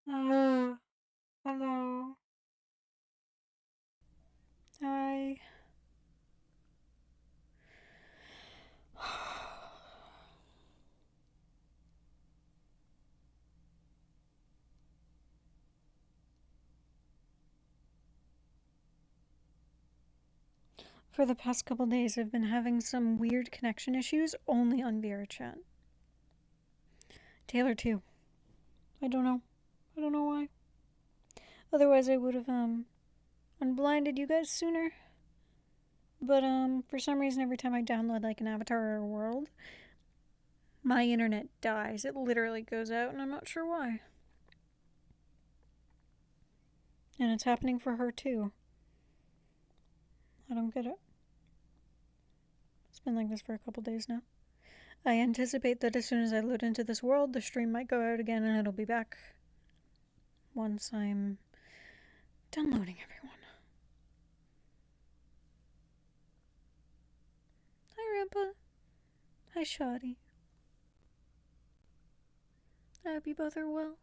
Uh, hello. Hi. For the past couple days, I've been having some weird connection issues only on VRChat. Taylor, too. I don't know. I don't know why. Otherwise, I would have, unblinded you guys sooner. But, for some reason, every time I download, like, an avatar or a world, my internet dies. It literally goes out, and I'm not sure why. And it's happening for her, too. I don't get it. It's been like this for a couple days now. I anticipate that as soon as I load into this world, the stream might go out again and it'll be back once I'm downloading everyone. Hi, Rampa. Hi, Shoddy. I hope you both are well.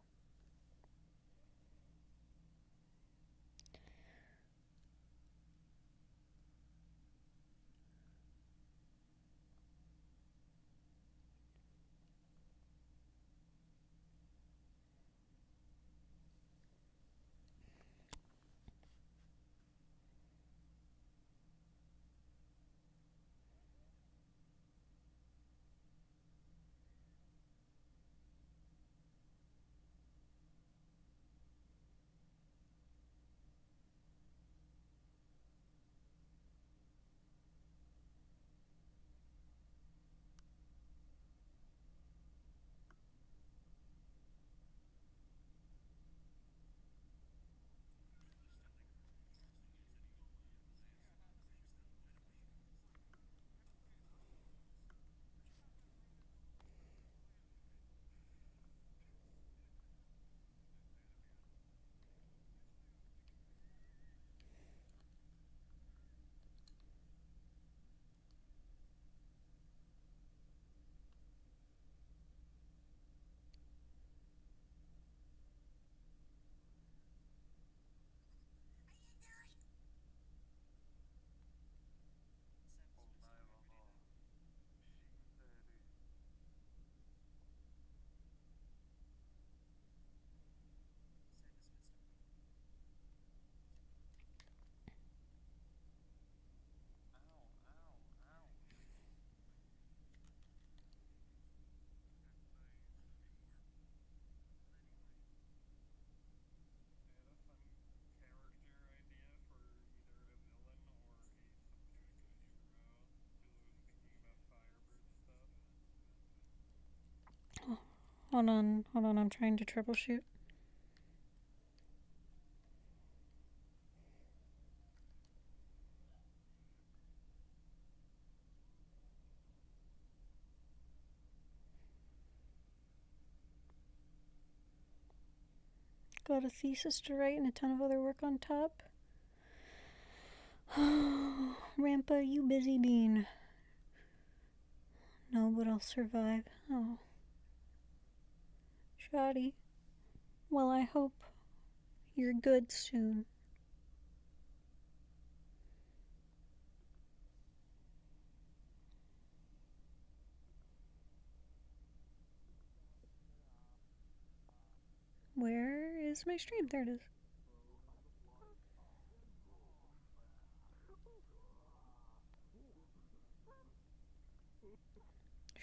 Oh, hold on, I'm trying to troubleshoot. Got a thesis to write and a ton of other work on top. Rampa, you busy bean. No, but I'll survive. Oh. Shoddy. Well, I hope you're good soon. Where is my stream? There it is.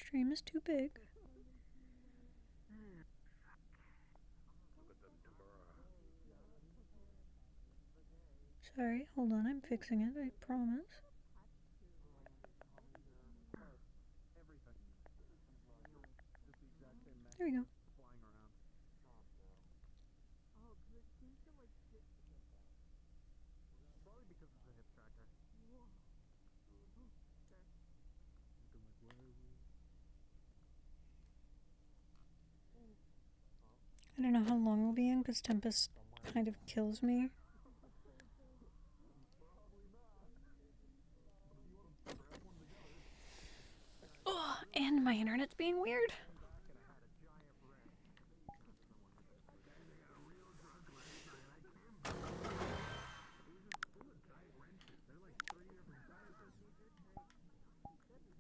Stream is too big. Sorry, hold on, I'm fixing it, I promise. There we go. I don't know how long we'll be in because Tempest kind of kills me. Oh, and my internet's being weird.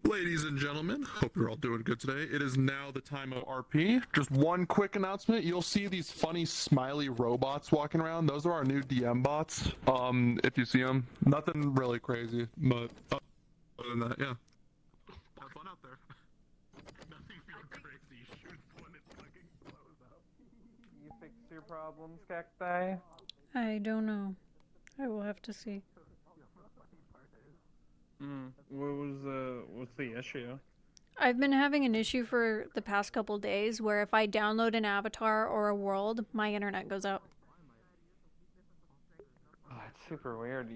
Ladies and gentlemen, hope you're all doing good today. It is now the time of RP. Just one quick announcement. You'll see these funny smiley robots walking around. Those are our new DM bots. If you see them, nothing really crazy, but other than that, yeah. Have fun out there. Nothing real crazy. Shoot when it fucking blows up. You fix your problems, Cacti? I don't know. I will have to see. What's the issue? I've been having an issue for the past couple days where if I download an avatar or a world, my internet goes out. Oh, it's super weird.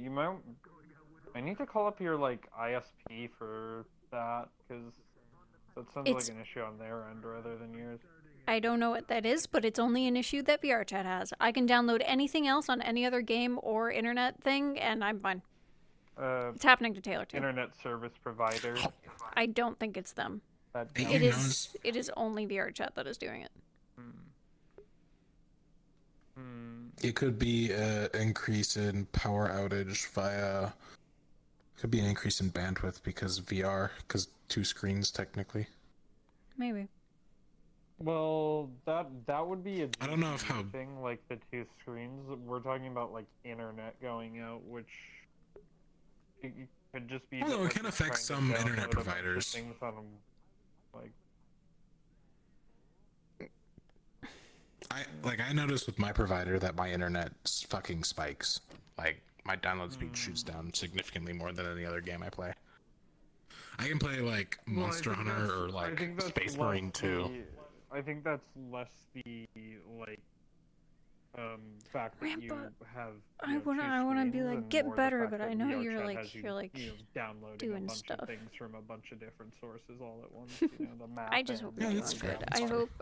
I need to call up your, like, ISP for that, because that sounds like an issue on their end rather than yours. I don't know what that is, but it's only an issue that VRChat has. I can download anything else on any other game or internet thing, and I'm fine. It's happening to Taylor too. Internet service provider. I don't think it's them. It is only VRChat that is doing it. It could be an increase in power outage via. Could be an increase in bandwidth because VR, because 2 screens technically. Maybe. Well, that would be a I don't know if how thing, like the 2 screens. We're talking about like internet going out, which it could just be. Although it can affect some internet providers. Things on, like. I noticed with my provider that my internet fucking spikes. Like my download speed shoots down significantly more than any other game I play. I can play like Monster Hunter or like Space Marine 2. I think that's less the like fact that you have. I wanna be like get better, but I know you're like downloading doing a bunch stuff of things from a bunch of different sources all at once. You know, the map. I just hope you're doing good.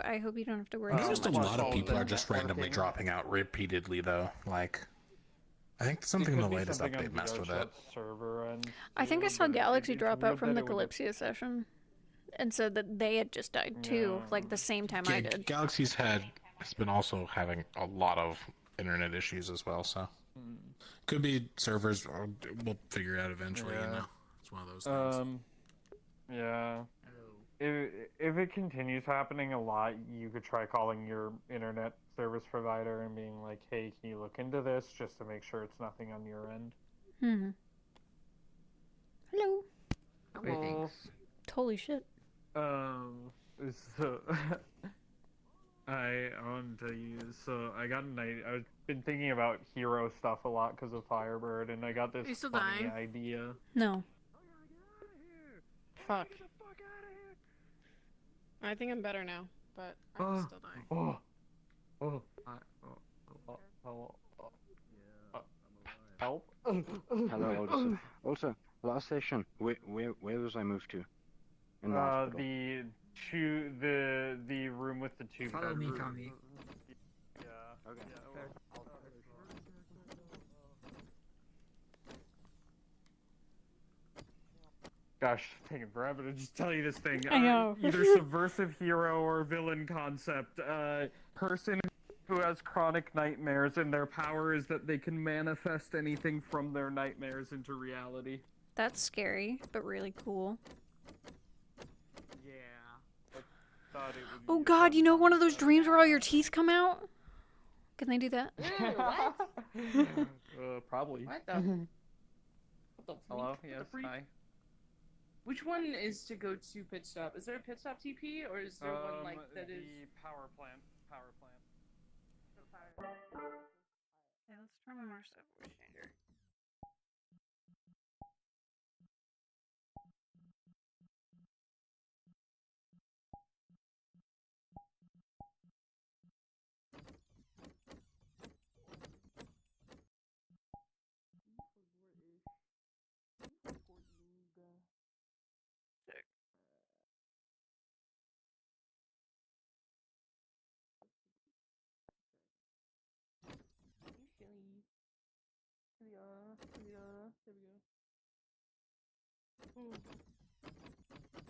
I hope you don't have to worry. Just a lot of people are just randomly dropping out repeatedly though. Like, I think something in the latest update messed with it. I think I saw Galaxy drop out from the Calypsia session, and said that they had just died too, like the same time I did. Galaxy's has been also having a lot of internet issues as well, so could be servers. We'll figure it out eventually. You know, it's one of those things. Yeah. If it continues happening a lot, you could try calling your internet service provider and being like, "Hey, can you look into this just to make sure it's nothing on your end?" Hello. Well, holy shit. So I want to tell you. So I got I've been thinking about hero stuff a lot because of Firebird, and I got this funny idea. No. Fuck. I think I'm better now, but I'm still dying. Help? Hello, Odyssey. Also, last session, where was I moved to? In the hospital. The room with the 2 Follow me, Kami. Yeah. Okay. Gosh, it's taking forever to just tell you this thing. I know. Either subversive hero or villain concept. Person who has chronic nightmares, and their power is that they can manifest anything from their nightmares into reality. That's scary, but really cool. Yeah. Oh god, you know one of those dreams where all your teeth come out? Can they do that? Ew, what? Probably. What the? What the Hello? freak? Yes, What the hi. Which one is to go to pit stop? Is there a pit stop TP, or is there one like that is? The power plant. Yeah, let's try more stuff.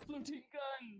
Floating gun!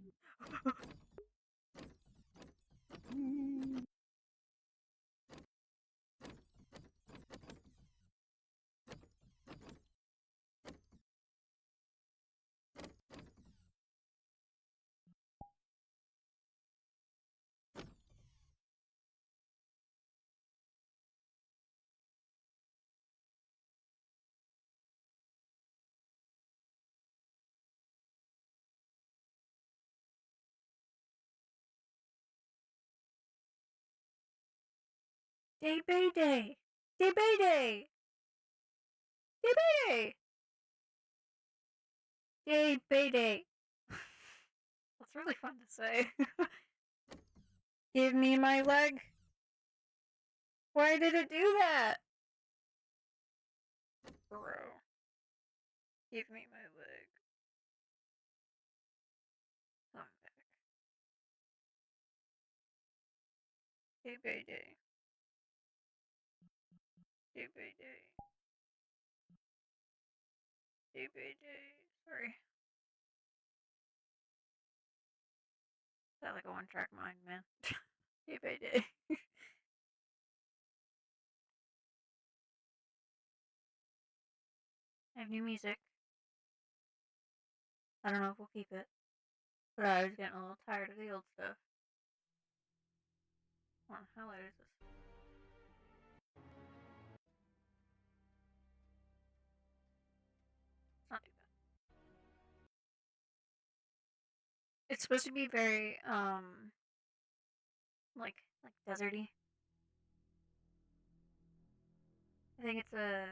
Day Bay Day! Day Bay Day! Day Bay Day! Day Bay Day! That's really fun to say. Give me my leg! Why did it do that? Bro. Give me my leg. Come back. Day Bay Day. Day Bay Day. Day Bay Day. Sorry. Is that like a one-track mind, man? Day Bay Day. I have new music. I don't know if we'll keep it. But I was getting a little tired of the old stuff. Hold on, how late is this? It's not too bad. It's supposed to be very, like deserty. I think it's a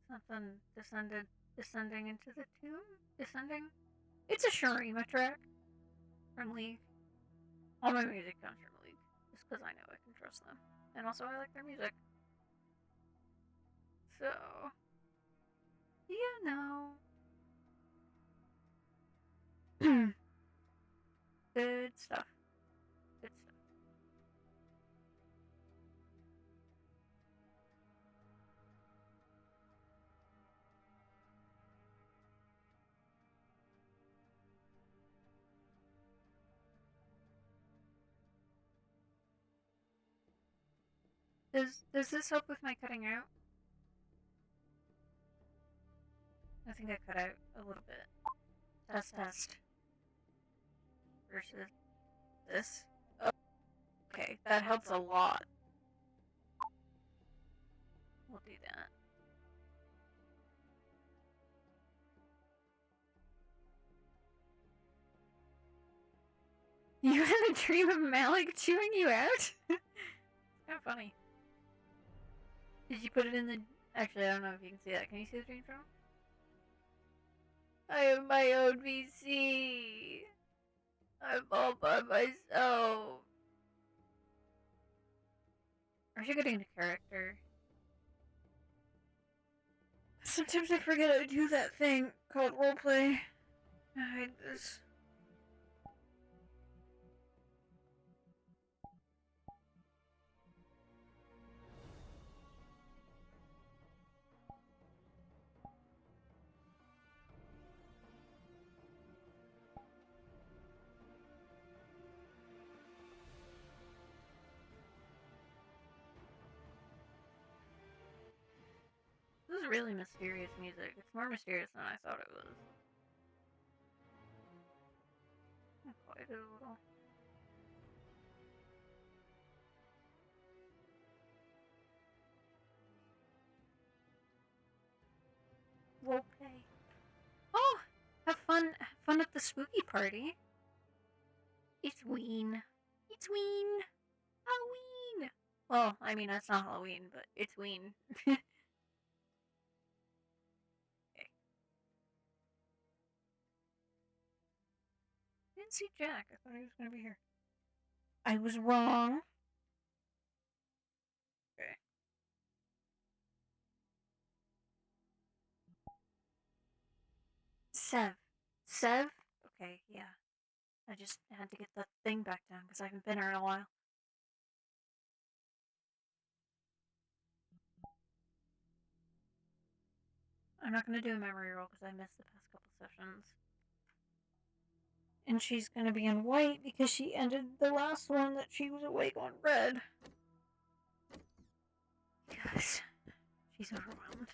something descending into the tomb? Descending? It's a Shurima track from League. All my music comes from League. Just because I know I can trust them. And also I like their music. So, you know. Good stuff. Good stuff. Does this help with my cutting out? I think I cut out a little bit. Test. Versus this. Oh, okay, that helps a lot. We'll do that. You had a dream of Malik chewing you out? It's kind of funny. Did you put it in the... Actually, I don't know if you can see that. Can you see the dream journal? I have my own PC. I'm all by myself. I should get into character. Sometimes I forget I do that thing called roleplay. I hide this. This is really mysterious music. It's more mysterious than I thought it was. Quite a little. Roleplay. Oh! Have fun at the spooky party. It's Ween. It's Ween. Halloween. Well, I mean, that's not Halloween, but it's Ween. Okay. Didn't see Jack. I thought he was gonna be here. I was wrong. Okay. Sev? Okay, yeah. I just had to get that thing back down because I haven't been here in a while. I'm not going to do a memory roll because I missed the past couple sessions. And she's going to be in white because she ended the last one that she was awake on red. Because she's overwhelmed.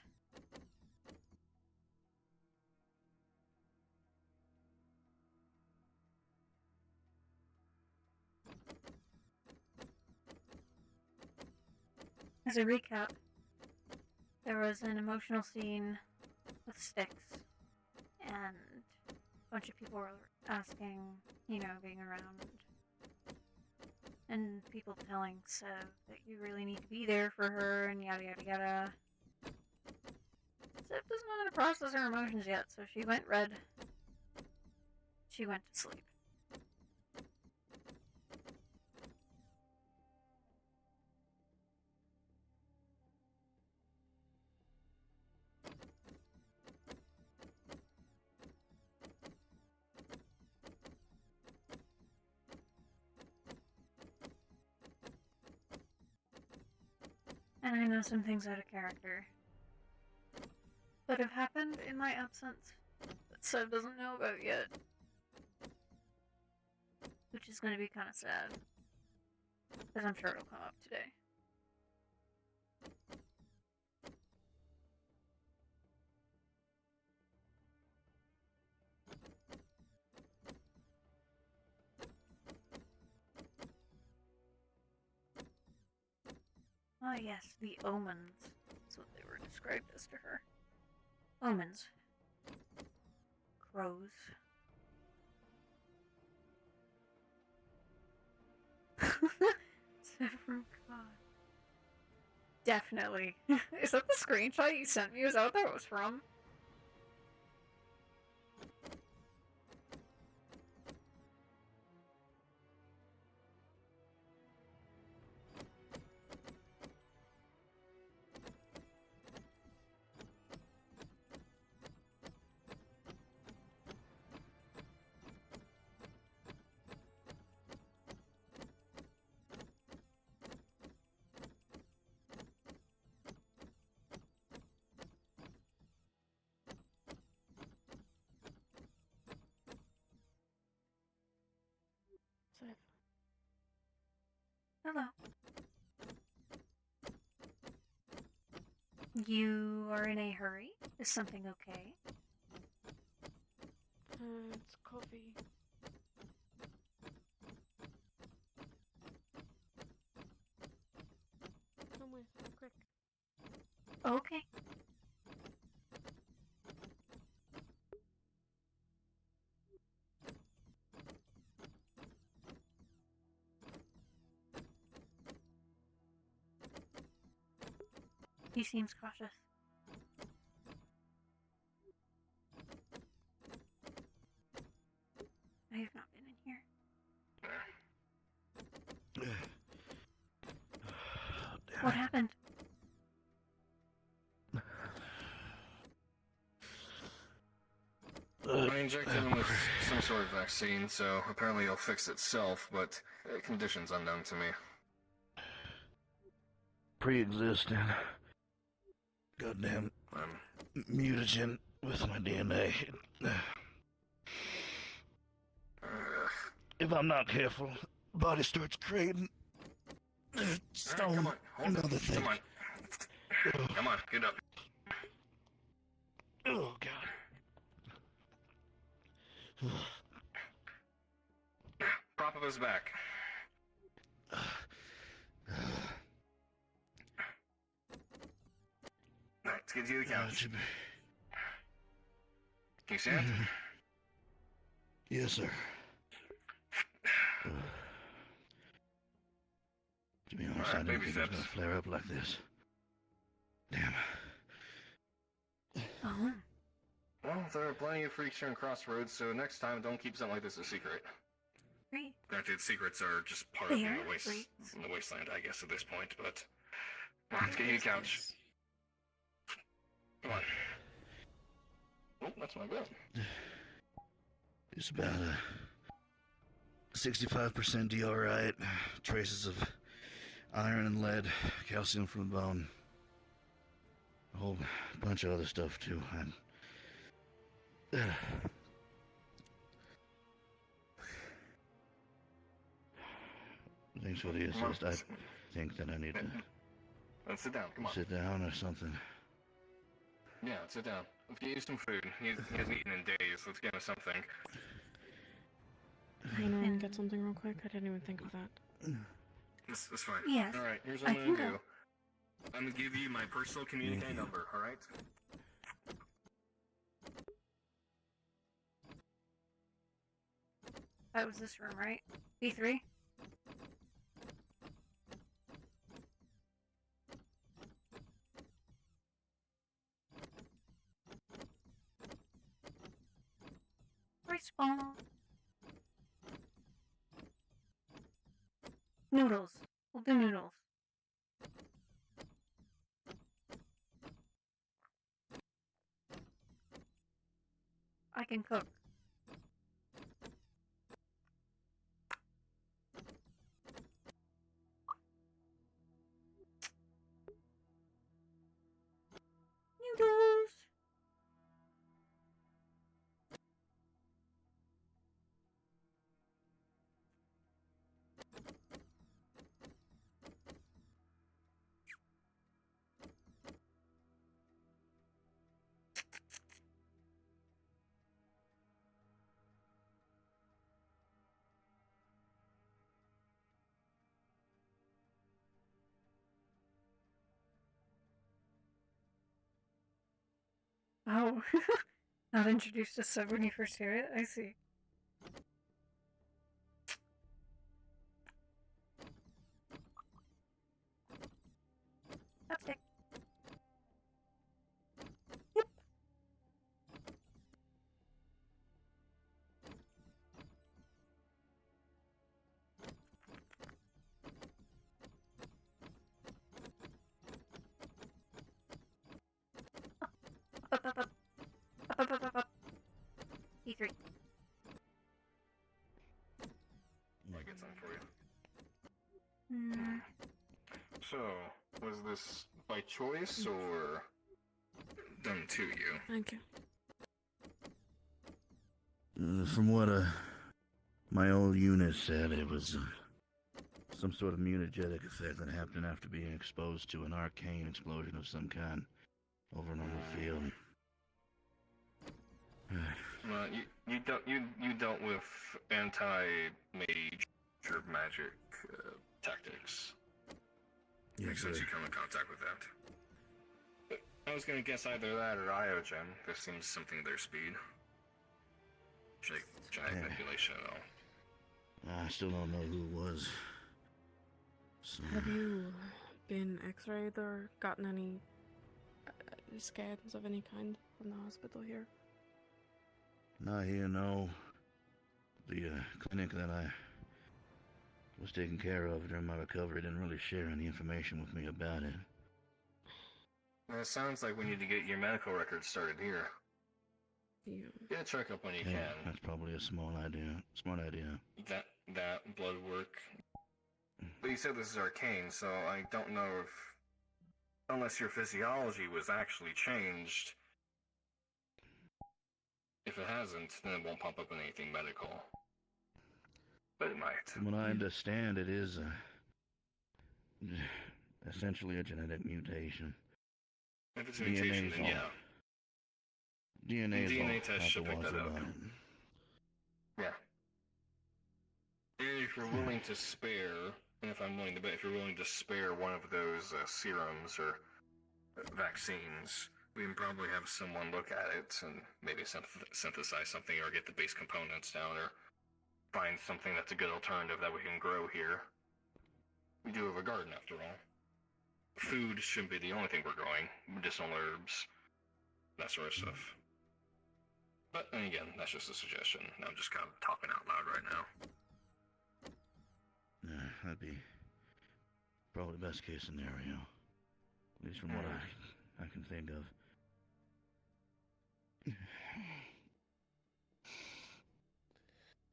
As a recap, there was an emotional scene with sticks, and a bunch of people were asking, you know, being around And people telling Sev that you really need to be there for her and yada yada yada. Sev doesn't know how to process her emotions yet, so she went red. She went to sleep. And I know some things out of character that have happened in my absence that Sev doesn't know about yet. Which is going to be kind of sad. Because I'm sure it'll come up today. Ah, yes, the omens. That's what they were described as to her. Omens. Crows. Several God. Definitely. Is that the screenshot you sent me? Is that what that was from? Safe. Hello. You are in a hurry? Is something okay? It's coffee. Come with, quick. Okay. He seems cautious. I have not been in here. What happened? I injected him with some sort of vaccine, so apparently it'll fix itself, but conditions unknown to me. Pre-existing. Goddamn mutagen with my DNA. If I'm not careful, body starts creating stone. Come on, hold another it. thing. Come on. Come on, get up. Oh God. Prop up his back. Let's get you the couch. Can you stand? Yes, sir. To be honest, I didn't think it was gonna flare up like this. Damn. Oh. Well, there are plenty of freaks here in Crossroads, so next time don't keep something like this a secret. Great. Granted, secrets are just part They of are the wasteland, I guess, at this point, but... Let's get you the couch. Come on. Oh, that's my bed. It's about a 65% DRite, traces of iron and lead, calcium from the bone, a whole bunch of other stuff too. Thanks for the assist. I think that I need to Let's sit down, come on. sit down or something. Yeah, sit down. Let's get you some food. He hasn't eaten in days. Let's get him something. I know and get something real quick. I didn't even think of that. That's fine. Yes. Alright, here's what I'm gonna do. I'm gonna give you my personal communique number, alright? That was this room, right? B3? Respawn. Noodles. We'll do noodles. I can cook. Noodles. Oh, not introduced to sub when you first hear it? I see. That's it. Yep. Up. E3. I'll get some for you. Hmm. So, was this by choice or done to you? Thank you. From what my old unit said, it was some sort of mutagenic effect that happened after being exposed to an arcane explosion of some kind over an old field. Well, you dealt with anti-mage or magic tactics. Makes sense you come in contact with that. But I was gonna guess either that or Iogen. This seems something their speed. Giant manipulation and all. I still don't know who it was. So, Have you been x-rayed or gotten any scans of any kind from the hospital here? not here, no. The clinic that I was taken care of during my recovery didn't really share any information with me about it. Well, it sounds like we need to get your medical records started here. Yeah. Get a checkup when you Yeah, can. that's probably a smart idea. That blood work. But you said this is arcane, so I don't know if, unless your physiology was actually changed. If it hasn't, then it won't pop up in anything medical. But it might. From what I understand, it is essentially a genetic mutation. If it's a mutation, then yeah. DNA's DNA all test should pick that up. about it. Yeah. And if you're willing to spare, and if I'm willing to bet, if you're willing to spare one of those serums or vaccines, we can probably have someone look at it and maybe synthesize something or get the base components down or find something that's a good alternative that we can grow here. We do have a garden after all. Food shouldn't be the only thing we're growing. Medicinal herbs, that sort of stuff. But then again, that's just a suggestion. I'm just kind of talking out loud right now. Yeah, that'd be probably the best case scenario. At least from what I can think of.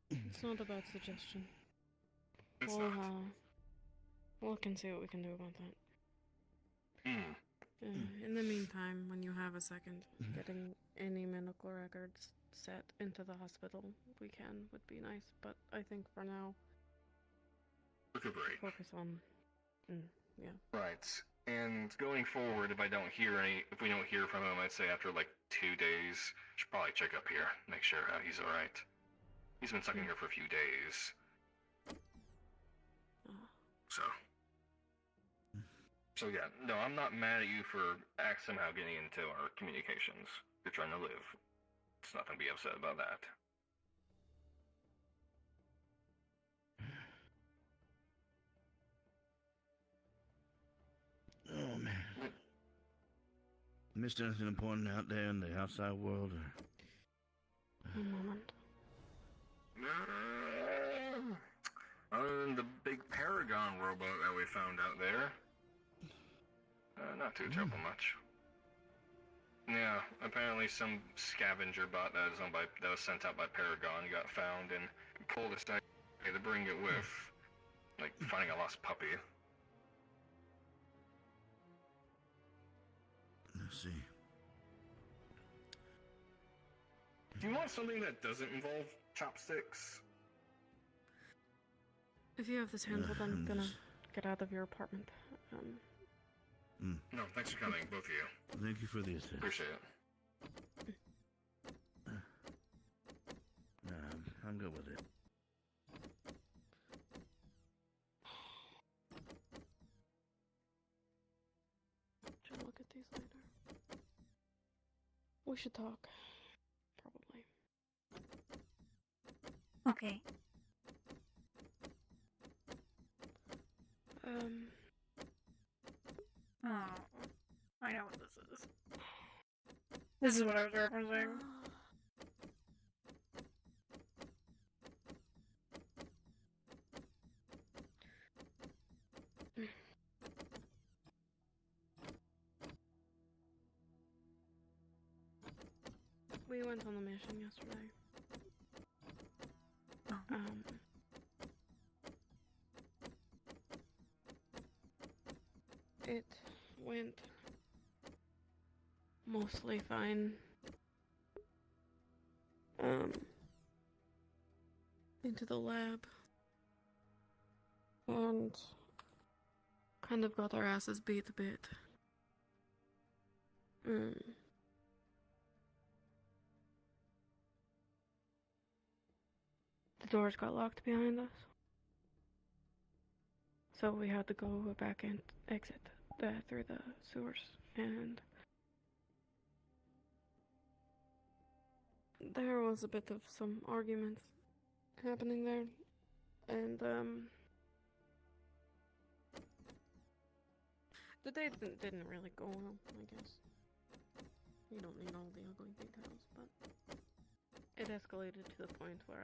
It's not a bad suggestion. It's We'll not. look and see what we can do about that. Mm. In the meantime, when you have a second, getting any medical records set into the hospital would be nice. But I think for now, Recuperate. focus on, yeah. Right. And going forward, if we don't hear from him, I'd say after like 2 days, should probably check up here, make sure he's all right. He's been stuck in here for a few days. So yeah, no, I'm not mad at you for somehow getting into our communications. You're trying to live. It's nothing to be upset about that. Oh man. Missed anything important out there in the outside world? Or... One moment. Other than the big Paragon robot that we found out there, not too terrible much. Yeah, apparently some scavenger bot that was sent out by Paragon got found and Cole decided to bring it with, like finding a lost puppy. Let's see. Do you want something that doesn't involve chopsticks? If you have this handled, I'm gonna get out of your apartment. No, thanks for coming, both of you. Thank you for the assist. Appreciate it. I'm good with it. Should look at these later. We should talk. Probably. Okay. Oh, I know what this is. This is what I was referencing. We went on a mission yesterday. Oh. It went mostly fine. Into the lab. And kind of got our asses beat a bit. The doors got locked behind us. So we had to go back and exit through the sewers. And there was a bit of some arguments happening there. And the day didn't really go well, I guess. You don't need all the ugly details, but it escalated to the point where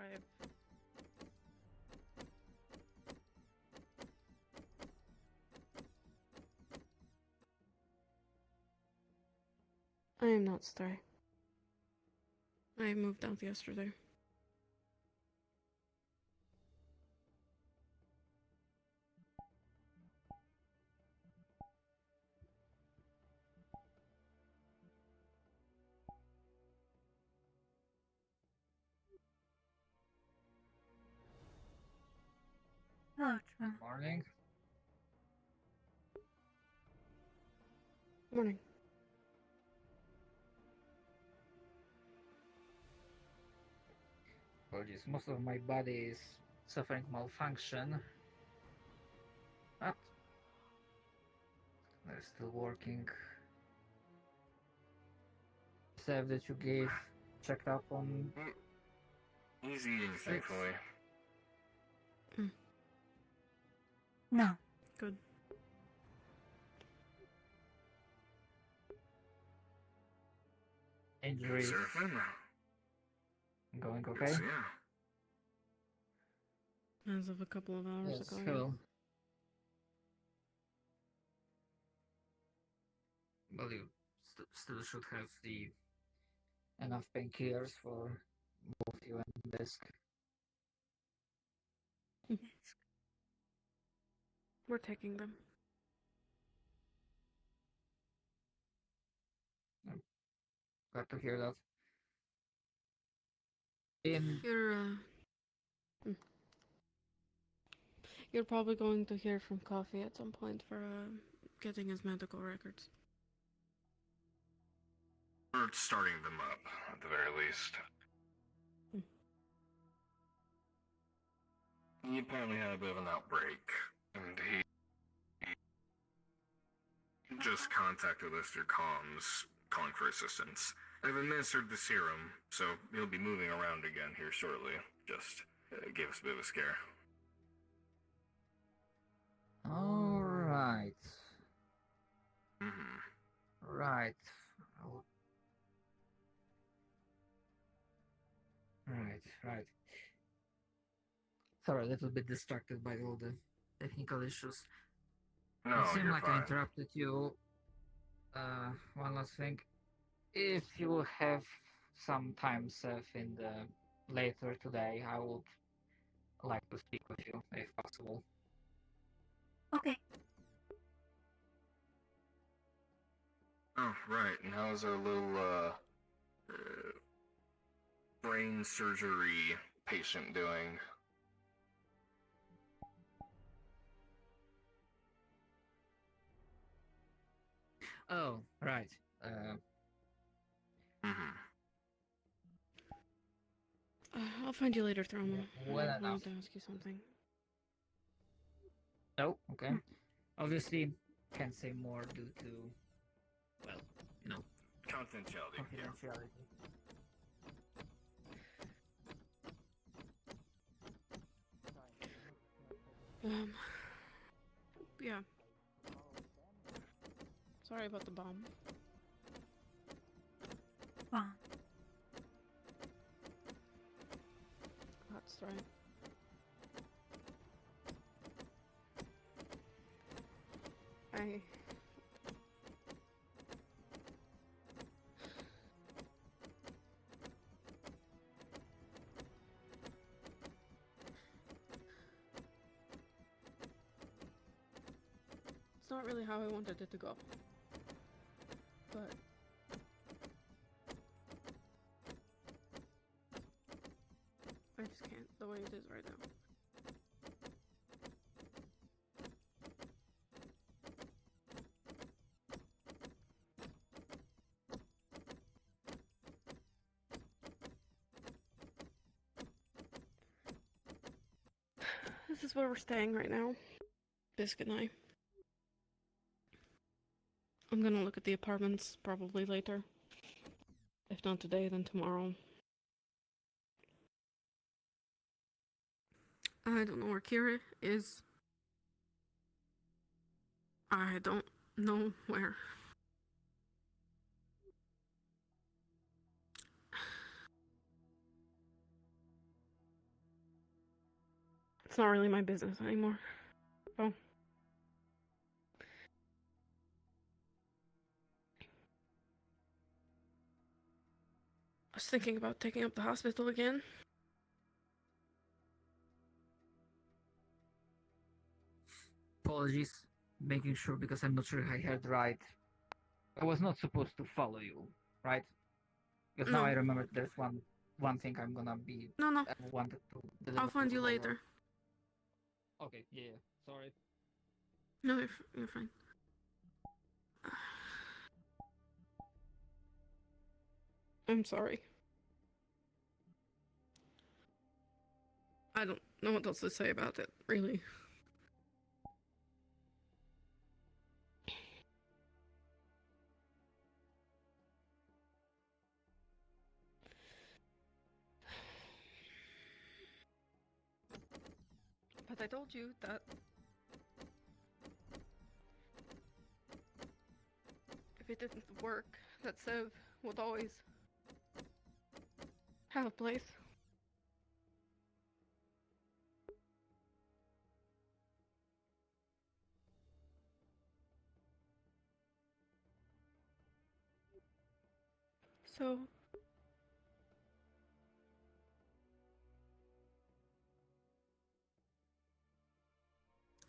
I am not stray. I moved out yesterday. Hello, Trim. Morning. Morning. Apologies, most of my body is suffering malfunction, but they're still working. Save that you gave checked up on. Easy eating, thankfully. No. Good. Injuries Surfing? going Good okay? to see ya. As of a couple of hours Yes, ago. cool. Well, you still should have the enough painkillers for both you and Disc. We're taking them. Glad to hear that. You're probably going to hear from Coffee at some point for getting his medical records. Or starting them up, at the very least. He apparently had a bit of an outbreak, and he just contacted us through comms, calling for assistance. I've administered the serum, so he'll be moving around again here shortly. Just gave us a bit of a scare. Alright. Mm-hmm. Right. Right. sorry, a little bit distracted by all the technical issues. No, It seemed you're like I fine. interrupted you. One last thing. If you have some time, Seth, in the later today, I would like to speak with you, if possible. Okay. Oh, right. And how's our little brain surgery patient doing? Oh, right. Mm-hmm. I'll find you later, Throma. Well I enough. wanted to ask you something. Oh, okay. Obviously, can't say more due to, well, you know, Confidentiality. Yeah. confidentiality. Yeah. Sorry about the bomb. Bomb. That's right. I... It's not really how I wanted it to go. But... I just can't, the way it is right now. This is where we're staying right now. Biscuit and I. I'm gonna look at the apartments probably later. If not today, then tomorrow. I don't know where Kira is. I don't know where. It's not really my business anymore. Oh. I was thinking about taking up the hospital again. Apologies, making sure because I'm not sure I heard right. I was not supposed to follow you, right? Because now No. I remember there's one thing I'm gonna be. No. I wanted to deliver I'll find to you Lola. later. Okay, yeah, sorry. No, you're fine. I'm sorry. I don't know what else to say about it, really. But I told you that if it didn't work, that Sev would always have a place. So...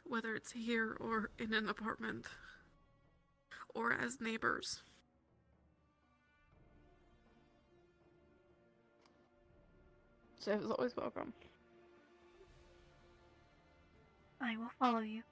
whether it's here or in an apartment, or as neighbors. Sev is always welcome. I will follow you.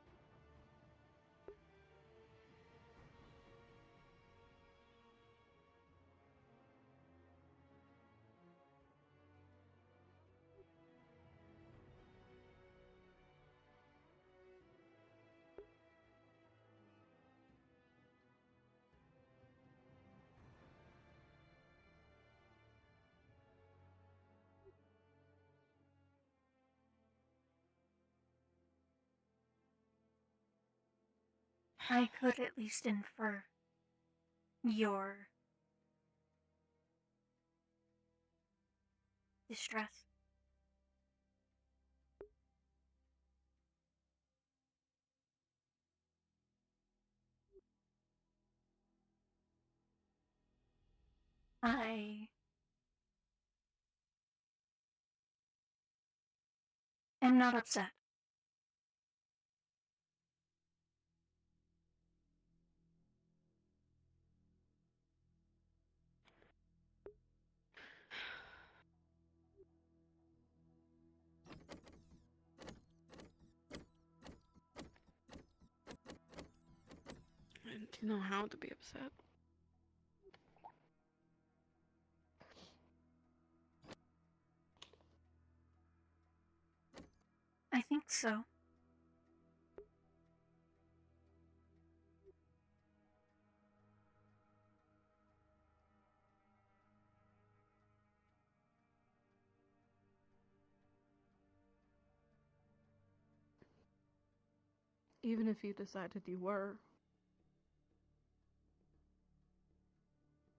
I could at least infer your distress. I am not upset. I don't know how to be upset. I think so. Even if you decided you were,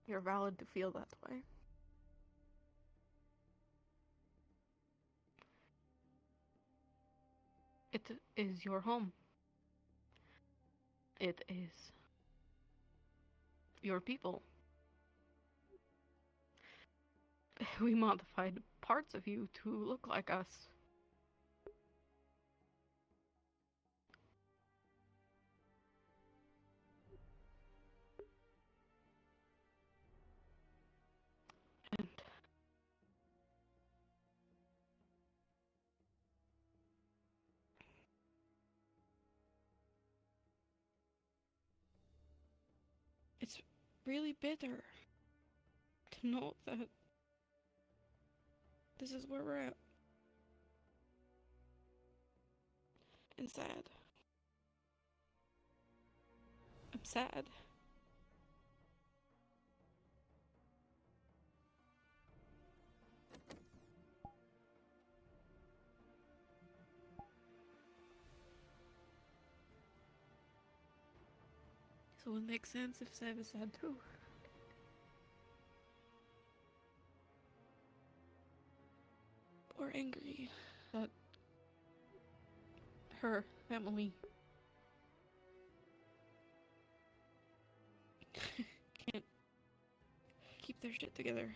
you're valid to feel that way. It is your home. It is your people. We modified parts of you to look like us. And it's really bitter to know that this is where we're at. And sad. I'm sad. So it makes sense if Sam is sad too. Or angry that her family can't keep their shit together.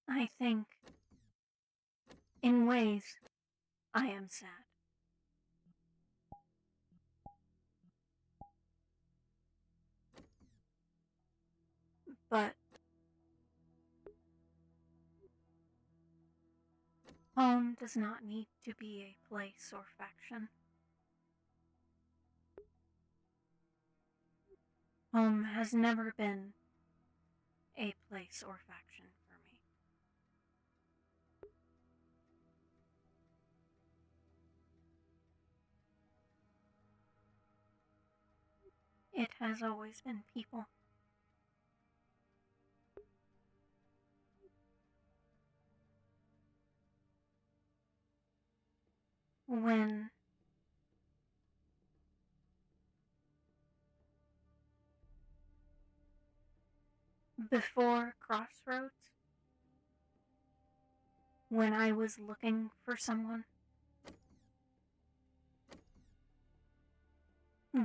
I think, in ways, I am sad. But home does not need to be a place or faction. Home has never been a place or faction for me. It has always been people. When before Crossroads, when I was looking for someone,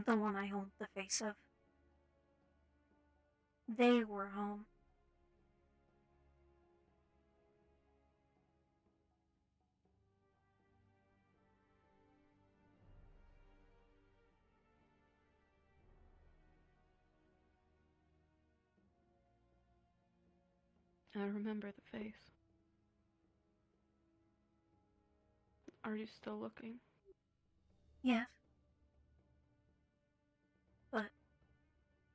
the one I hold the face of, they were home. I remember the face. Are you still looking? Yes. But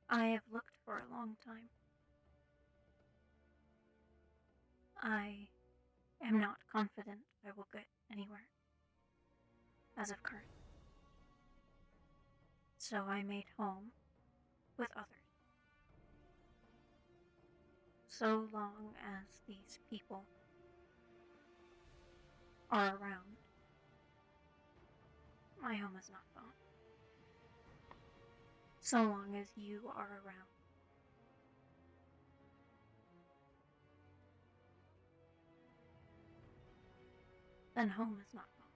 I have looked for a long time. I am not confident I will get anywhere as of current. So I made home with others. So long as these people are around, my home is not gone. So long as you are around, then home is not gone.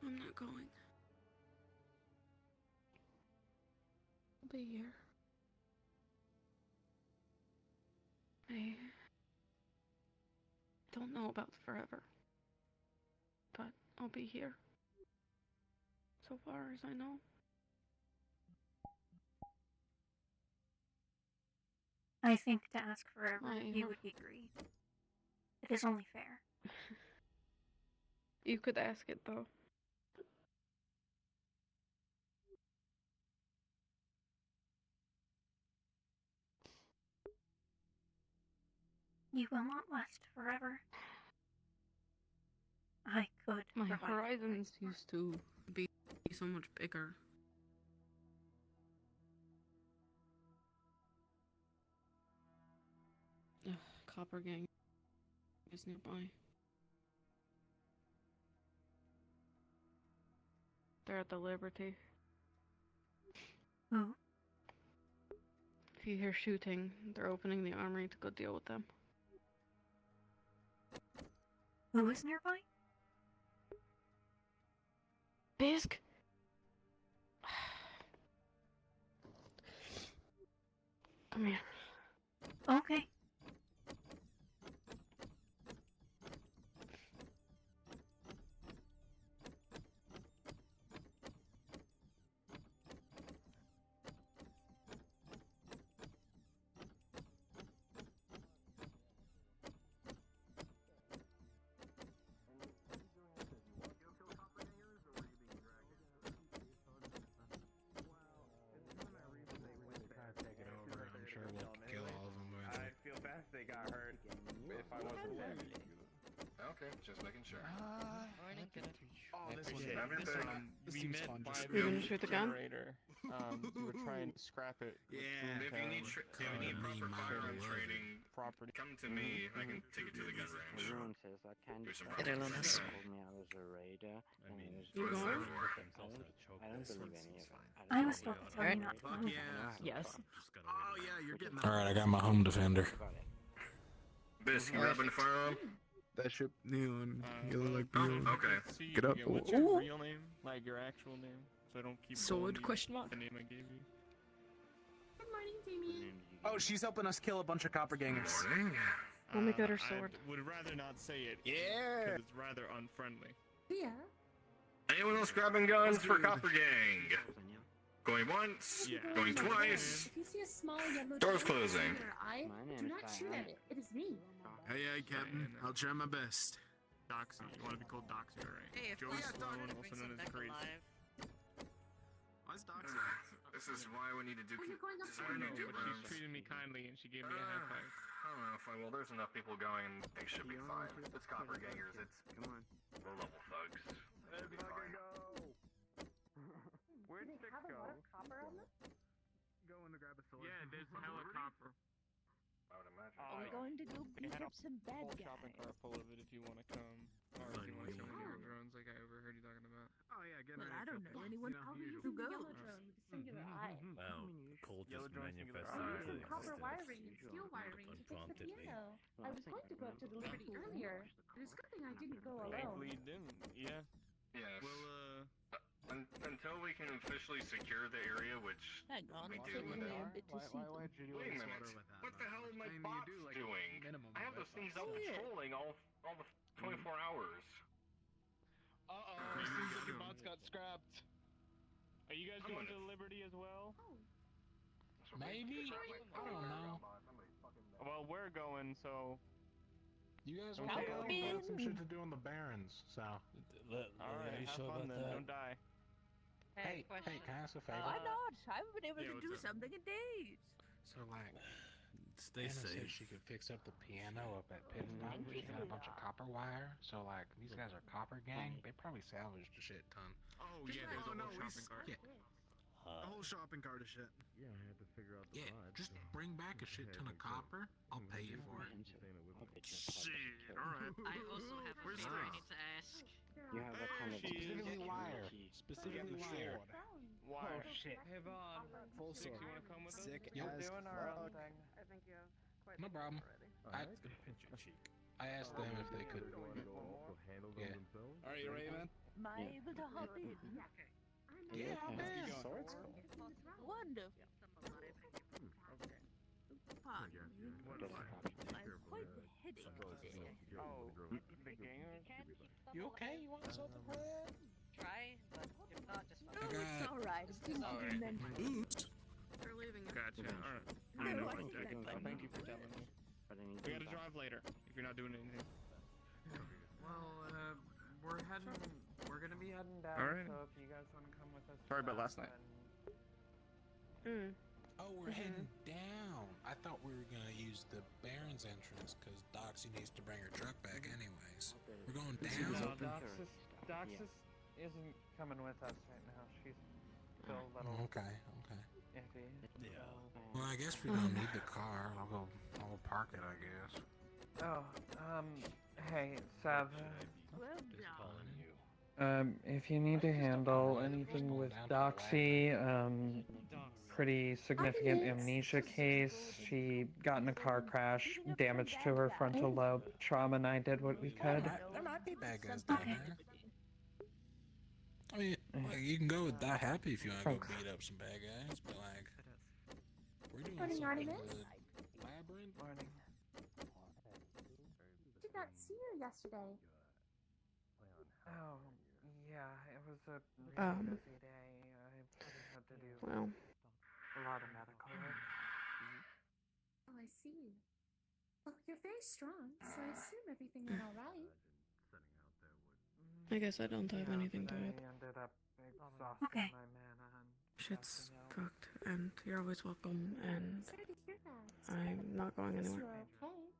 I'm not going. I'll be here. I don't know about forever, but I'll be here. So far as I know. I think to ask forever, you would be greedy. It is only fair. You could ask it though. You will not last forever. I could. My provide horizons used to be so much bigger. Ugh, Copper Gang is nearby. They're at the Liberty. Who? If you hear shooting, they're opening the armory to go deal with them. Who is nearby? Bisk? Come here. Okay. They got hurt. If I wasn't there. Okay, just making sure. Oh, this was We met by You're gonna shoot the gun? generator. We were trying to scrap it. Yeah. If you need proper firearm training, property, come to me. I can take you to the gun range. Everyone says that kind Do of some stuff. practice. Told me I was a raider. You going? I don't believe any of it. I was told to tell you not to Fuck come. yeah. Yes. Oh yeah, you're getting Alright, I got my home defender. Bisk, you grabbing the firearm? that ship neon. You look like Oh, Neon. okay. Get up. What's your real name? Like your actual name? So I don't keep Sword calling you question mark. the name I gave you. Good morning, Damien. Oh, she's helping us kill a bunch of copper gangers. Let me get her sword. I would rather not say it. Yeah. Because it's rather unfriendly. Yeah. Anyone else grabbing guns for Copper Gang? Going once, Yeah. going twice. If you see a small yellow Doors dot in closing. your eye, do not shoot at it. It is me. Aye, Captain. I'll try my best. Doxy. You want to be called Doxy, right? Hey, if Joey we got Sloan, Doxy, also bring known some as back Crazy. alive. Why's Doxy? This is why we need to do. Are you going up This is to why we No, need to do but she rooms. treated me kindly and she gave me a high five. I don't know if I will. There's enough people going. They should be fine. It's Copper Gangers. It's Come on. low-level thugs. Should be fine. Where'd Does it have a lot of copper on this? Going to grab a sword. Yeah, there's hella copper. I would imagine. I'm going to go They beat had a up some bad whole shopping guys. cart full of it if you want to come. Or if you want some of your drones like I overheard you talking about. Oh yeah, get Well, I don't know anyone who usual. goes. Yellow drone with a singular eye. Wow, Cole Yellow just drone singular manifested eye. into Using copper existence. wiring and steel wiring to fix the Unpromptedly. piano. I was going to go up to the Liberty earlier. It is good thing I didn't go alone. Thankfully, you didn't. Yeah. Yes. Well, Until we can officially secure the area, which Hang on, we it's do. taking me a bit to see. Wait a minute. What the hell is my box doing? I have those things out patrolling all the 24 hours. it seems like your bots got scrapped. Are you guys going to the Liberty as well? Maybe? I don't know. Well, we're going, so. You guys Don't want take to it. go? We got some shit to do on the Barrens, so. Alright, Are you have sure fun about then. that? Don't die. Hey, can I ask a favor? Why not? I haven't been able Yeah, to what's do up? something in days. So like, Stay Anna said safe. she could fix up the piano up at Pit Stop. She got a bunch of copper wire. So like these guys are copper gang. They probably salvaged a shit ton. Oh yeah, there's a whole shopping cart. Yeah. A whole shopping cart of shit. Yeah, I had to figure out the Yeah, vibe. just bring back a shit ton of copper. I'll pay you for it. Shit, alright. I also have a Where's favor I this? need to ask. You have that kind of Specifically wire. key. Specifically wire. Wire. Oh shit. Hey Vaughn, Full Six, sword. you wanna come with us? Sick We're as doing our own fuck. thing. I think you have quite No the problem. already. I asked them if they could. Yeah. Alright, you ready, man? Am I able to hop in? Yeah, Let's man. get going. Wonderful. Pardon me. I'm quite the headache today. Oh, the gang? You okay? You want something, man? Try, but if not, just No, it's alright. It's just Alright. meant to be. Oops. They're leaving. Gotcha. Alright. No, I think I'm fine. Thank you for telling me. We gotta drive later if you're not doing anything. Well, we're gonna be heading down, Alright. so if you guys wanna come with us. Sorry about last night. Oh, we're heading down. I thought we were gonna use the Baron's entrance because Doxy needs to bring her truck back anyways. We're going No, down. Doxis isn't coming with us right now. She's still a little Okay. iffy. Yeah. Well, I guess we don't need the car. I'll go park it, I guess. Oh, hey, Sav. Well done. If you need to handle anything with Doxy, pretty significant amnesia case. She got in a car crash, damage to her frontal lobe. Trauma and I did what we could. There might be bad guys down there. I mean, like, you can go with that happy if you want to go beat up some bad guys, but like, we're doing Morning, something Artemis. with Labyrinth. Morning. Did not see you yesterday. Oh, yeah, it was a really busy day. I had to do Well, a lot of medical work. Oh, I see. Well, you're very strong, so I assume everything went all right. I guess I don't have Yeah, anything but to I add. ended up exhausting Okay. my mana and Shit's passing out. cooked, and you're always welcome, and Sorry to hear that. I'm not going Yes, anywhere. you're okay.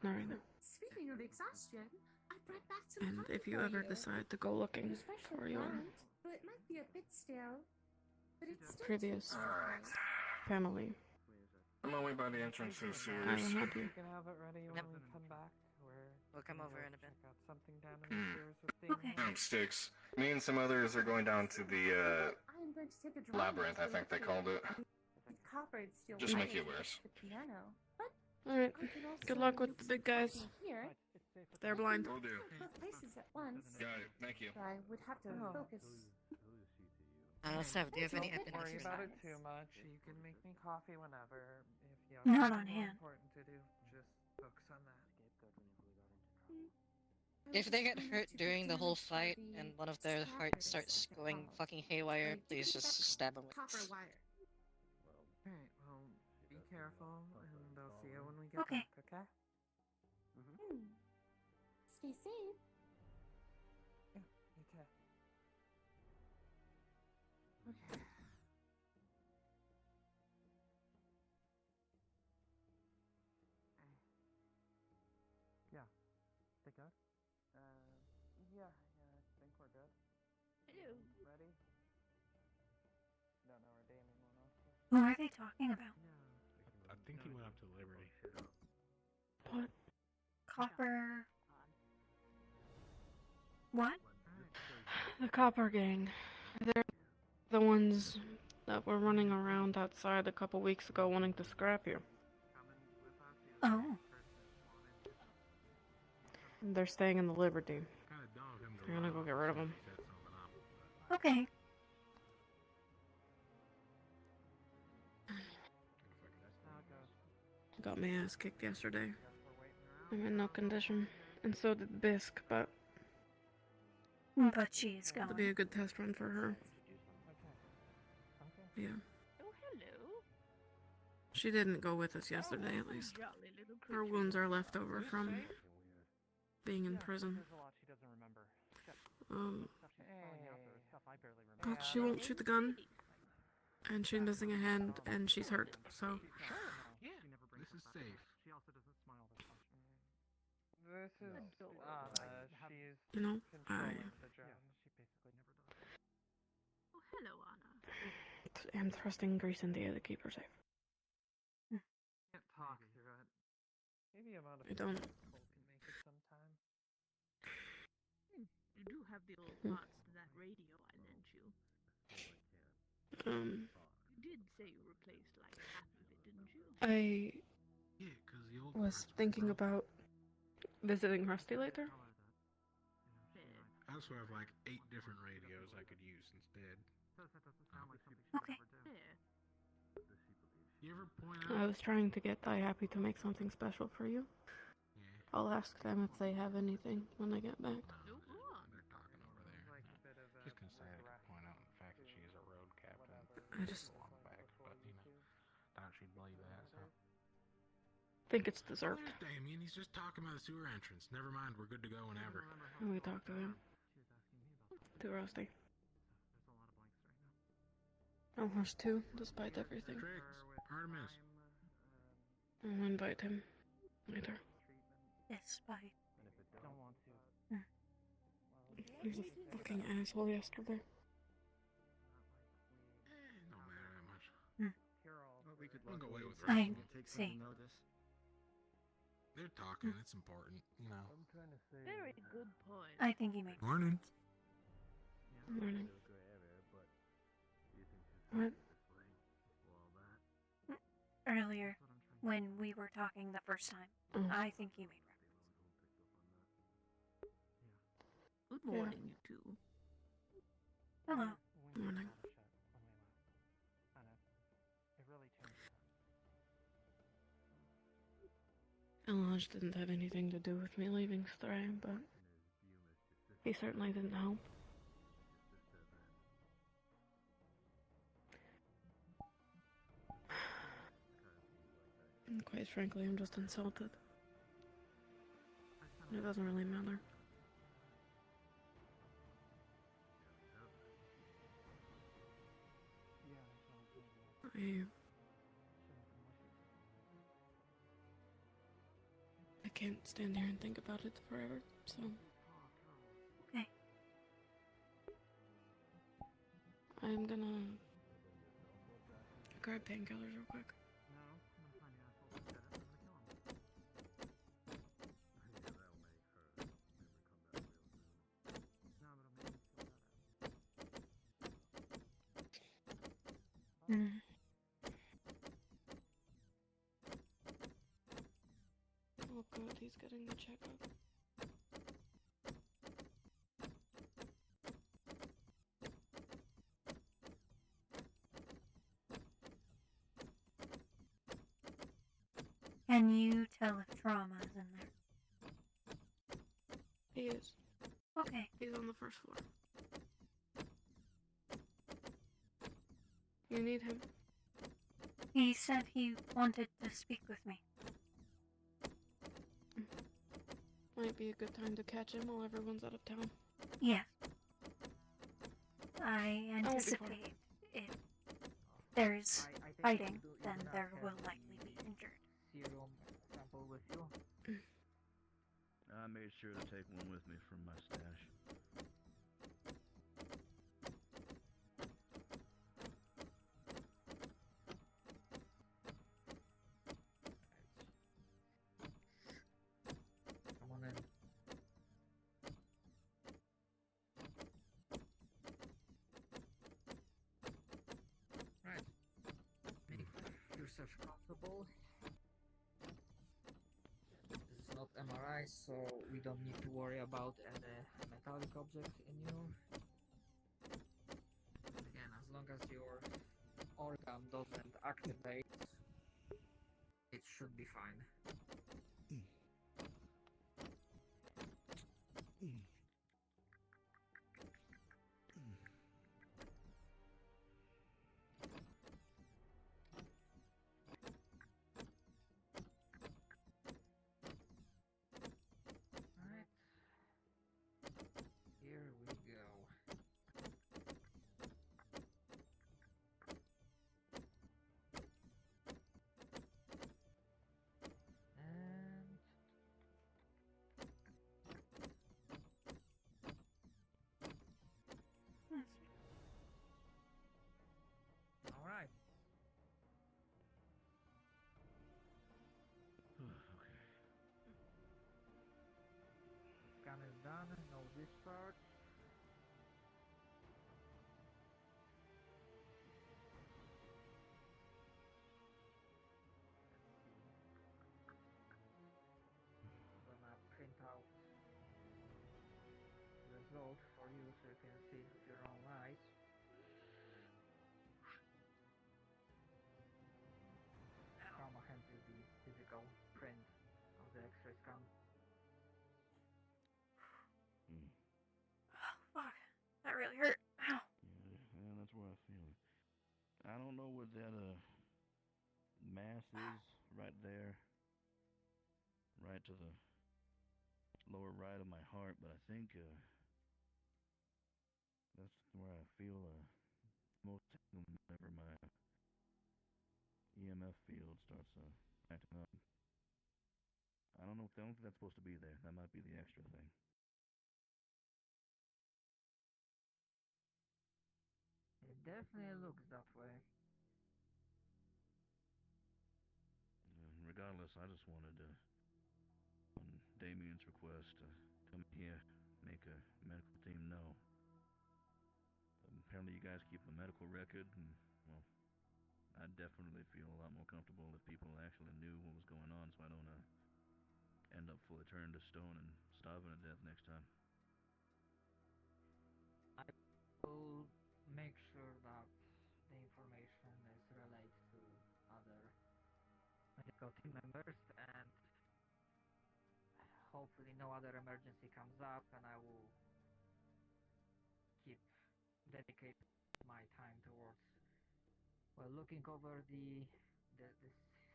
Not right now. Speaking of exhaustion, I brought back some And coffee if you for ever you. decide to go It looking was fresh for from your plant, so it might be a bit stale, but it's still previous tasty. family, I'm only by the entrance to the I sewers. will help We you. can have it ready when we come back. We'll come gonna over go in a bit. Check out something down in the sewers with Dean. Okay. Sticks. Me and some others are going down to the I am going to take a drive labyrinth, I think they called it. with copper and steel Just make wires you to aware. fix the piano. But Alright, I can also good luck with mix the big some guys. coffee here. They're blind. Will do. Both places at once. Got it. Thank you. So I would have to Oh. focus. Sav, do you have any Don't Don't worry epilepsy? about it too much. You can make me coffee whenever. If you have Not something on more hand. important to do, just focus on that. If they get hurt during the whole fight and one of their hearts starts going fucking haywire, please just stab them with Copper wire. Alright, well, be careful, and I'll see you when we get Okay. back, okay? Stay safe. Yeah, you too. Yeah. They good? Yeah, I think we're good. Hello. Ready? Don't know where Damien went off to. Who are they talking about? I think he went up to Liberty. What? Copper. What? The Copper Gang. They're the ones that were running around outside a couple weeks ago wanting to scrap you. Oh. They're staying in the Liberty. I'm gonna go get rid of them. Okay. Got my ass kicked yesterday. I'm in no condition. And so did Bisk, but But she's it'll going. be a good test run for her. Yeah. Oh, hello. She didn't go with us yesterday, at least. Jolly little Her creature. wounds are left over from being in prison. There's a lot she doesn't remember. Stuff she's calling out there, stuff I barely remember. But she won't shoot the gun, and she's missing a hand, and she's hurt, so Yeah, this is also doesn't smile this much. This is she's You know, controlling the Jones. She basically never does. Oh, hello, Anna. I'm thrusting grease in the air to keep her safe. Can't talk through it. Maybe amount of I don't. control can make it sometime. You do have the old parts to that radio I lent you. Um, You did say you replaced like half of it, didn't you? I Yeah, because the old was parts were thinking broken. about visiting Rusty later. I also have like 8 different radios I could use instead. That doesn't sound like something she would ever do. You ever point I out? was trying to get Die Happy to make something special for you. Yeah. I'll ask them if they have anything when I get back. No, they're talking over there. Like a bit of a Just gonna say I could point out the fact that she is a road captain. I just a long back, but you know, doubt she'd believe that. So. think it's deserved. There's Damien. He's just talking about the sewer entrance. Never mind. We're good to go whenever. And we talked to him. She was asking me about that. To Rusty. There's a lot of blanks right now. Almost 2, despite everything. Tricks. Artemis. I'll invite him later. Despite. Don't want to. He was a fucking asshole yesterday. Don't matter that much. Well, we could I'll walk go away away with so her. we I can take see. some notice. They're talking. It's important, you know. I'm trying to say. Very good point. I think he made. Morning. Morning. What? Earlier, when we were talking the first time, Oh. I think he made reference. Good morning, you two. Hello. Morning. It really changed that. Elange didn't have anything to do with me leaving Stray, but he certainly didn't help. And quite frankly, I'm just insulted. It doesn't really matter. I can't stand here and think about it forever, so Okay. I'm gonna grab painkillers real quick. No, I'm finding assholes who said it. I'm gonna kill him. Mm. Oh good, he's getting the checkup. Can you tell if trauma is in there? He is. Okay. He's on the first floor. You need him? He said he wanted to speak with me. Might be a good time to catch him while everyone's out of town. Yes. I fine. anticipate if there's fighting, then there will likely be injured. Serum sample with you. I made sure to take one with me from my stash. Come on in. Right. Make yourself comfortable. This is not MRI, so we don't need to worry about any metallic object in you. Again, as long as your organ doesn't activate, it should be fine. Alright. Here we go. done. No discharge. I'm gonna print out result for you so you can see it with your own eyes. Trauma hand will be physical print of the X-ray scan. Mm. Oh, fuck. That really hurt. Ow. Yeah, that's where I feel it. I don't know what that mass is right there, right to the lower right of my heart, but I think that's where I feel most whenever my EMF field starts acting up. I don't know. I don't think that's supposed to be there. That might be the extra thing. It definitely looks that way. Regardless, I just wanted to, on Damien's request, to come here, make a medical team know. Apparently you guys keep a medical record, and, well, I'd definitely feel a lot more comfortable if people actually knew what was going on, so I don't end up fully turned to stone and starving to death next time. I will make sure that the information is relayed to other medical team members, and hopefully no other emergency comes up, and I will dedicate my time towards, well, looking over the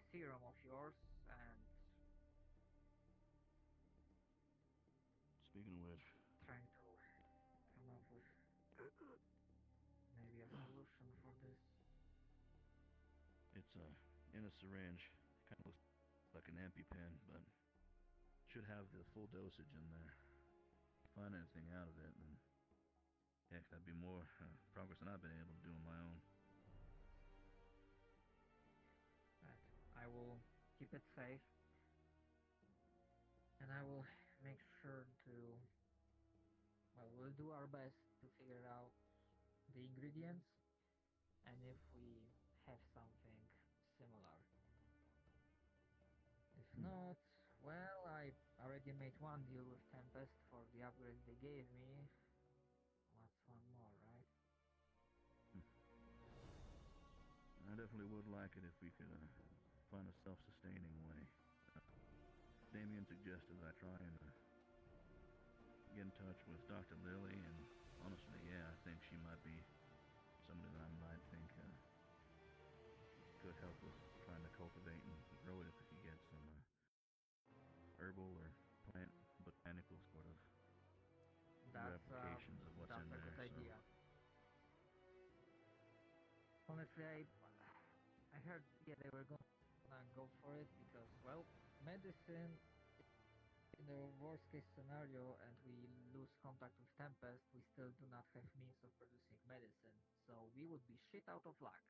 serum of yours and Speaking of which, trying to come up with maybe a solution for this. it's in a syringe. Kind of looks like an EpiPen, but should have the full dosage in there. Find anything out of it, then heck, that'd be more progress than I've been able to do on my own. Right. I will keep it safe, and I will make sure to, well, we'll do our best to figure out the ingredients, and if we have something similar. If not, well, I already made one deal with Tempest for the upgrade they gave me. What's one more, right? I definitely would like it if we could find a self-sustaining way. Damien suggested I try and get in touch with Dr. Lily, and honestly, yeah, I think she might be somebody that I might think could help with trying to cultivate and grow it if we could get some herbal or plant botanical sort of applications of what's in that's a there. good idea. Honestly, I heard, yeah, they were gonna go for it because, well, medicine, in the worst case scenario and we lose contact with Tempest, we still do not have means of producing medicine, so we would be shit out of luck.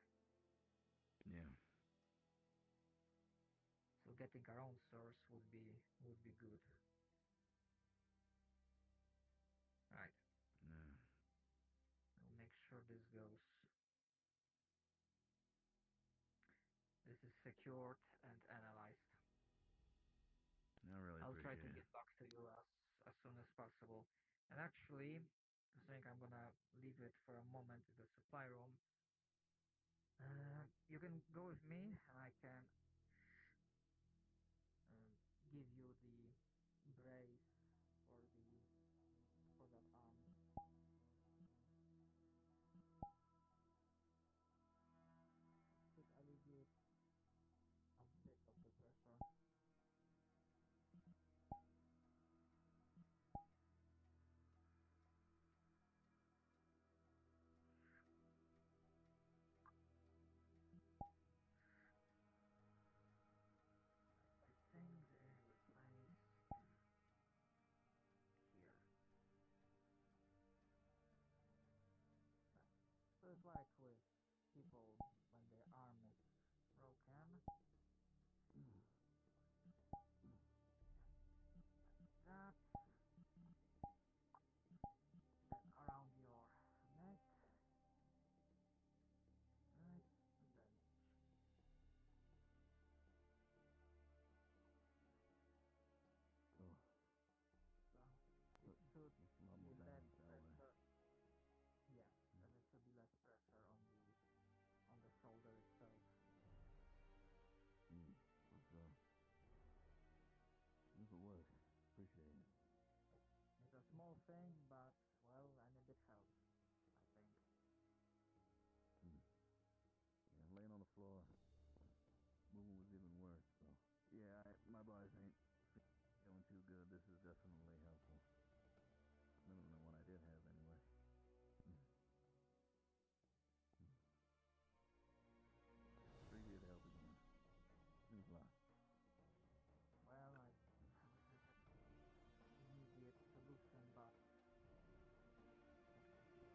Yeah. So getting our own source would be good. Right. Yeah. I'll make sure this goes. This is secured and analyzed. I really I'll try appreciate to it. get back to you as soon as possible. And actually, I think I'm gonna leave it for a moment in the supply room. You can go with me, and I can give you the brace for that arm. Should alleviate a bit of the pressure. I think they replaced appreciate it. It's a small thing, but, well, I need it helps, I think. Yeah, laying on the floor, moving was even worse, so. Yeah, my body's ain't feeling too good. This is definitely helpful. Better than the one I did have, anyway. Appreciate the help again. Thanks a lot. Well, I immediate solution, but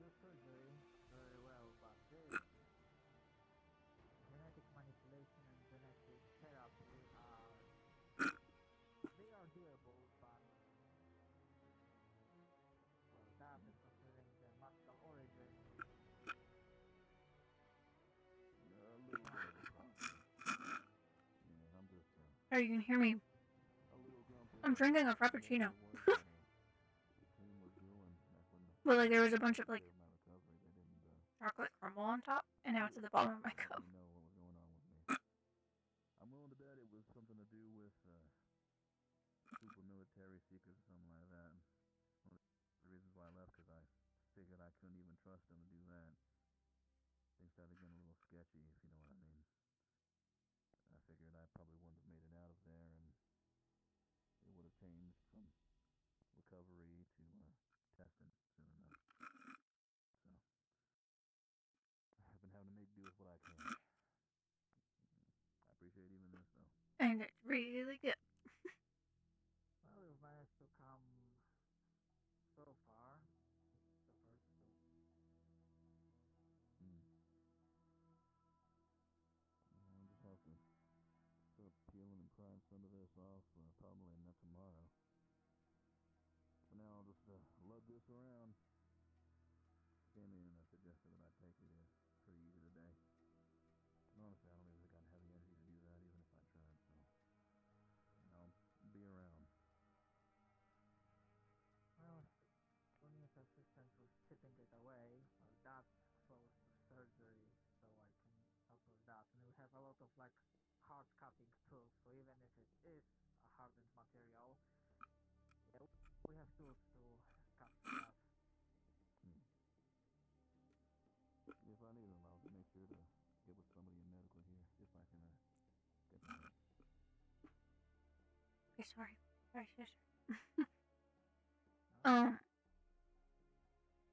your surgery very well, but this genetic manipulation and genetic therapy they are doable, but well, that is considering the magical origin. A little bit of a problem. Yeah, I'm just, Oh, you can hear me. a little grumpy. I'm drinking a frappuccino. Team was doing back when Well, like there was a bunch of like my recovery, they didn't chocolate crumble on top, and now it's at the bottom of my cup. know what was going on with me. I'm willing to bet it was something to do with super military secrets or something like that. One of the reasons why I left, because I figured I couldn't even trust them to do that. Things started getting a little sketchy, if you know what I mean. I figured I probably wouldn't have made it out of there, and it would have changed from recovery to testing soon enough. So I've been having to make do with what I can. I appreciate even this, though. And it's really good. Well, we've managed to come so far. The first two. I'll just have to start peeling and prying some of this off, probably not tomorrow. For now, I'll just lug this around. Came in and suggested that I take it. It's pretty easy today. And honestly, I don't even think I'd have the energy to do that, even if I tried, so. I'll be around. Well, Tony's assistant was chipping it away. Well, that's close to surgery, so I can help with that. And we have a lot of like hard cutting tools, so even if it is a hardened material, yeah, we have tools to cut stuff. If I need them, I'll make sure to get with somebody in medical here, if I can get the help. Okay, sorry. Sorry, sister.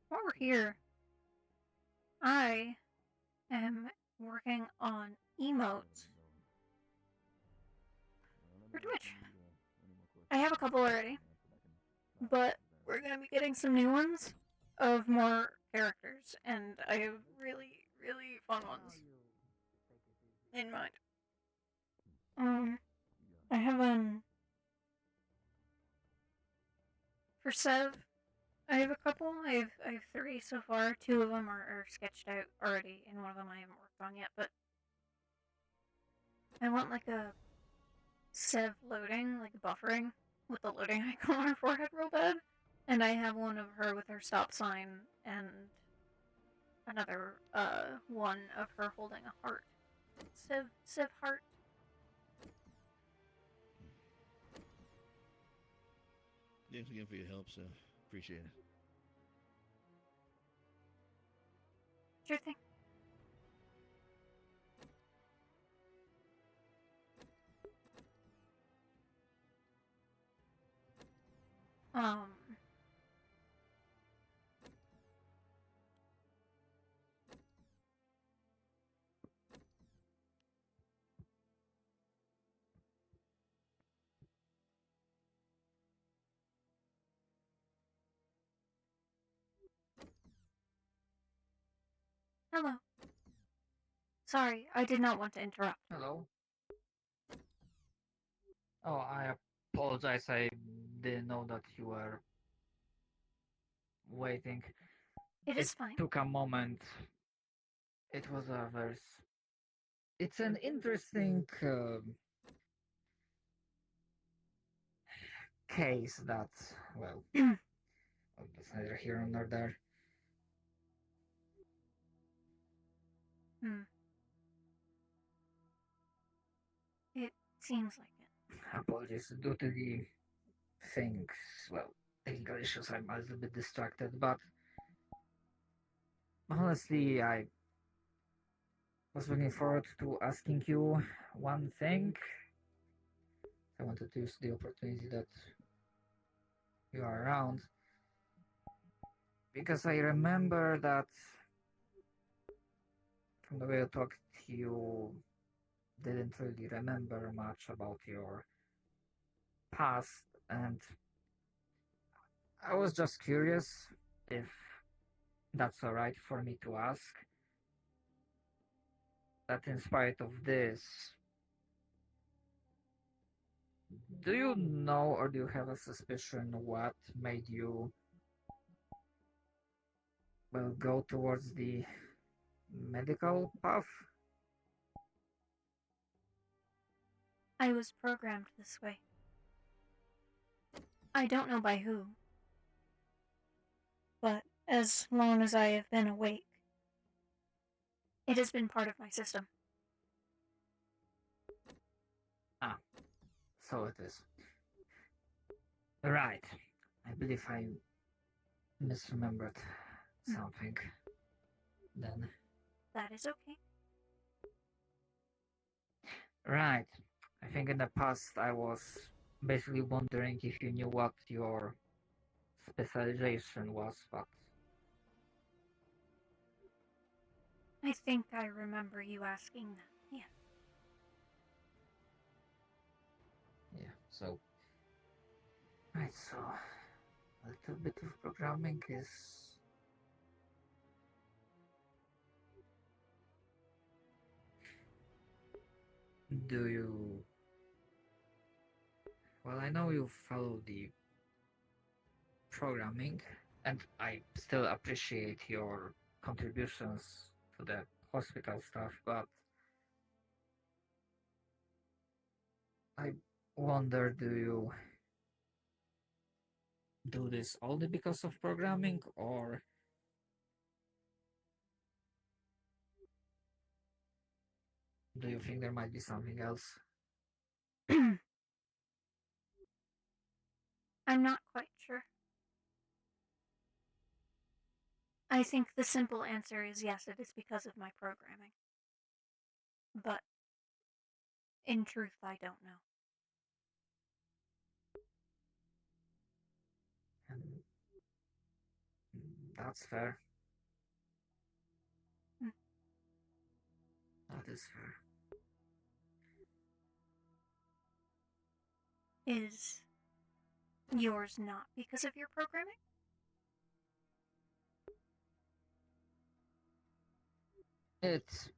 While we're here, I am working on emotes. Pretty much. I have a couple already, but we're gonna be getting some new ones of more characters, and I have really, really fun ones in mind. I have for Sev, I have a couple. I have 3 so far. 2 of them are sketched out already, and one of them I haven't worked on yet. But I want like a Sev loading, like buffering, with the loading icon on her forehead real bad. And I have one of her with her stop sign, and another one of her holding a heart. Sev heart. Thanks again for your help, sir. Appreciate it. Sure thing. Hello. Sorry, I did not want to interrupt. Hello. Oh, I apologize. I didn't know that you were waiting. It is fine. It took a moment. It was a very. It's an interesting case that, well, that's neither here nor there. It seems like it. Apologies due to the things, well, technical issues, I'm a little bit distracted, but honestly, I was looking forward to asking you one thing. I wanted to use the opportunity that you are around, because I remember that from the way you talked, you didn't really remember much about your past, and I was just curious if that's alright for me to ask. That in spite of this, do you know or do you have a suspicion what made you, well, go towards the medical path? I was programmed this way. I don't know by who, but as long as I have been awake, it has been part of my system. Ah, so it is. Right. I believe I misremembered something. Then. That is okay. Right. I think in the past I was basically wondering if you knew what your specialization was, but I think I remember you asking that, yeah. yeah, so. Right, so a little bit of programming is. Do you. Well, I know you follow the programming, and I still appreciate your contributions to the hospital stuff, but I wonder, do you do this only because of programming, or do you think there might be something else? I'm not quite sure. I think the simple answer is yes, it is because of my programming. But in truth, I don't know. And that's fair. Hmm. That is fair. Is yours not because of your programming? It's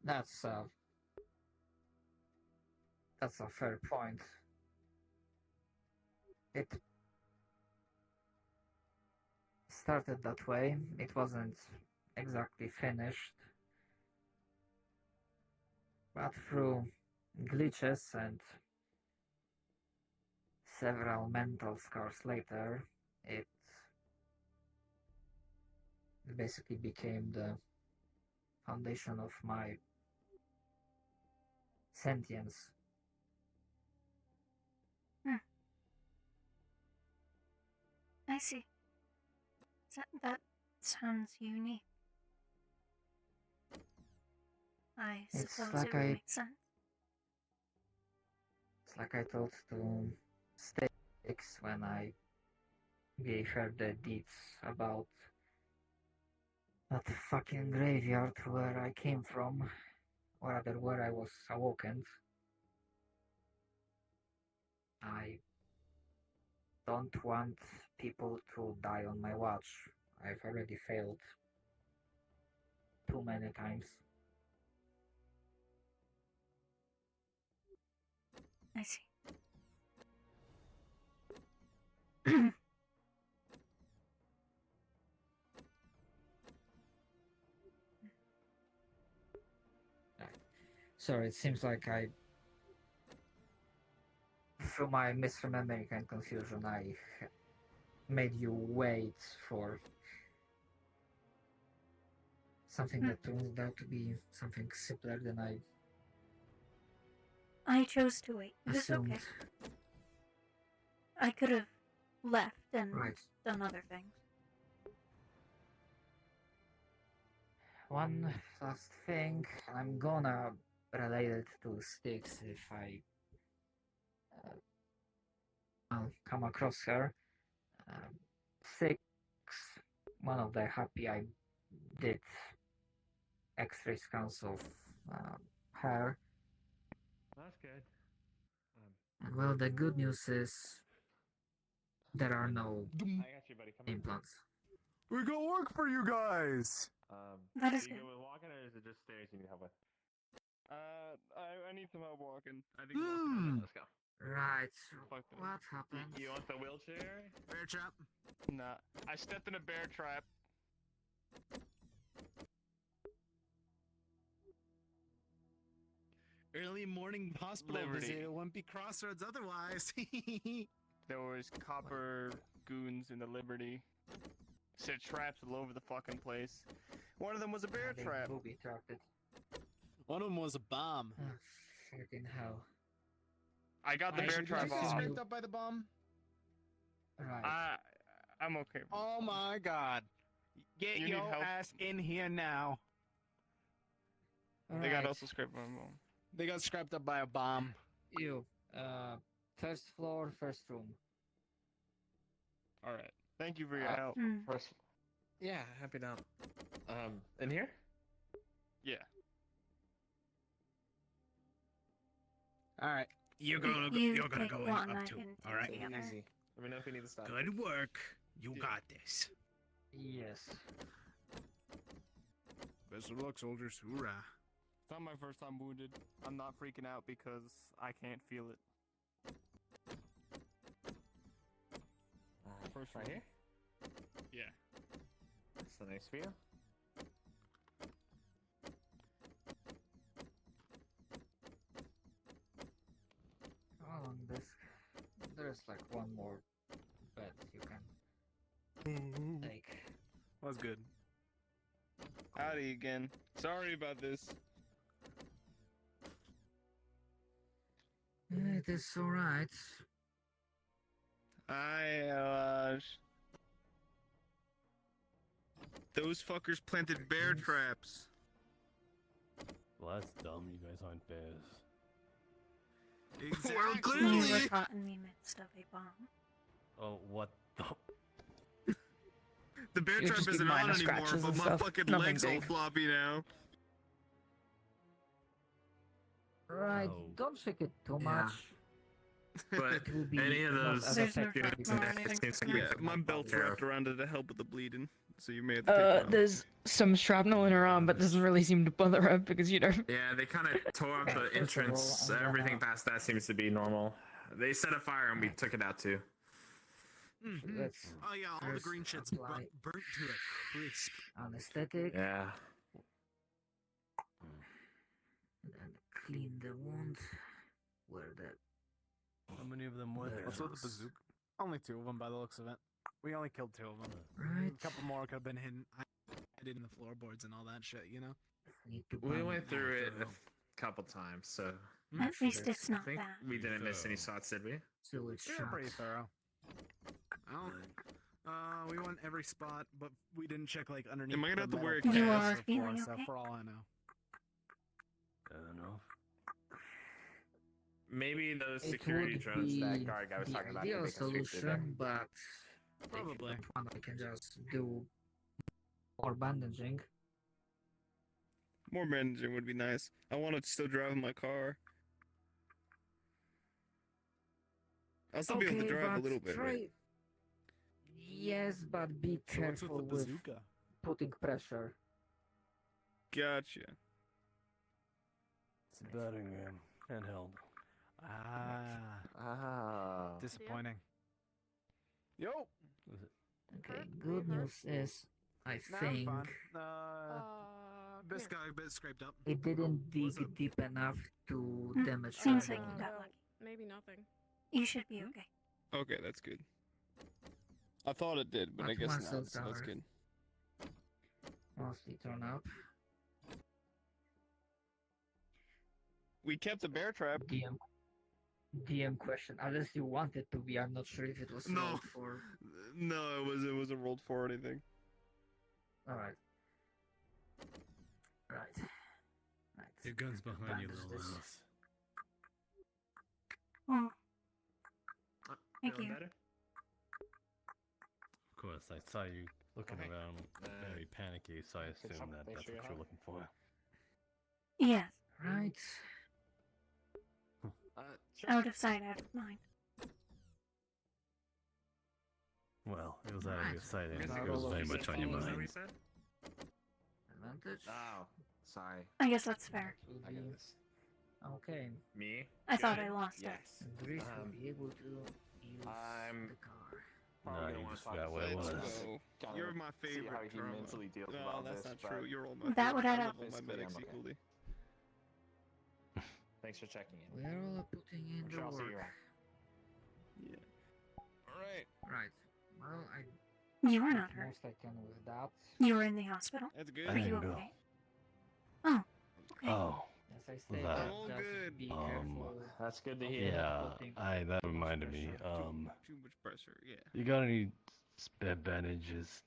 that's a fair point. It started that way. It wasn't exactly finished, but through glitches and several mental scars later, it basically became the foundation of my sentience. I see. That sounds unique. I suppose it would make sense. It's like I told to Sticks when I gave her the deeds about that fucking graveyard where I came from, or rather where I was awoken. I don't want people to die on my watch. I've already failed too many times. I see. Sorry, it seems like through my misremembering and confusion, I made you wait for something that turned out to be something simpler than I I chose to wait. It is assumed. okay. I could have left and Right. done other things. One last thing, I'm gonna relate it to Styx if I come across her. Six, one of the happy I did extra scans of her. That's good. And well, the good news is there are no I got you, buddy. Come implants. We got work for you guys. That is do you good. go with walking, or is it just stairs you need help with? I need some help walking. I think Let's go. Right. Fuck this. What happened? You want the wheelchair? Bear trap? Nah. I stepped in a bear trap. Early morning hospital Liberty. visit. It wouldn't be crossroads otherwise. There was copper goons in the Liberty. Set traps all over the fucking place. One of them was a bear They trap. booby trapped it. One of them was a bomb. Oh, freaking hell. I got the bear Actually, trap did you get off. scraped up by the bomb? Right. I'm okay. Oh my god. Get You need your help? ass in here now. They got Right. also scraped my mom. They got scrapped up by a bomb. You. First floor, first room. All right. Thank you for your help. First. Yeah, happy to help. In here? Yeah. All right. You're gonna go, You you're gonna take go in one, I up too. can All take right. the other. Easy. Let me know if you need to stop. Good work. You got this. Yes. Best of luck, soldiers. Hoorah. It's not my first time wounded. I'm not freaking out because I can't feel it. First right room. here? Yeah. That's a nice view. On this, there's like one more bed you can take. That was good. Howdy again. Sorry about this. It is alright. Those fuckers planted bear traps. Well, that's dumb. You guys aren't bears. Exactly. Well, You clearly. were caught in the midst of a bomb. Oh, what the? The bear You're trap just isn't getting on minor anymore, scratches but and my stuff. fucking Nothing legs all big. floppy now. Right, Oh. don't shake it too Yeah. much. But It will be any of not those as There's no effective trauma as or it anything. seems like Yeah, we- my belt's Yeah. wrapped around it to help with the bleeding, so you may have to take it off. There's some shrapnel in her arm, but doesn't really seem to bother her because Yeah, they kind of tore up Okay, the first of entrance. all, I'm Everything gonna- past that seems to be normal. They set a fire and we took it out too. Mhm. Let's Oh yeah, all the first green shit's apply burnt to a crisp. anesthetic Yeah. and clean the wound where the How many of them were there? What's with the bazooka? Only 2 of them by the looks of it. We only killed 2 of them. right. A couple more could have been hidden. I did in the floorboards and all that shit, you know? Need to We bind went through it thorough. a couple times, so At least it's I not think bad. we didn't miss any shots, did we? So it's We were shot. pretty thorough. I don't, we went every spot, but we didn't check like underneath. Am I gonna the have to metal wear a plates You or are floor feeling stuff, okay? for all I know. I don't know. Maybe those It security would drones be that guard guy was the talking about. ideal could take us straight through there. solution, but Probably. if you want, I can just do more bandaging. More bandaging would be nice. I want to still drive my car. I'll still be able to drive a but little bit, try... right? Yes, but be So what's careful with the with bazooka? putting pressure. Gotcha. It's a batting ram. Handheld. Disappointing. Yo. Was it? Okay, good news is, I Nah, I'm think fine. Come This here. guy a bit scraped up. it didn't What's dig up? deep enough to Mm, damage seems the like you bone. got lucky. Maybe nothing. You should be okay. Okay, that's good. I thought it did, but I But guess muscle not. So that's tower. good. Mostly turn up. We kept the bear trap. DM question. Unless you want it to be, I'm not sure if it was No. rolled for. No, it wasn't rolled for anything. Alright. Right. Right. Your gun's behind you, Bandage little this. mouse. Oh, thank Feeling you. better? Of course, I saw you looking Okay. around very panicky, so I assume that that's what you're looking for. Yes. Right. Sure. Out of sight, out of mind. Well, it was out of your sight, and Guess it I was will very be much on your Is that what mind. you said? Advantage. Oh, sorry. I guess that's fair. Will I got be this. okay. Me? I thought Good? I lost it. Yes. And Greece will be able to use I'm the car. probably No, gonna you wanna just talk forgot to what it Phil was. about Let's it, go. kinda You're my favorite see how he trauma. mentally deals with No, all that's this, not but true. You're all my That favorite. would I add love up. all my Physically, medics I'm okay. equally. Thanks for checking in. We're all putting in I'm the sure I'll see you work. around. Yeah. Alright. Right. Well, I You were did not hurt. most I can with that. You were in the hospital. That's good. I Were you didn't go. okay? Oh, okay. Oh, As I say, that. I'm all just good. be careful. That's good to of hear. Yeah, putting that too much reminded me. pressure. Too much pressure. Yeah. You got any spare bandages?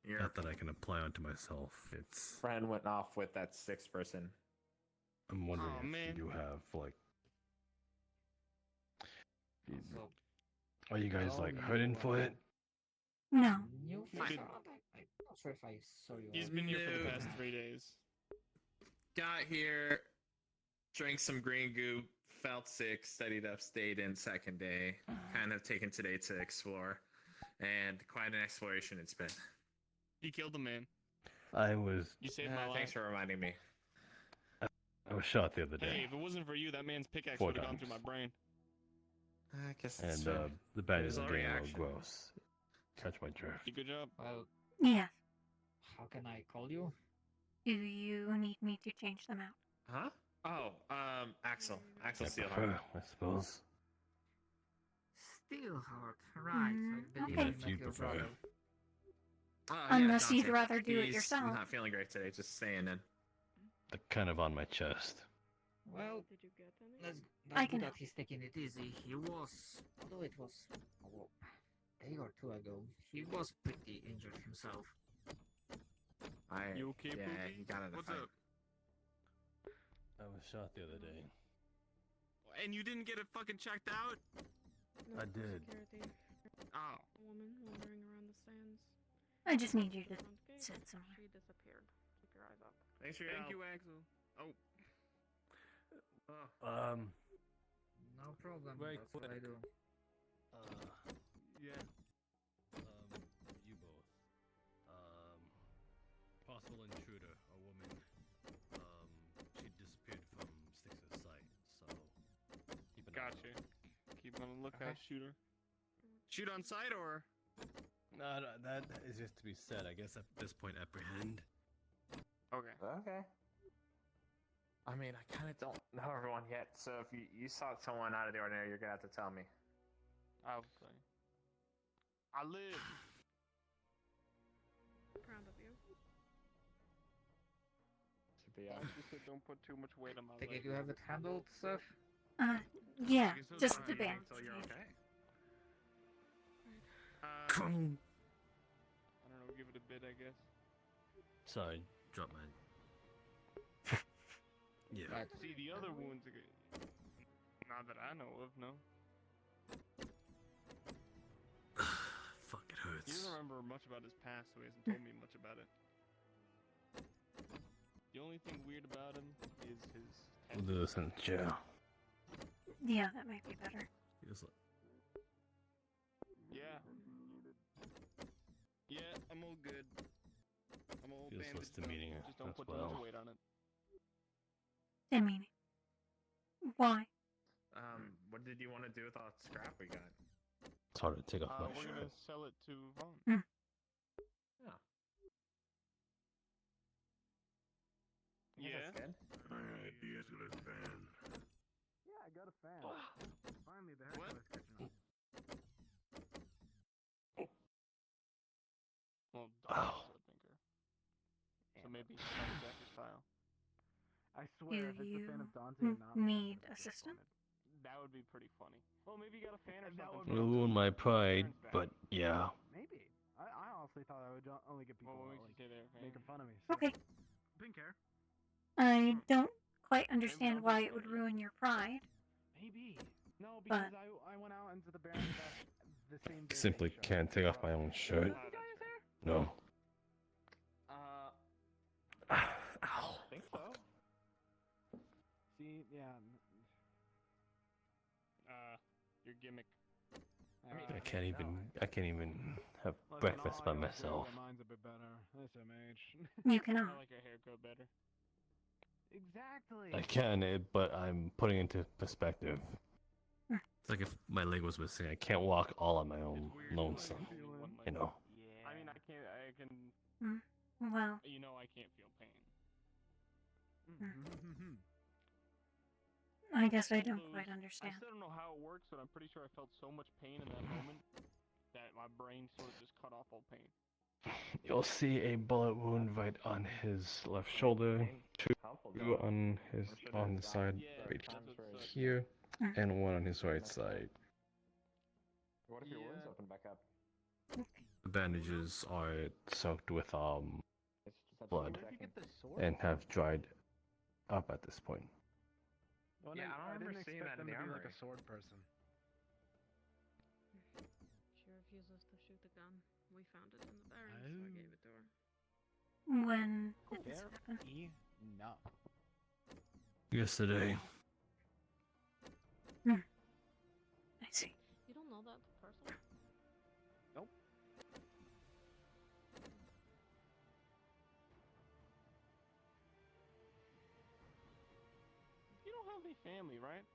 Your Not that I can apply onto myself. It's. friend went off with that sixth person. I'm wondering Aw, if man. you have like. So, Are you guys Oh, like you hurting for are- it? No. new Good. facade? I'm not sure if I saw you. He's out. been here for the No. past 3 days. Got here, drank some green goop, felt sick, studied up, stayed in second day. Kind of taken today to explore. And quite an exploration it's been. He killed a man. I was You saved my life. Thanks for reminding me. shot the other Hey, day, if it wasn't for you, that man's pickaxe 4 would have gone through my times. brain. I guess that's and the bandages There's are a getting a little reaction. gross. Catch my drift. Good job. Well, Yes. how can I call you? Do you need me to change them out? Huh? Oh, Axel. Axel I Steelheart. prefer, I suppose. Steelheart, right? I believe okay. I If met you your prefer. brother. Unless you'd Dante. rather do it He's yourself. not feeling great today, just staying in. They're kind of on my chest. Well, Did you get any? that's I good can that help. he's taking it easy. He was, although it was a day or two ago, he was pretty injured himself. You okay, Yeah, Poopy? he got in a What's fight. up? I was shot the other day. And you didn't get it fucking checked out? No, I did. Security. Oh. A woman wandering around the stands. I just need you to Front gate. sit somewhere. She disappeared. Keep your eyes up. Thanks for your Thank help. you, Axel. Oh. No problem. Very That's what I quick. do. Yeah. You both. Possible intruder, a woman. She disappeared from Six's site, so keep an eye on Gotcha. her. Keep on the lookout, Okay. shooter. Shoot on sight or? No, that is just to be said. I guess at this point, apprehend. Okay. Okay. I mean, I kind of don't know everyone yet, so if you saw someone out of the ordinary, you're gonna have to tell me. Okay. I live. Proud of you. Should be I just said don't put too much weight on my Take leg. it you have it handled, Seth? Yeah, Okay, so just sorry, the you band. So you're okay. I don't know, give it a bit, I guess. Sorry, drop my. Yeah. Right. See, the other wounds, not that I know of, no. Fuck, it He hurts. doesn't remember much about his past, so he hasn't told me much about it. The only thing weird about him is his We'll do this in the chair. Yeah, that might be better. Just like, Yeah. Yeah, I'm all good. I'm all Feels bandaged less up. demeaning Just don't as put too well. much weight on it. Demeaning. Why? What did you want to do with all that scrap we got? it's hard to take off my We're shirt. gonna sell it to Vaughn. Yeah. Yeah. That's good. Alright, you guys got a fan. Yeah, I got a fan. Finally, the What? heckler's catching on. Well, Ow. Don's a thinker. So maybe he's not exactly style. I swear, if Do it's a fan you of Dante or not, need assistance? That would be pretty funny. Well, maybe you got a fan or That something. would It'll ruin my pride, but yeah. Maybe. I honestly thought I would only get people What would you like, say there, making fun of me. Okay. Pink hair. I don't quite understand why it would ruin your pride. Maybe. No, because I went out into the Baron the same day. Simply can't take off my own shirt. No. I don't think so. See, yeah. Your gimmick. I can't even have breakfast by myself. Mine's a bit better. SMH. You cannot. I like your hair go better. Exactly. I can, but I'm putting into perspective. It's like if my leg was missing, I can't walk all on my own lonesome. You know. I mean, I can. Well. You know, I can't feel pain. I guess I don't quite understand. I still don't know how it works, but I'm pretty sure I felt so much pain in that moment that my brain sort of just cut off all pain. You'll see a bullet wound right on his left shoulder, two on the side right here, and one on his right side. What if your wounds open back up? The bandages are soaked with blood and have dried up at this point. Well, Yeah, I don't remember seeing that in the to be armory. like a sword person. She refuses to shoot the gun. We found it in the barrel, so I gave it to her. When did this happen? No. Yesterday. I see. You don't know that person? Nope. You don't have any family, right?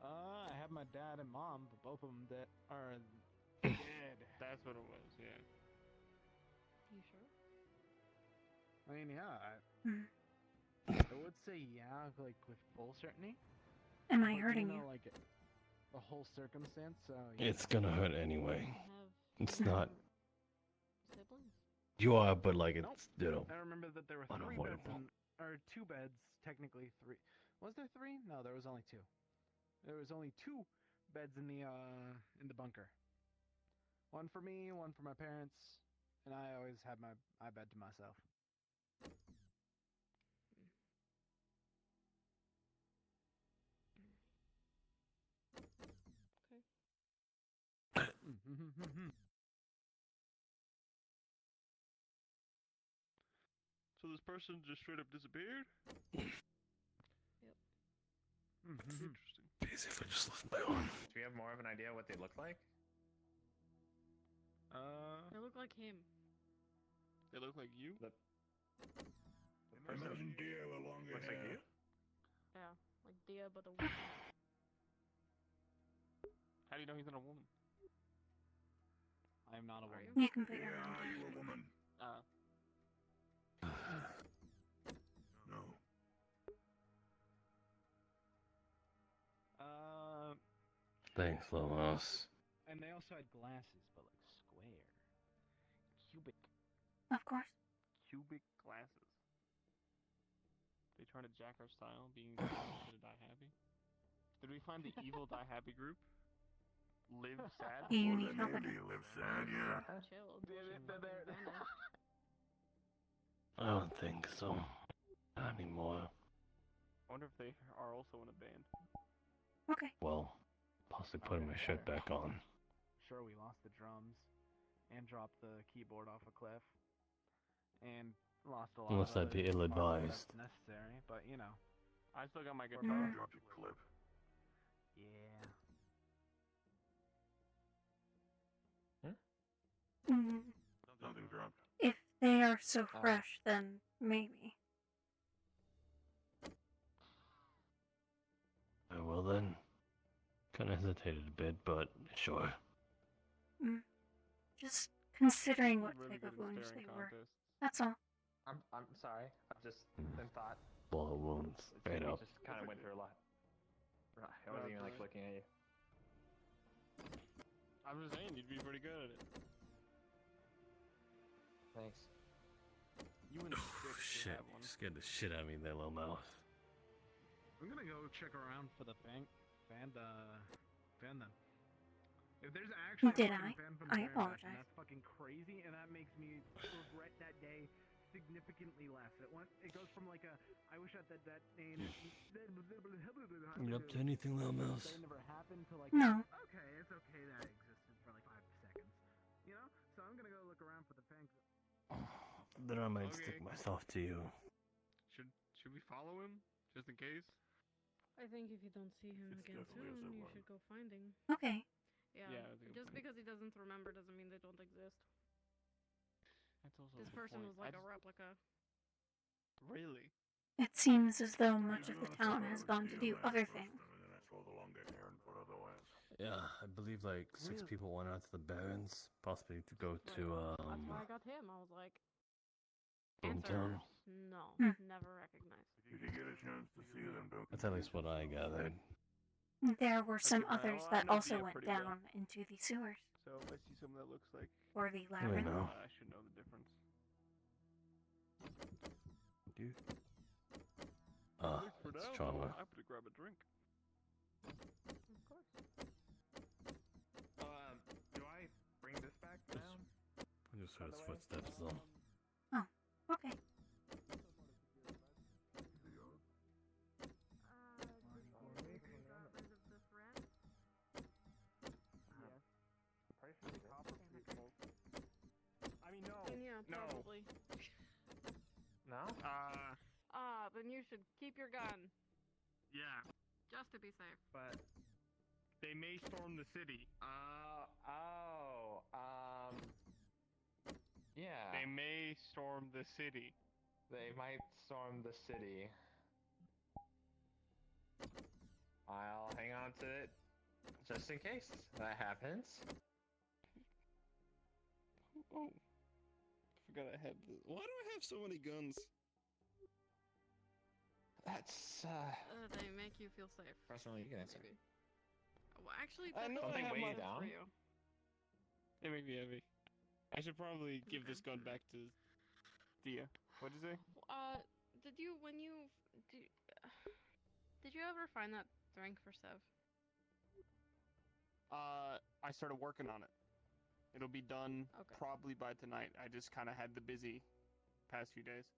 I have my dad and mom, but both of them that are dead. That's what it was, yeah. You sure? I mean, yeah. I would say yeah, like with full certainty. Am I But hurting you? you? Know, like the whole circumstance. So It's gonna hurt anyway. It's not. Siblings? You are, but like it's, you know, I remember that there were 3 beds unavoidable. or 2 beds, technically 3. Was there 3? No, there was only 2. There was only 2 beds in the bunker. One for me, one for my parents, and I always had my bed to myself. So this person just straight up disappeared? Yep. Interesting. Easy if I just left my arm. Do we have more of an idea what they look like? They look like him. They look like you? The person looks like you? Yeah, like Dia, but a woman. How do you know he's not a woman? I am not a woman. You can put your hand Are you a woman? No. Thanks, Lomos. And they also had glasses, but like square, cubic. Of course. Cubic glasses. They trying to jack our style, being to die happy? Did we find the evil die happy group? Live sad? You need help with Do you live sad? Yeah. Chill. I don't think so. Not anymore. I wonder if they are also in a band. Okay. Well, possibly putting my shirt back on. Sure, we lost the drums, and dropped the keyboard off a cliff, and lost a lot. Unless of I'd be other ill-advised. stuff necessary, but you know. I still got my We're guitar. back. Drop your clip. Yeah. Something dropped. If they are so fresh, then maybe. Well then. Kinda hesitated a bit, but sure. Just considering what Really type good of at wounds staring they were. contests. That's all. I'm sorry. I've just been thought. Bullet wounds. Straight up. Just kind of went through a lot. Right. I wasn't even like looking at you. I'm just saying, you'd be pretty good at it. Thanks. You and Oh, shit. You scared the shit out of me there, little mouth. I'm gonna go check around for the bank. fan them. If there's actually Did a fucking I? fan from I the Baron apologize. Bastion, that's fucking crazy, and that makes me regret that day significantly less. It goes from like a I wish I had that name. You up to anything, little mouse? That never happened to like No. okay, it's okay that it existed for like 5 seconds, you know. So I'm gonna go look around for the fan. Then I might stick myself to you. Should we follow him just in case? I think if you don't see him again soon, you should go find him. Okay. Yeah, Yeah, I think just because he doesn't remember doesn't mean they don't exist. That's also This a good person point. was like a replica. Really? It seems as though much of the town has gone to do other things. Yeah, I believe like 6 people went out to the Barrens, possibly to go to That's why I got him. I was like, Boomtown. answer, no, never recognized. Did you get a chance to see them? That's at least what I gathered. There were some Okay, others well, I that know also Dia went pretty well. down into the sewers. So if I see something that looks like Or the I labyrinth. know. I should know the difference. Dude. At least for It's now, trauma. I'm happy to grab a drink. Of course. Do I bring this back now? I just heard his footsteps though. Oh, okay. I mean, no. Yeah, No. probably. No? Then you should keep your gun, Yeah, just to be safe. But they may storm the city. Yeah. They may storm the city. They might storm the city. I'll hang on to it just in case that happens. Oh, forgot I had this. Why do I have so many guns? That's They make you feel safe. personally, you can answer. Maybe. Well, actually, I that's know I Something have way my down. for you. They make me heavy. I should probably give this gun back to Dia. What'd you say? Did you did you ever find that drink for Sev? I started working on it. It'll be done probably by tonight. I just kind of had the busy past few days.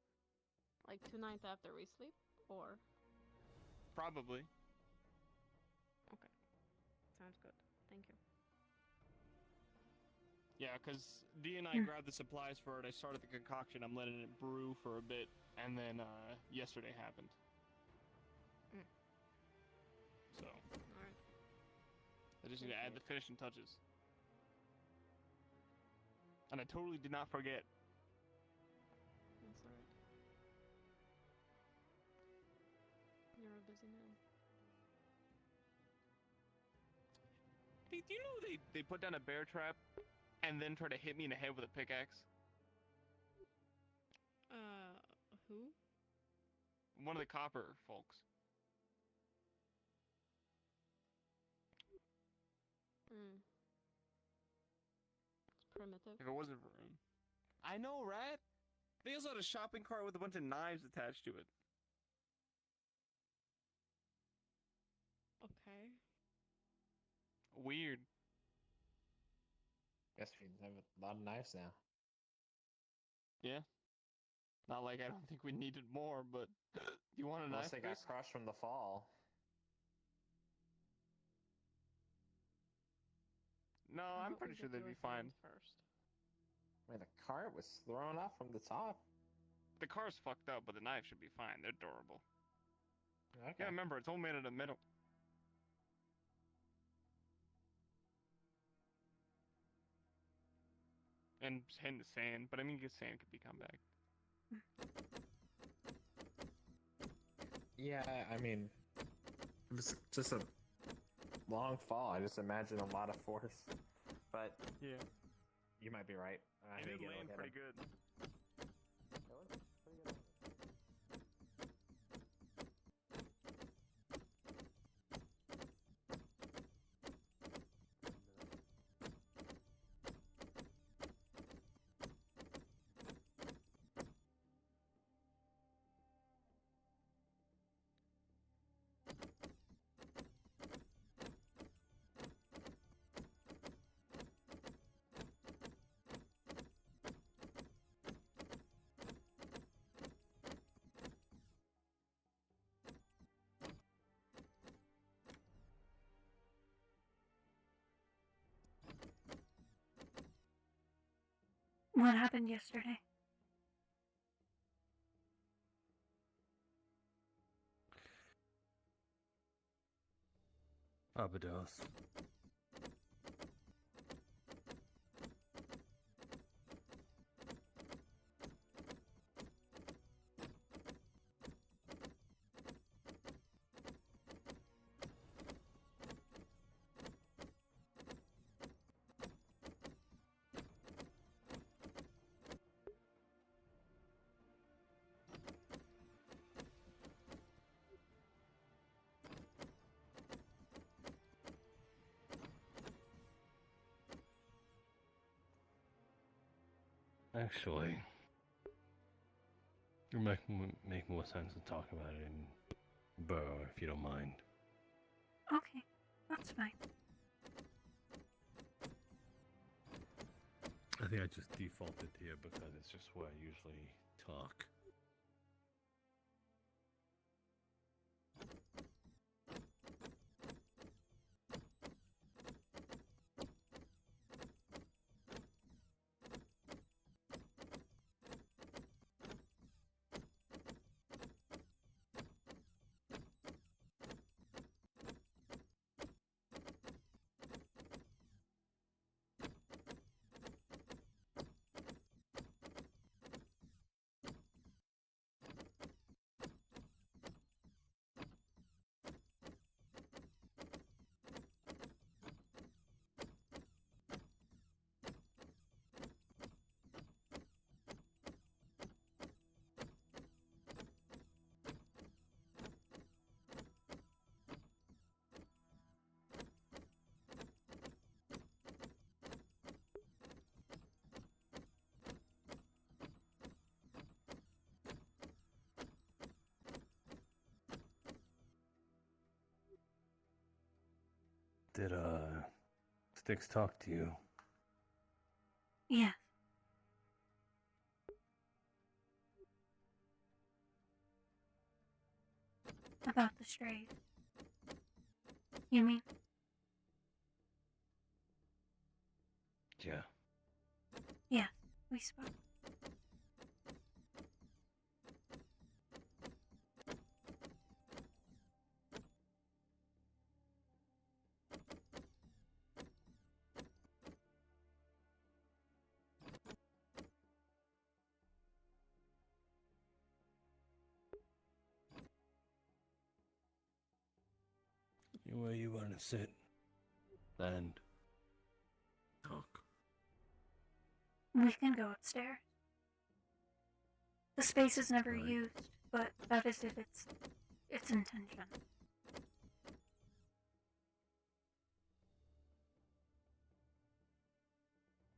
Like tonight after we sleep, or? Probably. Okay, sounds good. Thank you. Yeah, because Dee and I grabbed the supplies for it. I started the concoction. I'm letting it brew for a bit, and then yesterday happened. So. Alright. I just need to add the finishing touches. And I totally did not forget. That's alright. You're a busy man. Hey, do you know they put down a bear trap and then try to hit me in the head with a pickaxe? Who? One of the copper folks. It's primitive. If it wasn't for him. I know, right? They also had a shopping cart with a bunch of knives attached to it. Okay. Weird. Guess we have a lot of knives now. Yeah. Not like I don't think we needed more, but you want a Unless knife? they got Chris? crushed from the fall. No, I'm pretty sure they'd be fine. First. I mean, the cart was thrown off from the top. The car's fucked up, but the knife should be fine. They're durable. Okay. Yeah, remember, it's all made out of metal. And hitting the sand, but I mean, sand could be come back. Yeah, I mean, it's just a long fall. I just imagine a lot of force. But yeah, you might be right. I It may did get a land look at pretty him. good. What happened yesterday? Abydos. Actually, it would make more sense to talk about it in Burrow, if you don't mind. Okay, that's fine. I think I just defaulted here because it's just where I usually talk. Did, Styx talk to you? Yes. About the strays. You mean? Yeah. Yes, we spoke. Where you want to sit and talk? We can go upstairs. The space is never used, but that is if it's its intention.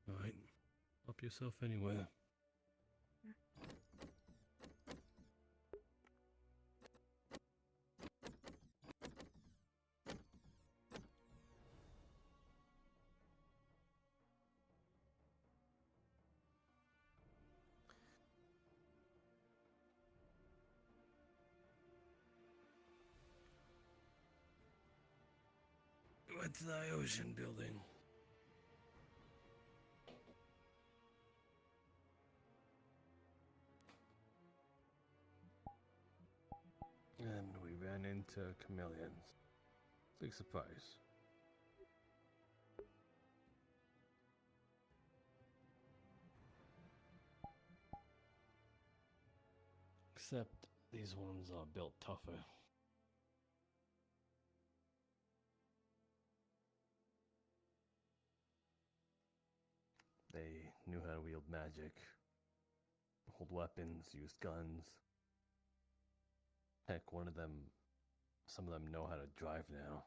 Alright. Help yourself anywhere. What's the ocean building? And we ran into chameleons. Big surprise. Except these ones are built tougher. They knew how to wield magic, hold weapons, use guns. Heck, some of them know how to drive now.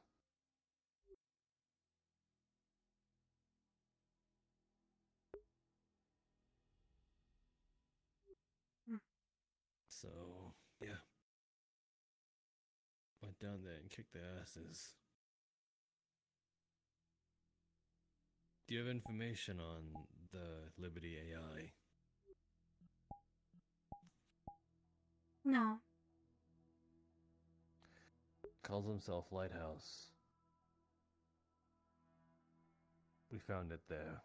So, yeah. Went down there and kicked their asses. Do you have information on the Liberty AI? No. Calls himself Lighthouse. We found it there.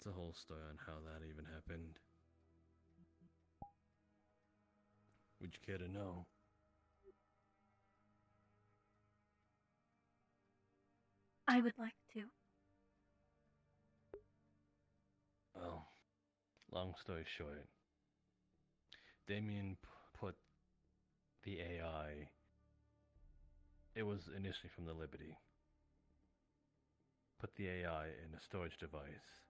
It's a whole story on how that even happened. Would you care to know? I would like to. Well, long story short, Damien put the AI. It was initially from the Liberty. Put the AI in a storage device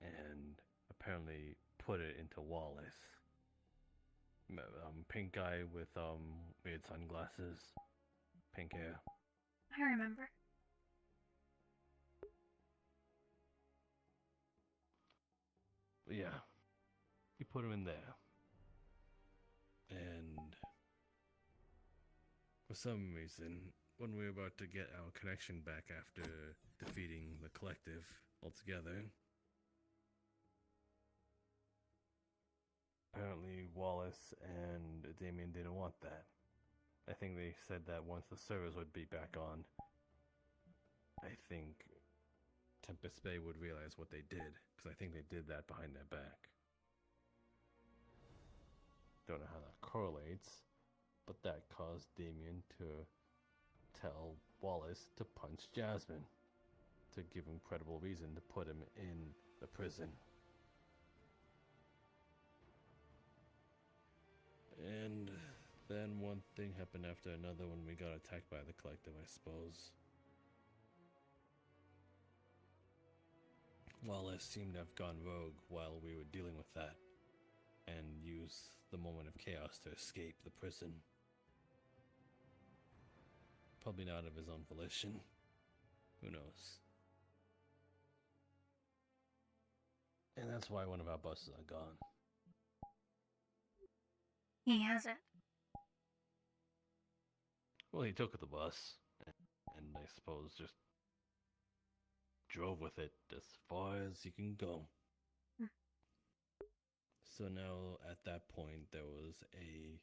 and apparently put it into Wallace. Pink guy with weird sunglasses, pink hair. I remember. Yeah, he put him in there. And for some reason, when we were about to get our connection back after defeating the collective altogether, apparently Wallace and Damien didn't want that. I think they said that once the servers would be back on, I think Tempest Bay would realize what they did, because I think they did that behind their back. Don't know how that correlates, but that caused Damien to tell Wallace to punch Jasmine, to give him credible reason to put him in the prison. And then one thing happened after another when we got attacked by the collective, I suppose. Wallace seemed to have gone rogue while we were dealing with that, and used the moment of chaos to escape the prison. Probably not of his own volition. Who knows? And that's why one of our buses are gone. He has it. Well, he took the bus, and I suppose just drove with it as far as you can go. So now, at that point, there was a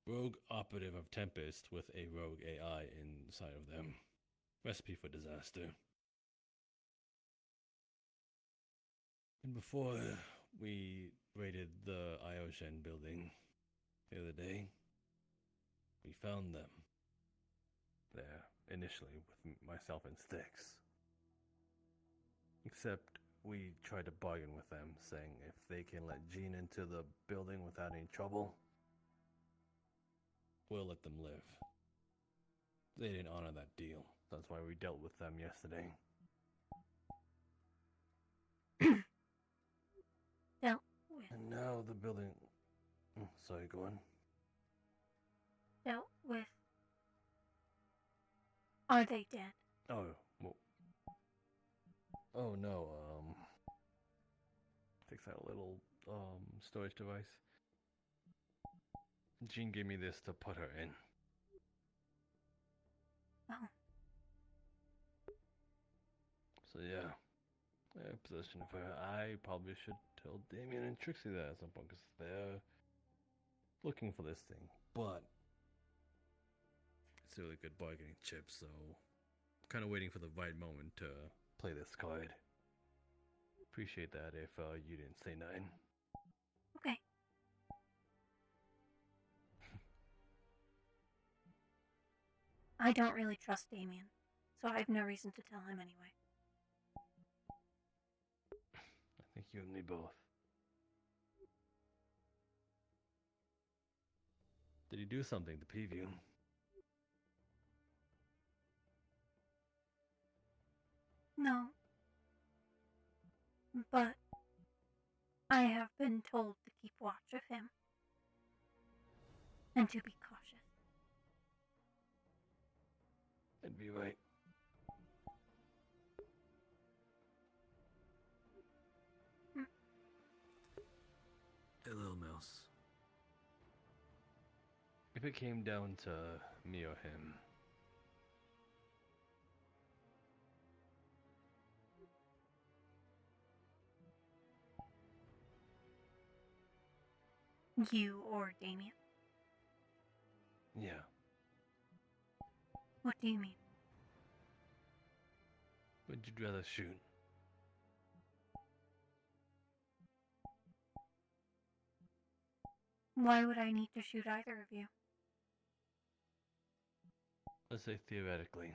rogue operative of Tempest with a rogue AI inside of them. Recipe for disaster. And before we raided the Ioshen building the other day, we found them there initially with myself and Styx. Except we tried to bargain with them, saying if they can let Jean into the building without any trouble, we'll let them live. They didn't honor that deal. That's why we dealt with them yesterday. Dealt with. And now the building... sorry, go on. Dealt with. Are they dead? Oh, well... Oh, no, takes out a little, storage device. Jean gave me this to put her in. Oh. So yeah, possession of her. I probably should tell Damien and Trixie that at some point, because they're looking for this thing. But it's a really good bargaining chip, so I'm kind of waiting for the right moment to play this card. Appreciate that if you didn't say nothing. Okay. I don't really trust Damien, so I have no reason to tell him anyway. I think you and me both. Did he do something to peeve you? No. But I have been told to keep watch of him. And to be cautious. I'd be right. Hey, little mouse. If it came down to me or him, You or Damien? yeah. What do you mean? Would you rather shoot? Why would I need to shoot either of you? Let's say theoretically.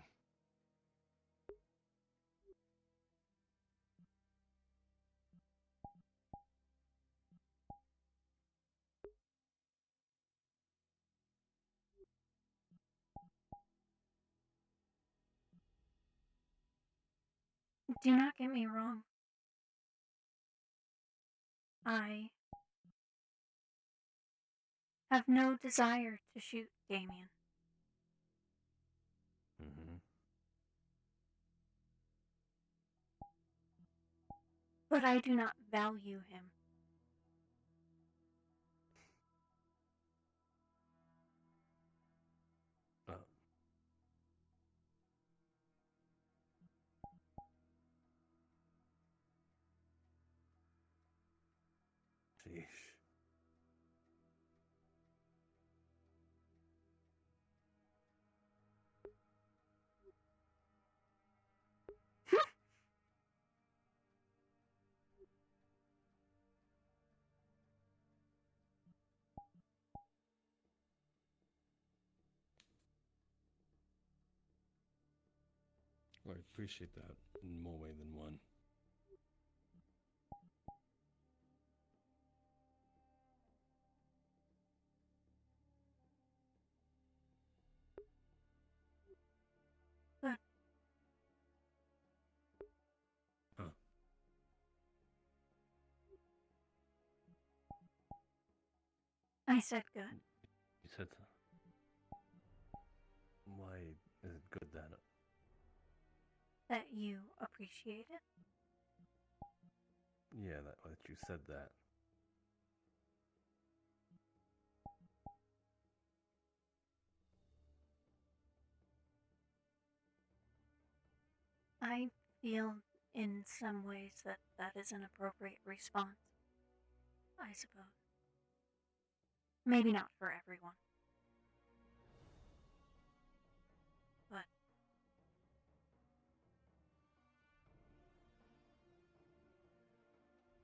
Do not get me wrong. I have no desire to shoot Damien. Mm-hmm. But I do not value him. Oh. Sheesh. Well, I appreciate that in more way than one. But Huh. I said good. You said so. Why is it good then? That you appreciate it. Yeah, that you said that. I feel in some ways that that is an appropriate response. I suppose. Maybe not for everyone. But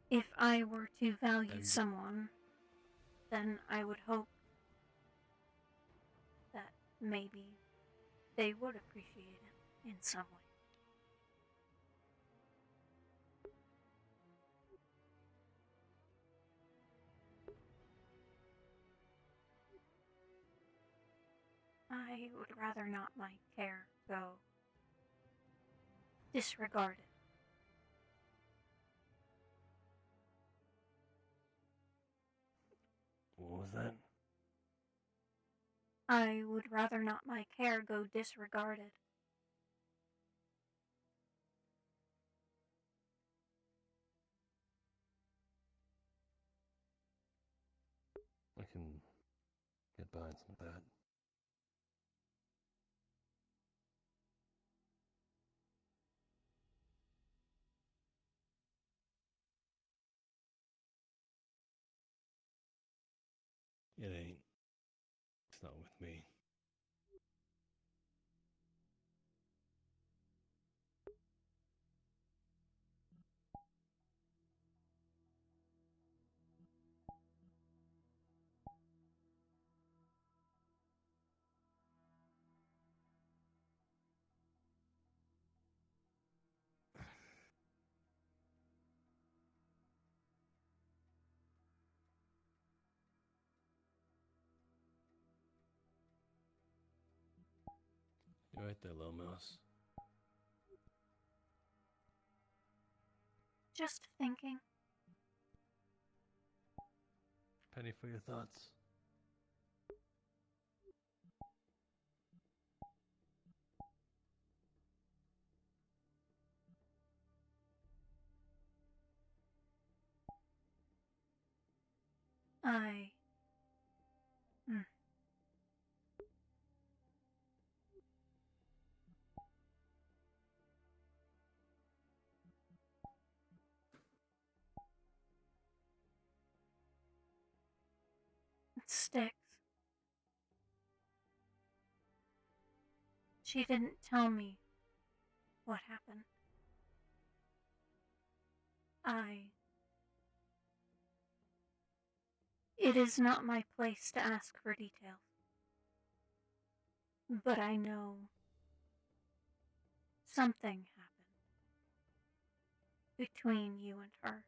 if I were to value someone, then I would hope that maybe they would appreciate it in some way. I would rather not my care go disregarded. What was that? I would rather not my care go disregarded. I can get behind some of that. It ain't. It's not with me. You're right there, little mouse. Just thinking. Penny for your thoughts. I... Mm. It sticks. She didn't tell me what happened. It is not my place to ask for details. But I know something happened between you and her.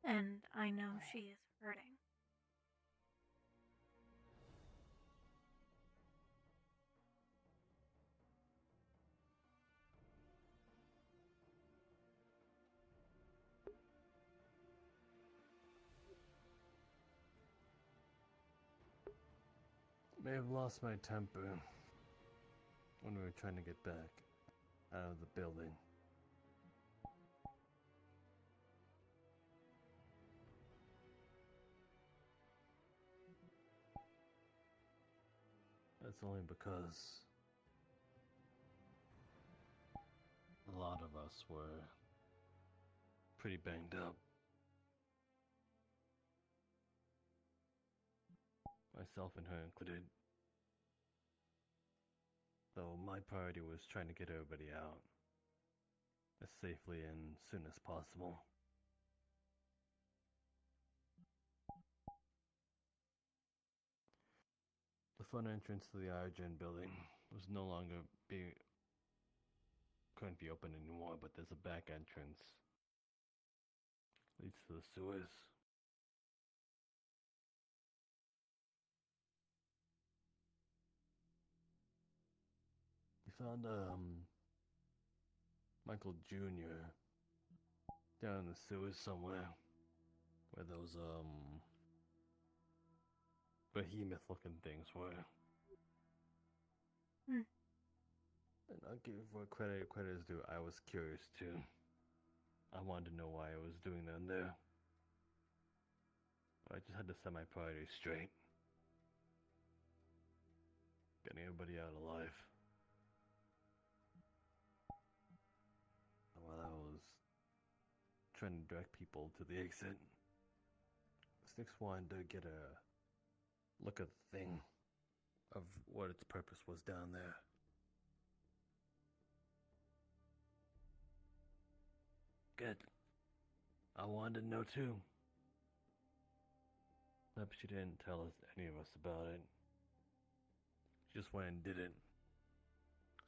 And I know she is hurting. May have lost my temper when we were trying to get back out of the building. That's only because a lot of us were pretty banged up. Myself and her included. Though my priority was trying to get everybody out as safely and soon as possible. The front entrance to the Argent building was no longer couldn't be open anymore, but there's a back entrance. Leads to the sewers. We found Michael Jr. down in the sewers somewhere, where those behemoth looking things were. Hmm. And I'll give what credit is due. I was curious too. I wanted to know why I was doing them there. But I just had to set my priorities straight. Getting everybody out alive. And while I was trying to direct people to the exit, Styx wanted to get a look at the thing of what its purpose was down there. Good. I wanted to know too. But she didn't tell us, any of us, about it. She just went and did it.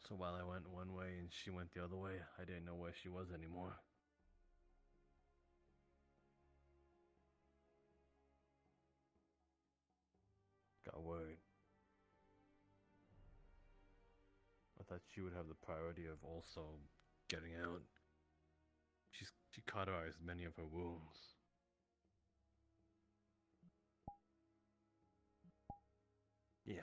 So while I went one way and she went the other way, I didn't know where she was anymore. Got worried. I thought she would have the priority of also getting out. She cauterized many of her wounds. Yeah.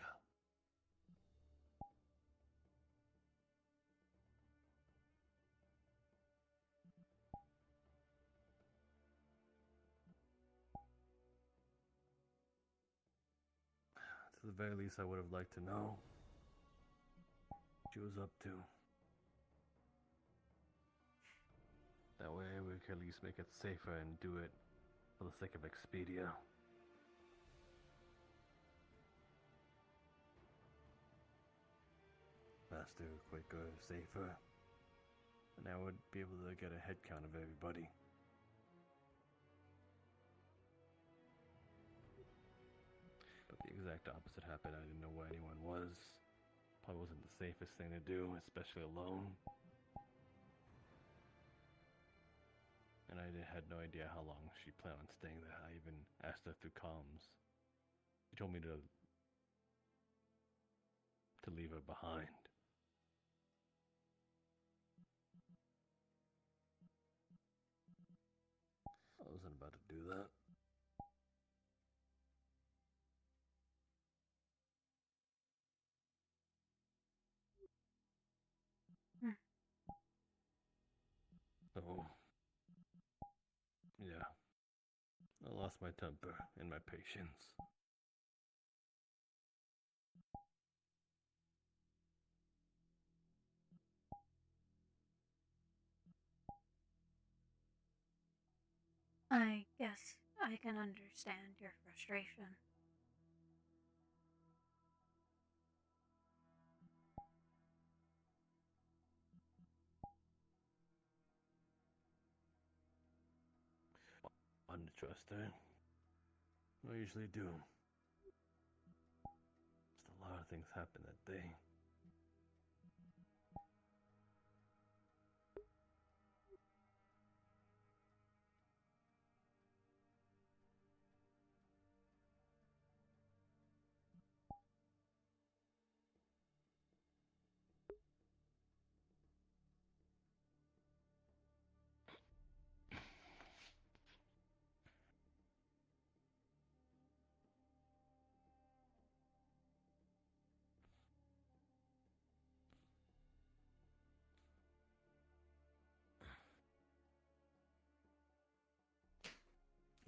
To the very least, I would have liked to know what she was up to. That way we could at least make it safer and do it for the sake of Expedia. Faster, quicker, safer. And I would be able to get a head count of everybody. But the exact opposite happened. I didn't know where anyone was. Probably wasn't the safest thing to do, especially alone. And I had no idea how long she planned on staying there. I even asked her through comms. She told me to leave her behind. I wasn't about to do that. So, yeah. I lost my temper and my patience. I guess I can understand your frustration. hard to trust her. I usually do. Just a lot of things happened that day.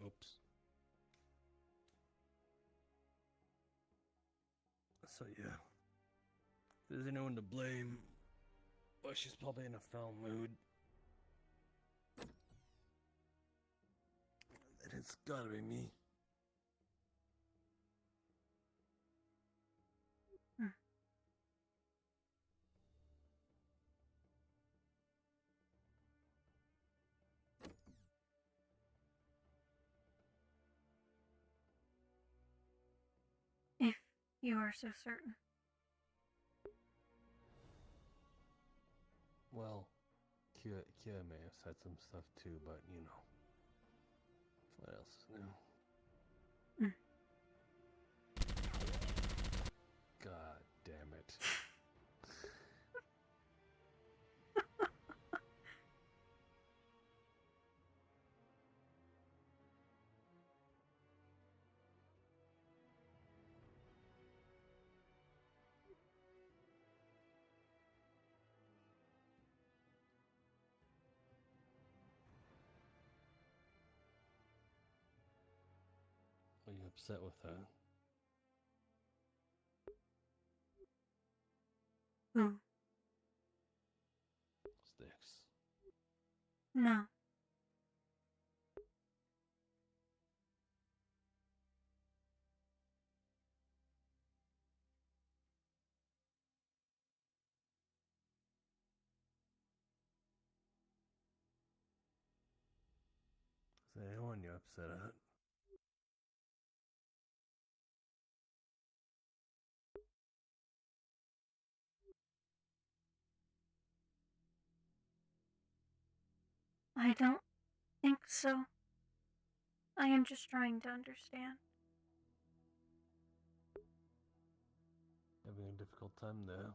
Oops. So yeah, if there's anyone to blame, well, she's probably in a foul mood. And it's gotta be me. If you are so certain. Well, Kia may have said some stuff too, but you know, what else is new? God damn it. Are you upset with her? Who? Sticks. No. Is there anyone you're upset at? I don't think so. I am just trying to understand. Having a difficult time there?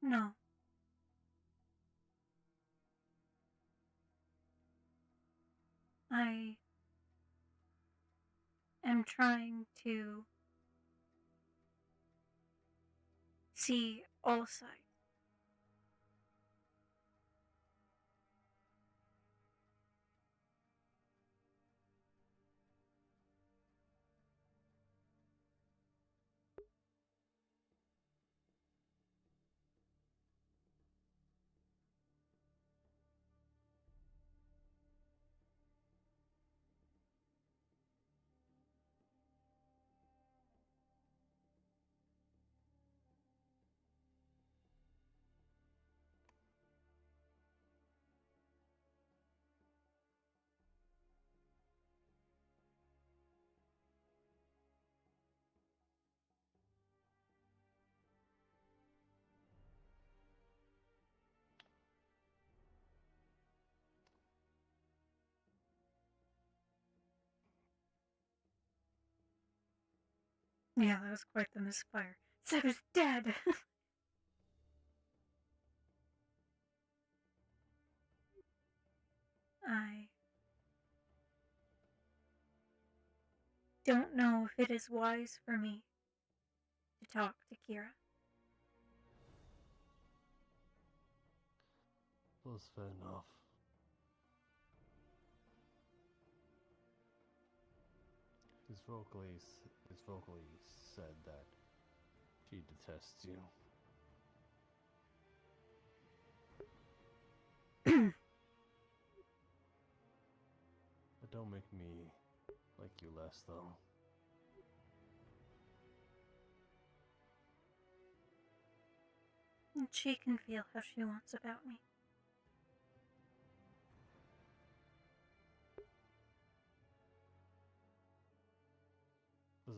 No. I am trying to see all sides. Yeah, that was quite the misfire. Seb is dead! I don't know if it is wise for me to talk to Kira. Well, that's fair enough. His vocally said that she detests you. But don't make me like you less, though. And she can feel how she wants about me.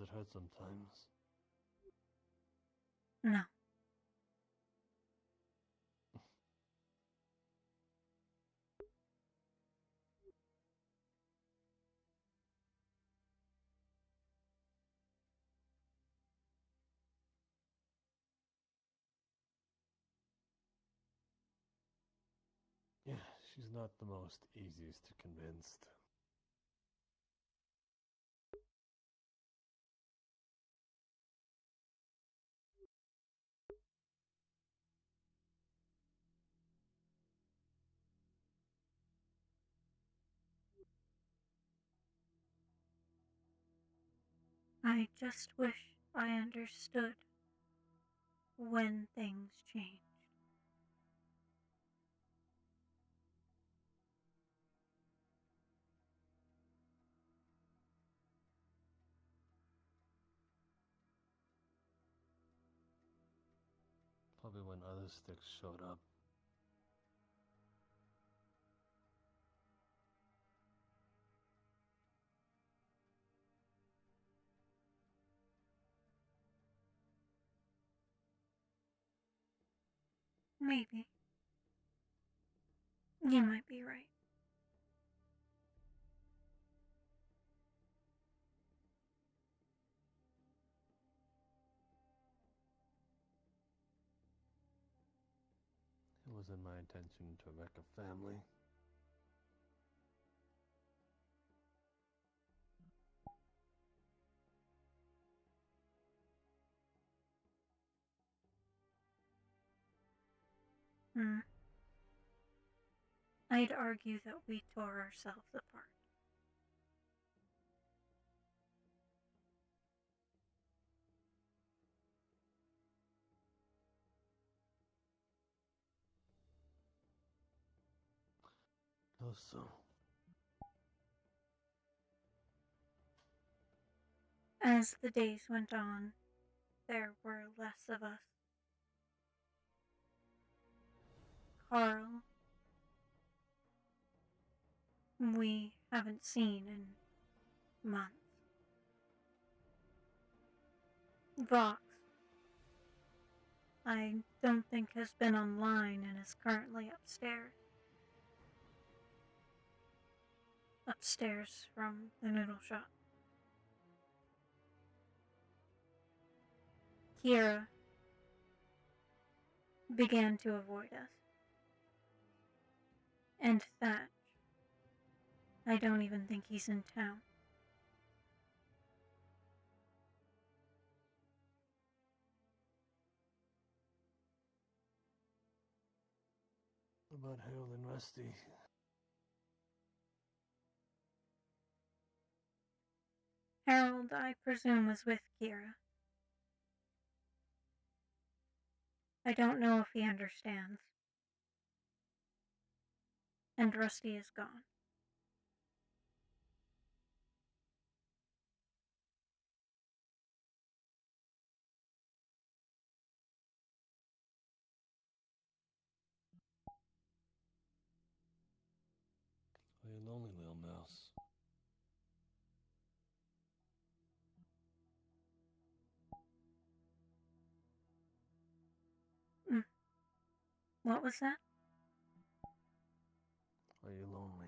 Does it hurt sometimes? No. Yeah, she's not the most easiest to convince. I just wish I understood when things change. Probably when other sticks showed up. Maybe. You might be right. It wasn't my intention to wreck a family. I'd argue that we tore ourselves apart. How so? As the days went on, there were less of us. Carl, we haven't seen in months. Vox, I don't think has been online and is currently upstairs. Upstairs from the noodle shop. Kira began to avoid us. And Thatch, I don't even think he's in town. What about Harold and Rusty? Harold, I presume, was with Kira. I don't know if he understands. And Rusty is gone. Oh, you lonely little mouse. What was that? Are you lonely?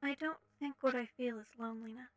I don't think what I feel is loneliness.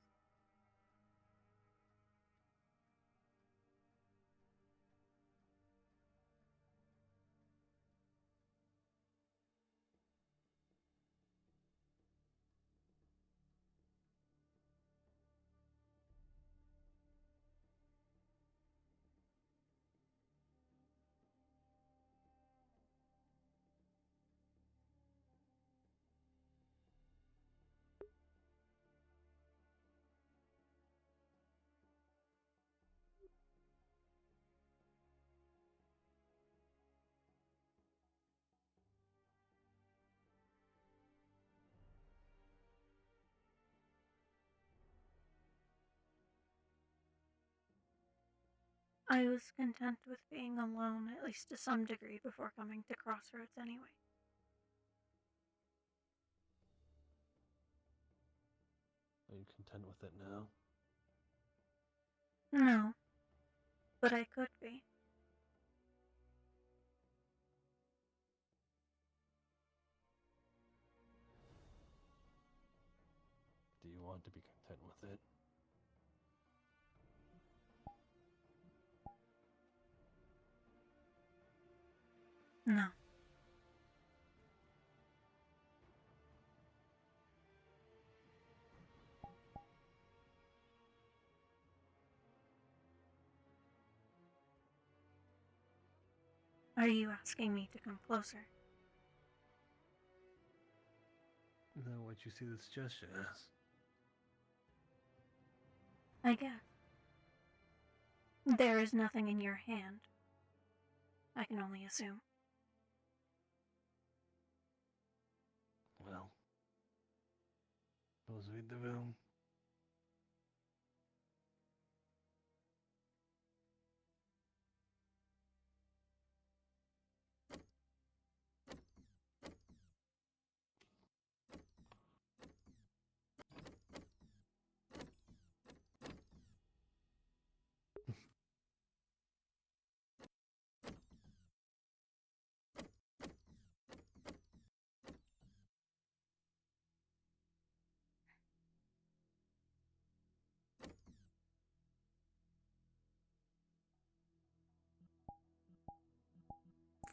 I was content with being alone, at least to some degree, before coming to Crossroads anyway. Are you content with it now? No, but I could be. Do you want to be content with it? No. Are you asking me to come closer? Is that what you see this gesture as? I guess. There is nothing in your hand. I can only assume. Well, suppose we do.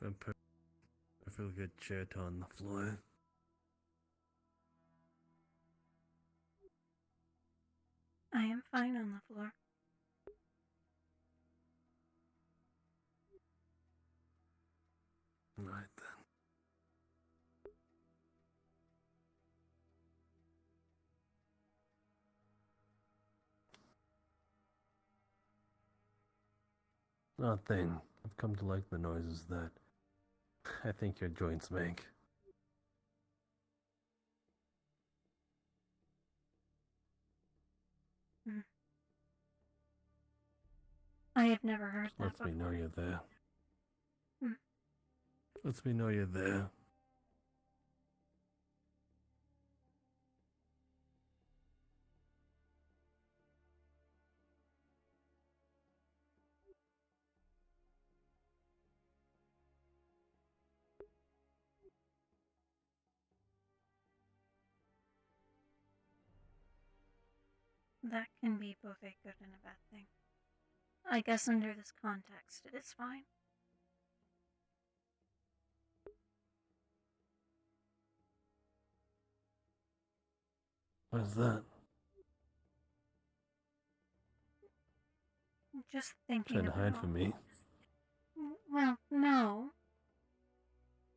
I feel like a chair on the floor. I am fine on the floor. Right then. Odd thing. I've come to like the noises that I think your joints make. I have never heard that Lets before. me know you're there. Hmm. Lets me know you're there. That can be both a good and a bad thing. I guess under this context, it is fine. What is that? Just thinking Trying to about hide from me? Well, no.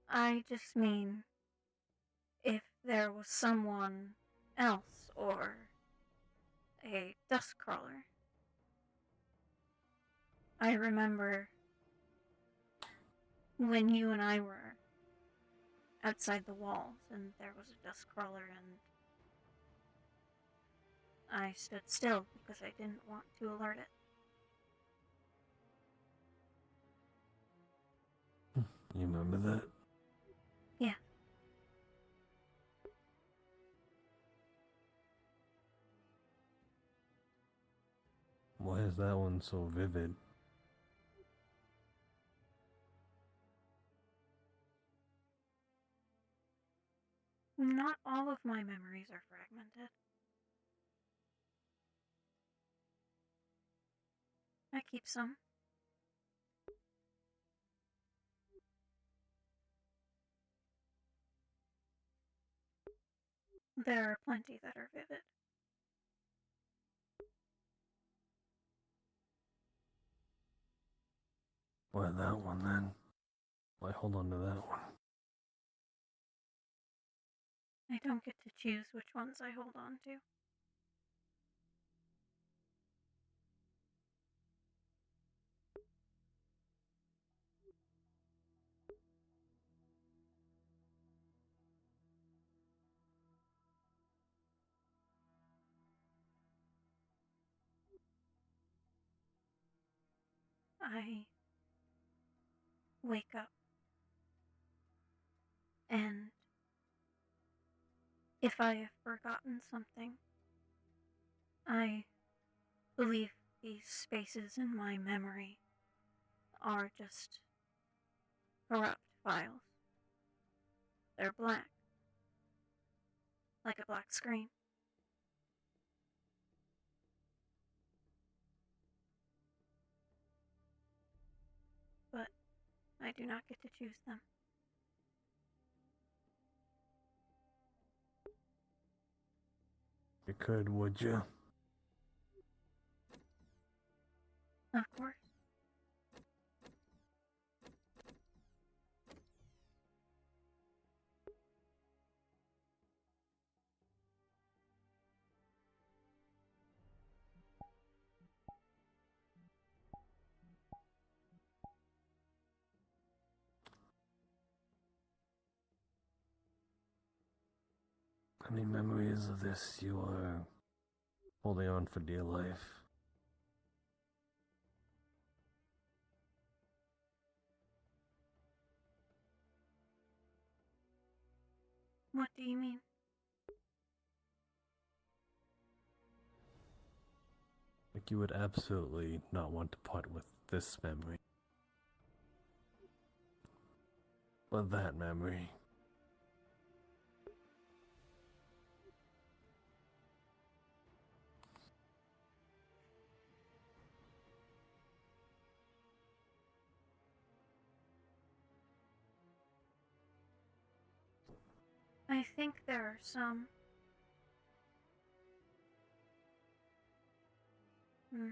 I just mean if there was someone else or a dust crawler. I remember when you and I were outside the walls and there was a dust crawler and I stood still because I didn't want to alert it. You remember that? Yeah. Why is that one so vivid? Not all of my memories are fragmented. I keep some. There are plenty that are vivid. Why that one then? Why hold on to that one? I don't get to choose which ones I hold on to. I wake up and if I have forgotten something, I believe these spaces in my memory are just corrupt files. They're black, like a black screen. But I do not get to choose them. You could, would you? Of course. Any memories of this you are holding on for dear life? What do you mean? Like you would absolutely not want to part with this memory. But that memory. I think there are some. Hmm.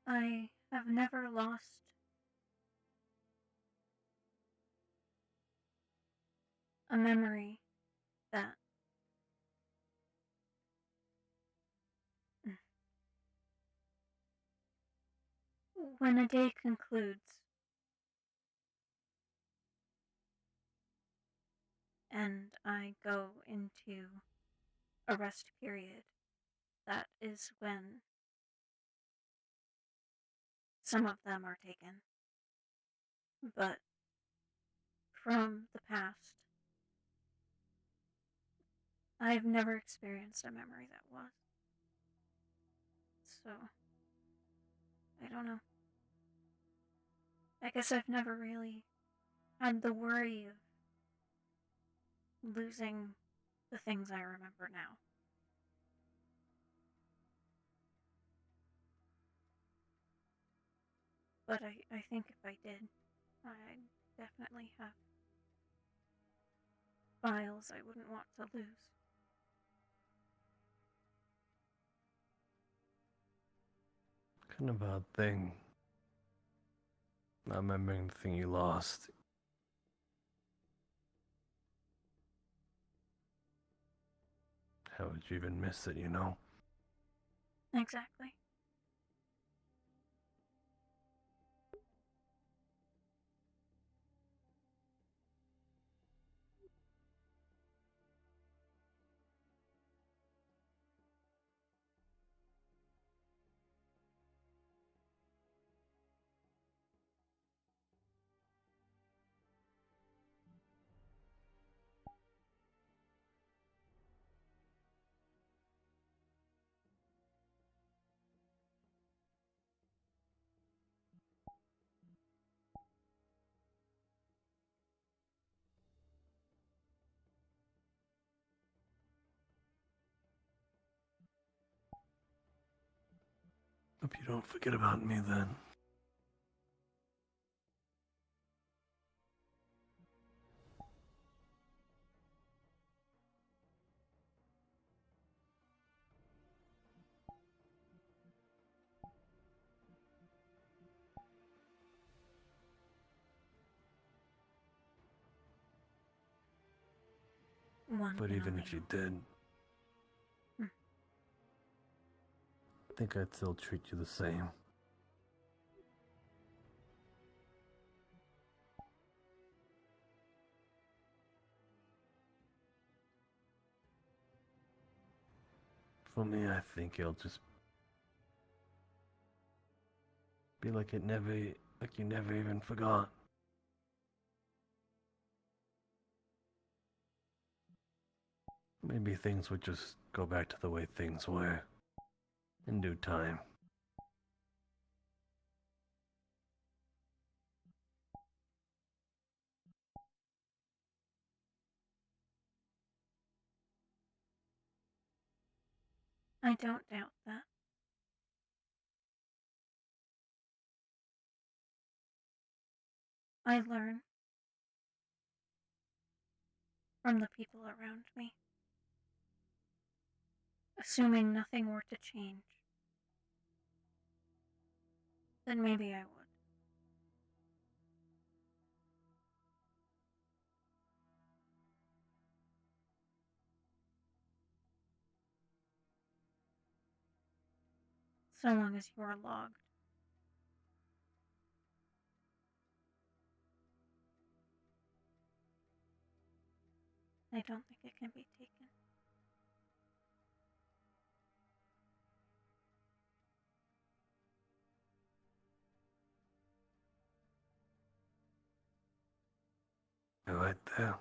I have never lost a memory that when a day concludes and I go into a rest period, that is when some of them are taken. But from the past, I've never experienced a memory that was. So, I don't know. I guess I've never really had the worry of losing the things I remember now. But I think if I did, I'd definitely have files I wouldn't want to lose. Kind of odd thing. Not remembering the thing you lost. How would you even miss it, you know? Exactly. Hope you don't forget about me then. One But can even only if you hope. did, Hmm. I think I'd still treat you the same. For me, I think it'll just be like you never even forgot. Maybe things would just go back to the way things were in due time. I don't doubt that. I learn from the people around me. Assuming nothing were to change, then maybe I would. So long as you are logged. I don't think it can be taken. You're right there.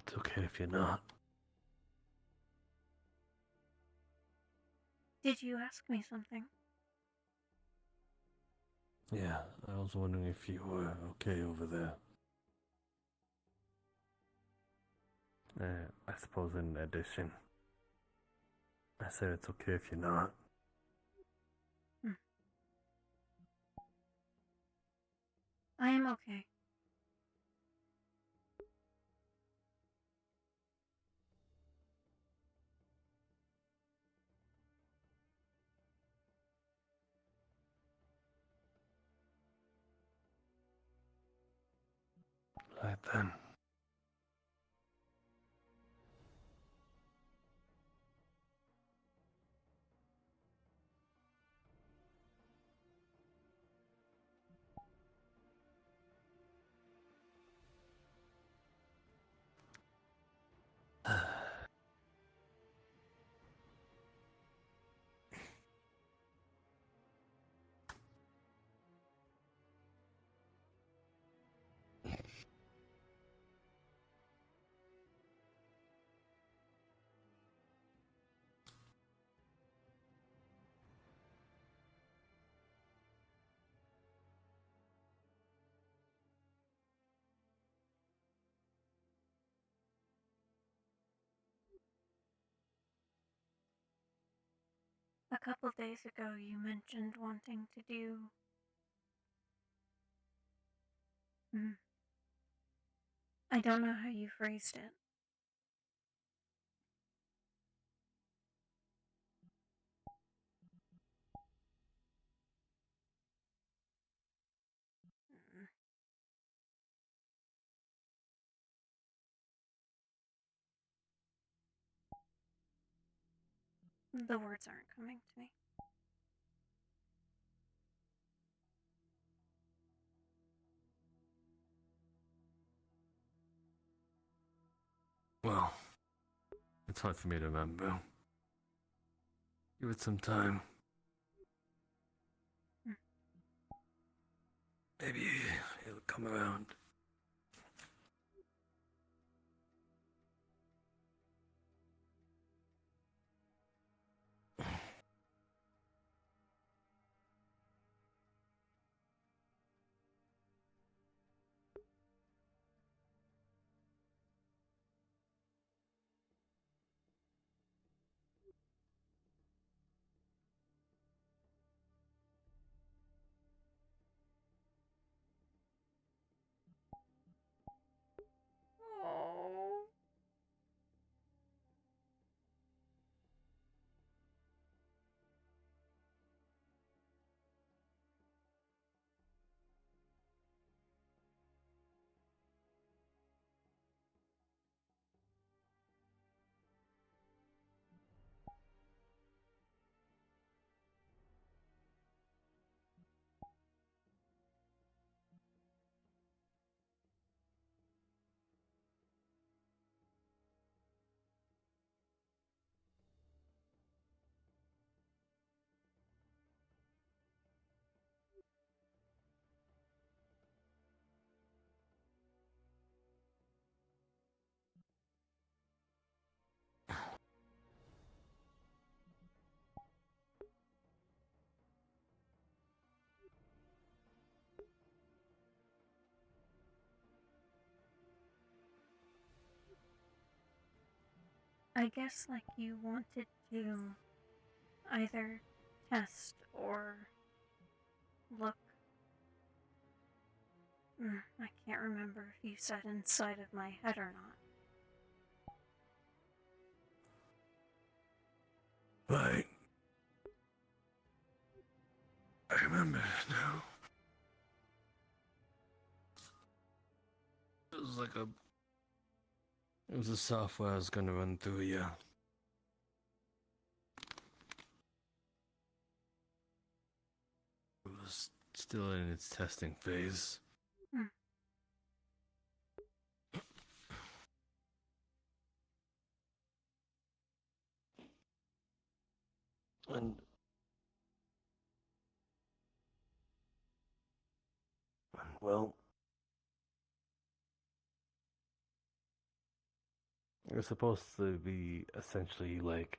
It's okay if you're not. Did you ask me something? Yeah, I was wondering if you were okay over there. I suppose in addition, I said it's okay if you're not. I am okay. Right then. A couple days ago, you mentioned wanting to do. I don't know how you phrased it. The words aren't coming to me. Well, it's hard for me to remember. Give it some time. Maybe it'll come around. I guess, like, you wanted to either test or look. I can't remember if you said inside of my head or not. Right. I remember now. It was like a. It was a software I was gonna run through you. It was still in its testing phase. And well, you're supposed to be essentially like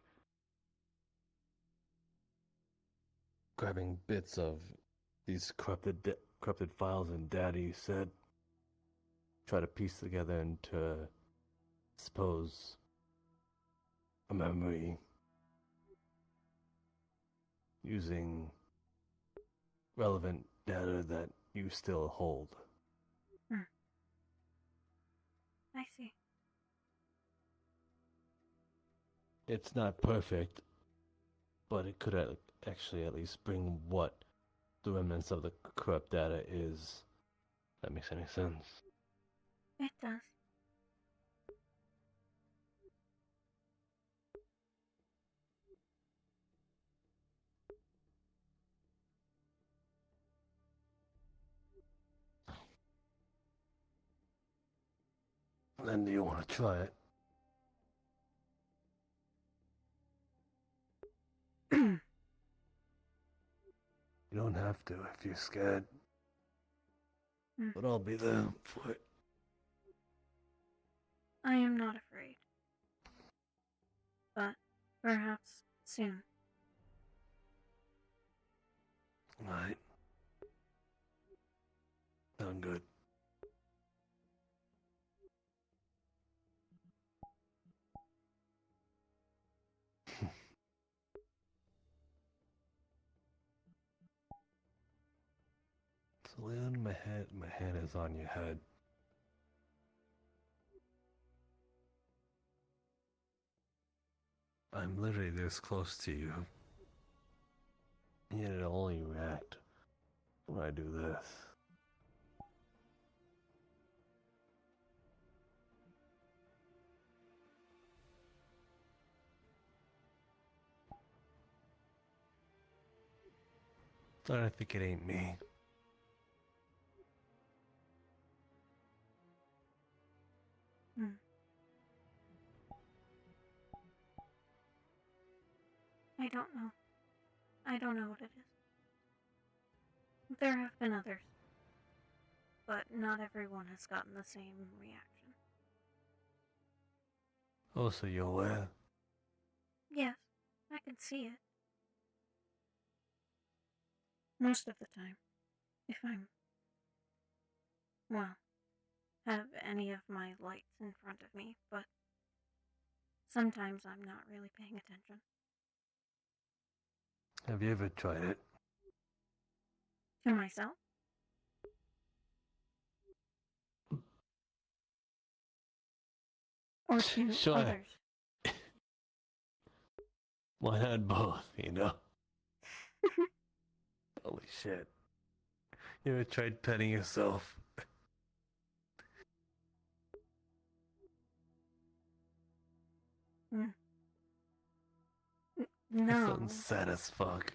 grabbing bits of these corrupted files and data you said, try to piece together into, suppose, a memory using relevant data that you still hold. I see. It's not perfect, but it could actually at least bring what the remnants of the corrupt data is. That makes any sense. It does. Then do you want to try it? You don't have to if you're scared. But I'll be there for it. I am not afraid. But perhaps soon. Alright. Sound good. So Leon, my hand is on your head. I'm literally this close to you. Yet it'll only react when I do this. Starting to think it ain't me. I don't know. I don't know what it is. There have been others. But not everyone has gotten the same reaction. Oh, so you're aware? Yes, I can see it. Most of the time. If I'm, well, have any of my lights in front of me, but sometimes I'm not really paying attention. Have you ever tried it? To myself? Or to Sure. others? Why not both, you know? Holy shit. You ever tried petting yourself? No. That sounds sad as fuck.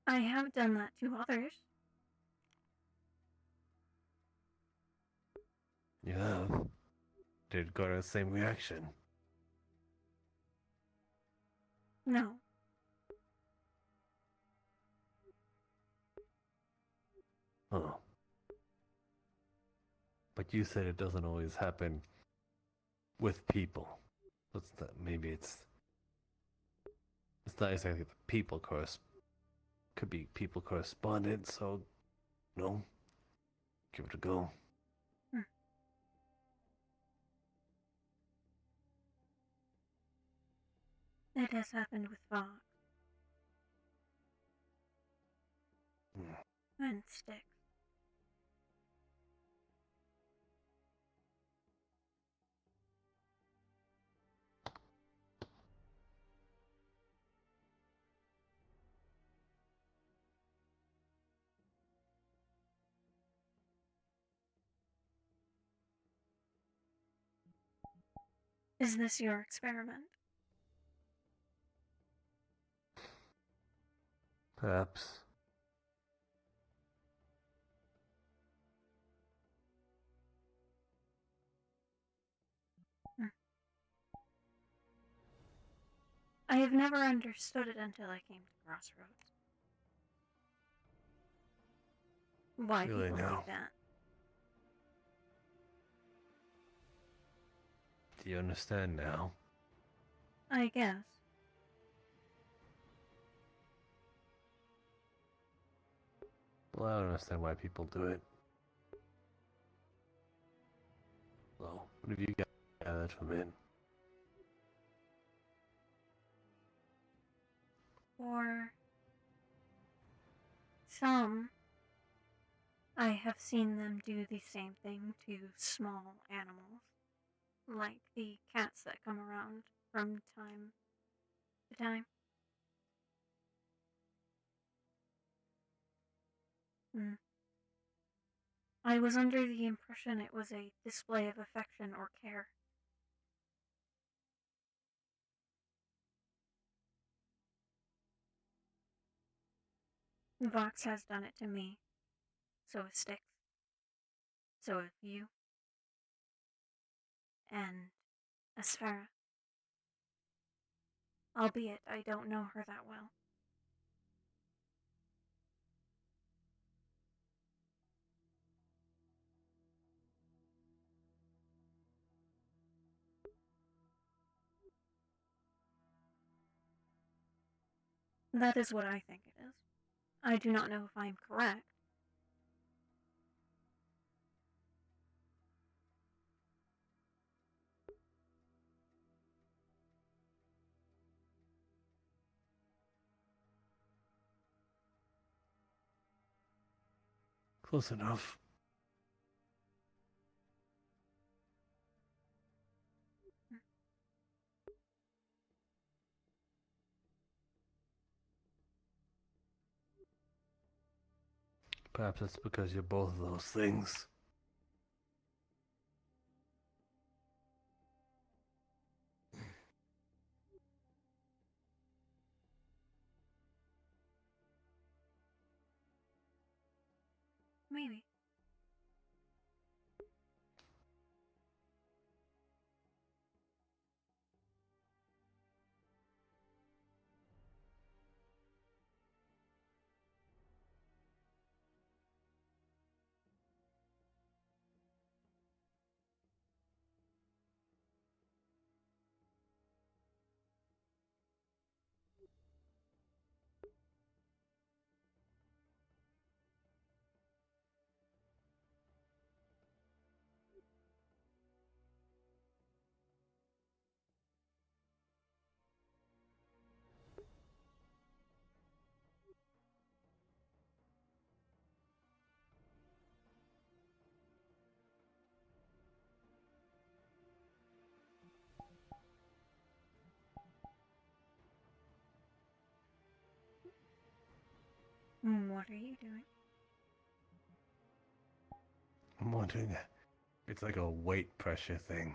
I have done that to others. You have? Did it got the same reaction? No. Oh. But you said it doesn't always happen with people. What's that? Maybe it's not exactly the people could be people correspondent, so no. Give it a go. It has happened with Fox. And Sticks. Is this your experiment? Perhaps. I have never understood it until I came to Crossroads. Why Really people do now. that. Do you understand now? I guess. Well, I don't understand why people do it. Well, what have you gathered from it? For some, I have seen them do the same thing to small animals, like the cats that come around from time to time. I was under the impression it was a display of affection or care. Vox has done it to me. So has Styx. So have you. And Asfara. Albeit I don't know her that well. That is what I think it is. I do not know if I am correct. Close enough. Perhaps it's because you're both of those things. Maybe. What are you doing? I'm wondering, it's like a weight pressure thing.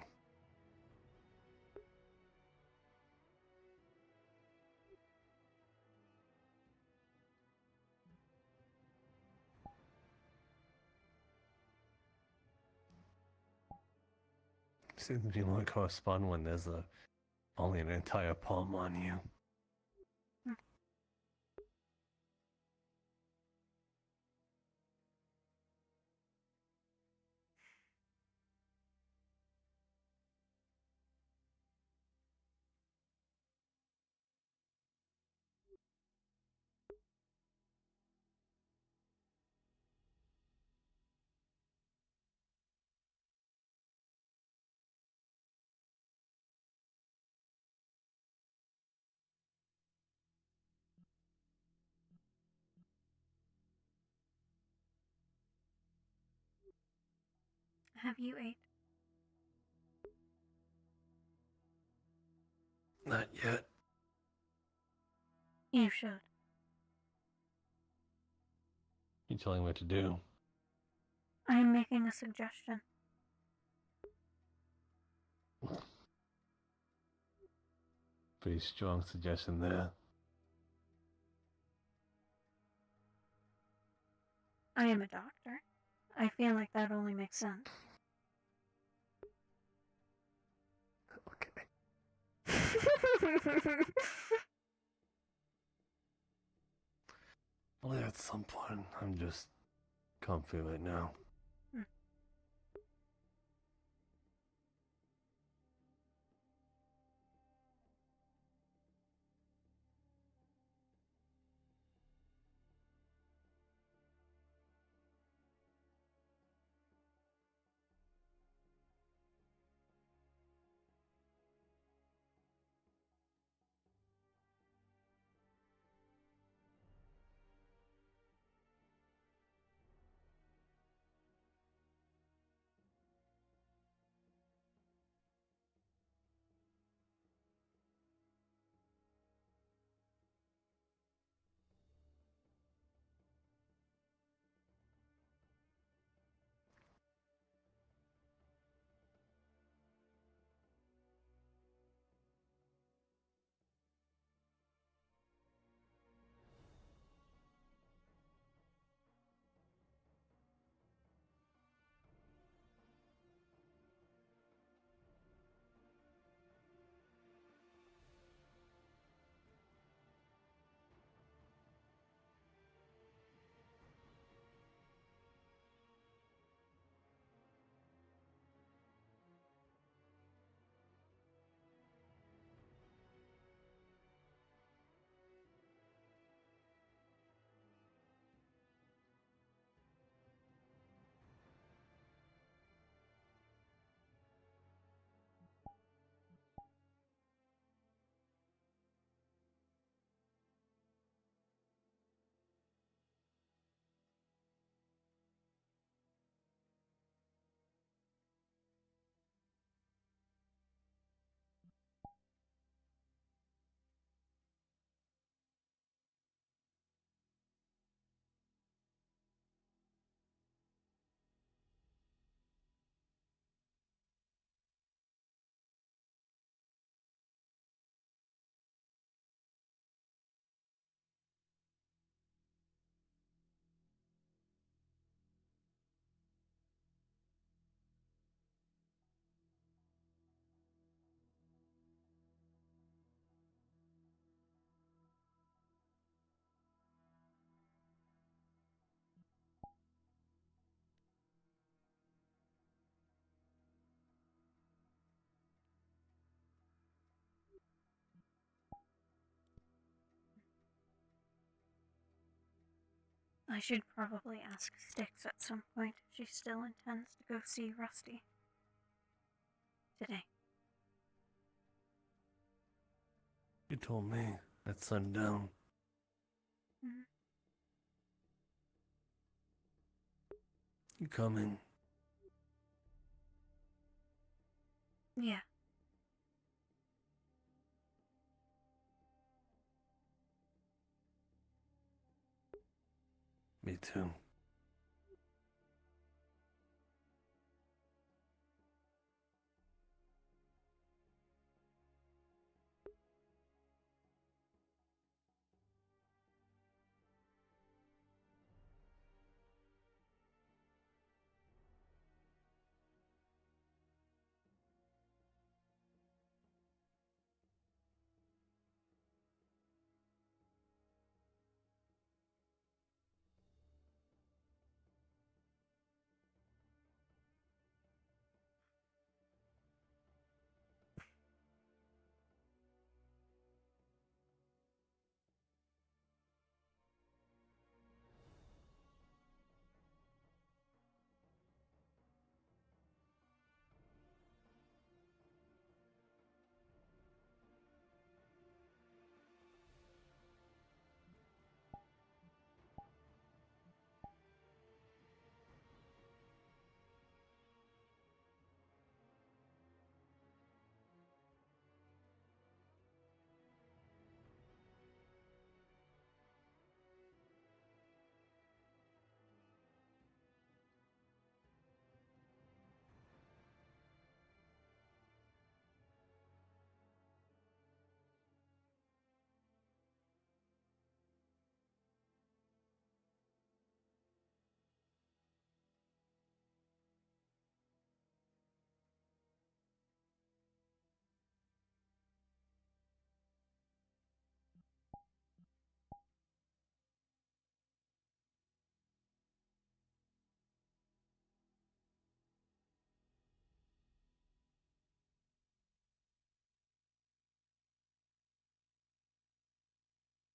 Seems to be more correspond when there's only an entire palm on you. Have you ate? Not yet. You should. You telling me what to do? I am making a suggestion. Pretty strong suggestion there. I am a doctor. I feel like that only makes sense. Only at some point. I'm just comfy right now. I should probably ask Styx at some point if she still intends to go see Rusty. Today. You told me at sundown. Mm. You coming? Yeah. Me too.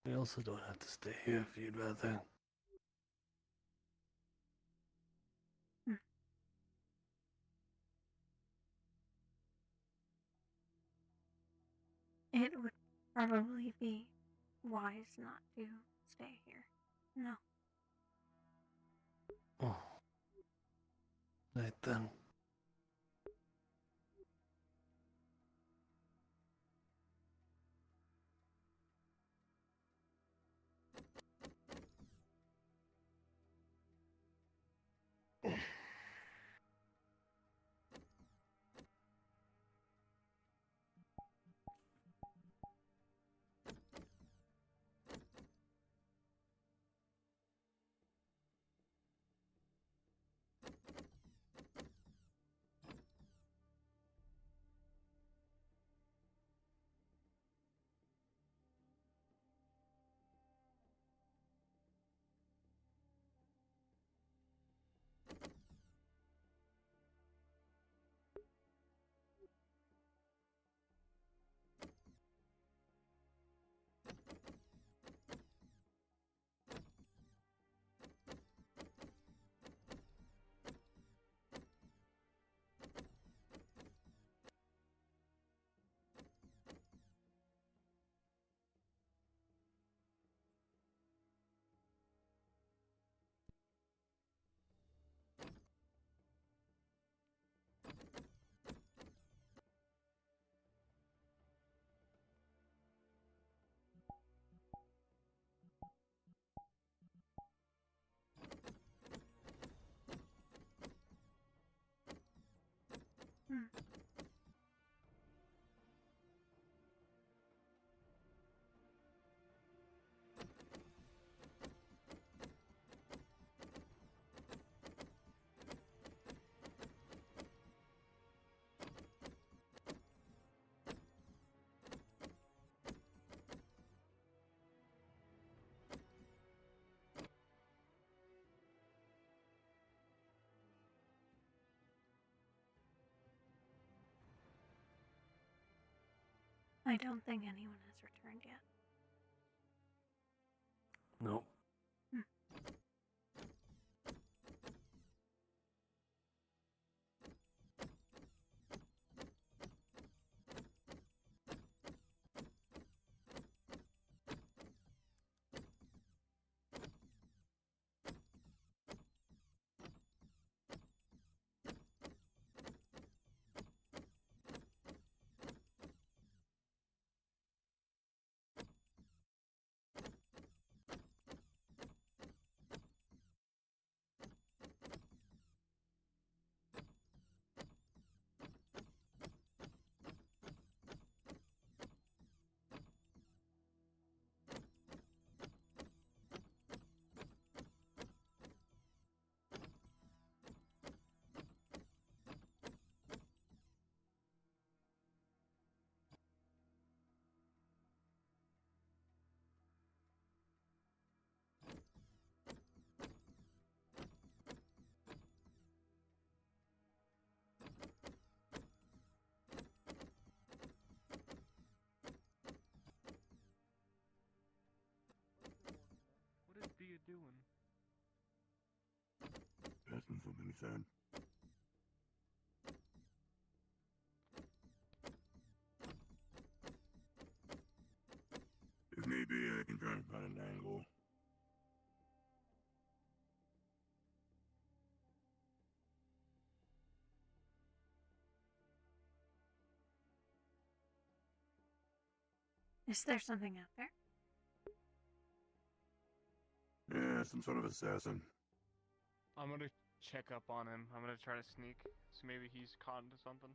I also don't have to stay here if you'd rather. It would probably be wise not to stay here. No. Oh. Right then. I don't think anyone has returned yet. Nope. What is Dia doing? Passing something, he said. If need be, I can try and find an angle. Is there something out there? Yeah, some sort of assassin. I'm gonna check up on him. I'm gonna try to sneak. So maybe he's caught into something.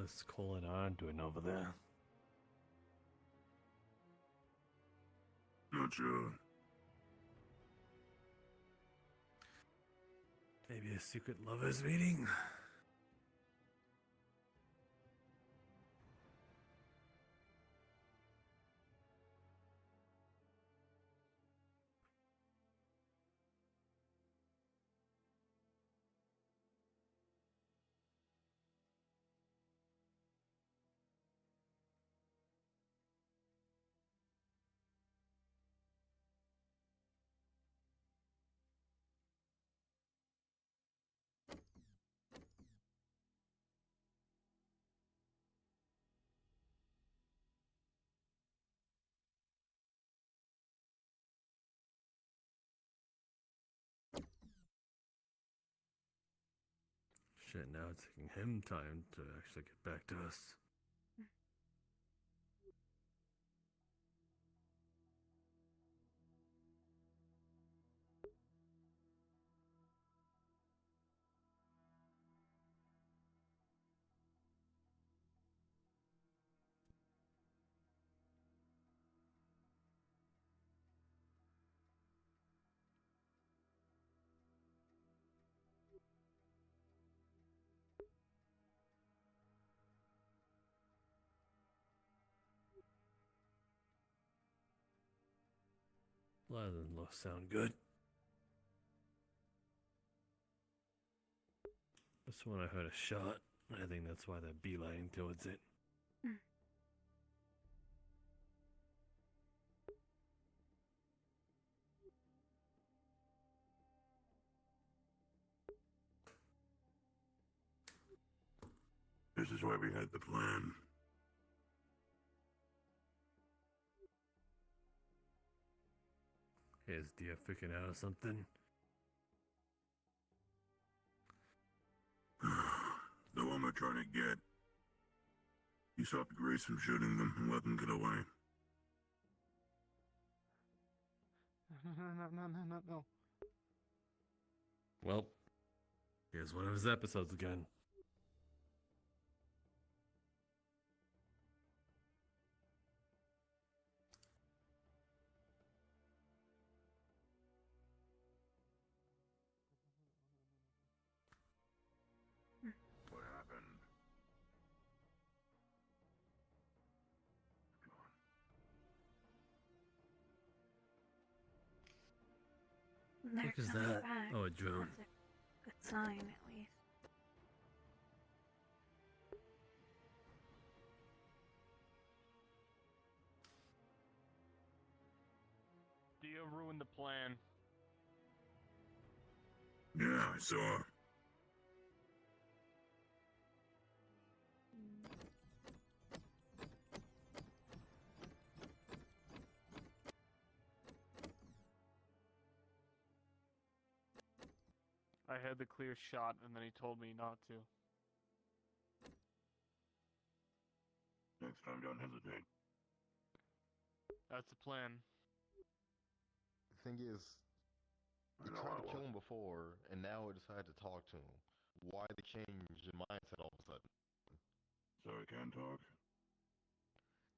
what's Cole and I doing over there? Not sure. Maybe a secret lovers meeting? Shit, now it's taking him time to actually get back to us. Well, that doesn't sound good. That's when I heard a shot. I think that's why they're beelining towards it. This is why we had the plan. Is Dia freaking out or something? The one we're trying to get. He stopped Grace from shooting them and let them get away. No. Well, here's one of his episodes again. What happened? They're What is coming that? back. Oh, a drone. That's a good sign, at least. Dia ruined the plan. Yeah, I saw. I had the clear shot, and then he told me not to. Next time, don't hesitate. That's the plan. The thing is, I you know tried I to kill will. him before, and now we decided to talk to him. Why the change in mindset all of a sudden? So I can talk?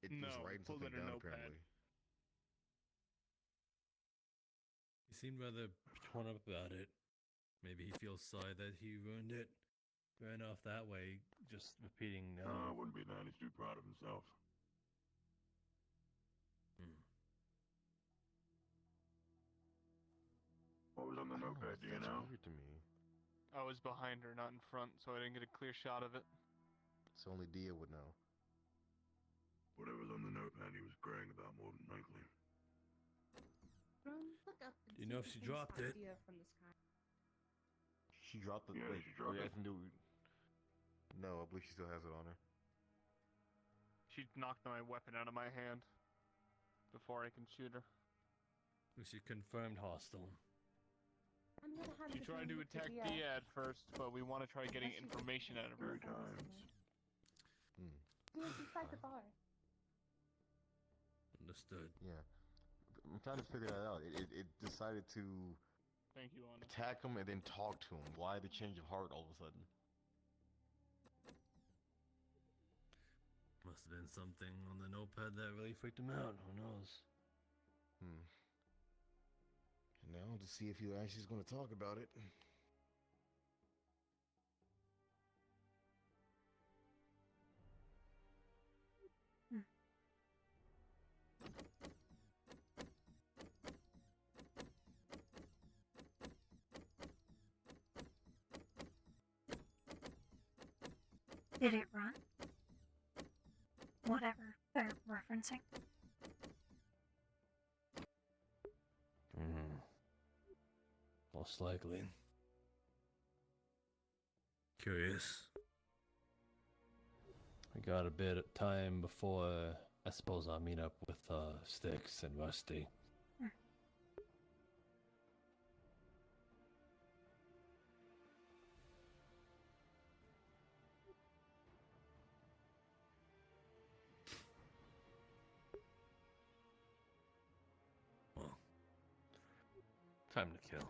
It was No, writing pull something out a down, notepad. apparently. He seemed rather torn up about it. Maybe he feels sorry that he ruined it. Ran off that way, just repeating no. No, it wouldn't be that. He's too proud of himself. What was on the I don't know, notepad, do you that's know? weird to me. I was behind her, not in front, so I didn't get a clear shot of it. So only Dia would know. Whatever's on the notepad he was praying about more than likely. Look up and Do you see know if if she you can dropped spot it? Dia from the sky. She dropped the. Yeah, wait, she dropped you it. guys can do. No, I believe she still has it on her. She knocked my weapon out of my hand before I can shoot her. She confirmed hostile. I'm gonna have She to tried bring to it attack Dia. Dia at first, but we want to try getting Unless you information out of her. 3 times. Dia's inside the bar. Understood. Yeah. I'm trying to figure that out. It decided to Thank you, Anna. attack him and then talk to him. Why the change of heart all of a sudden? Must have been something on the notepad that really freaked him out. Who knows? Hmm. And now to see if he actually is going to talk about it. Did it run? Whatever they're referencing. Hmm. Most likely. Curious. We got a bit of time before I suppose I'll meet up with Styx and Rusty. Well, time to kill.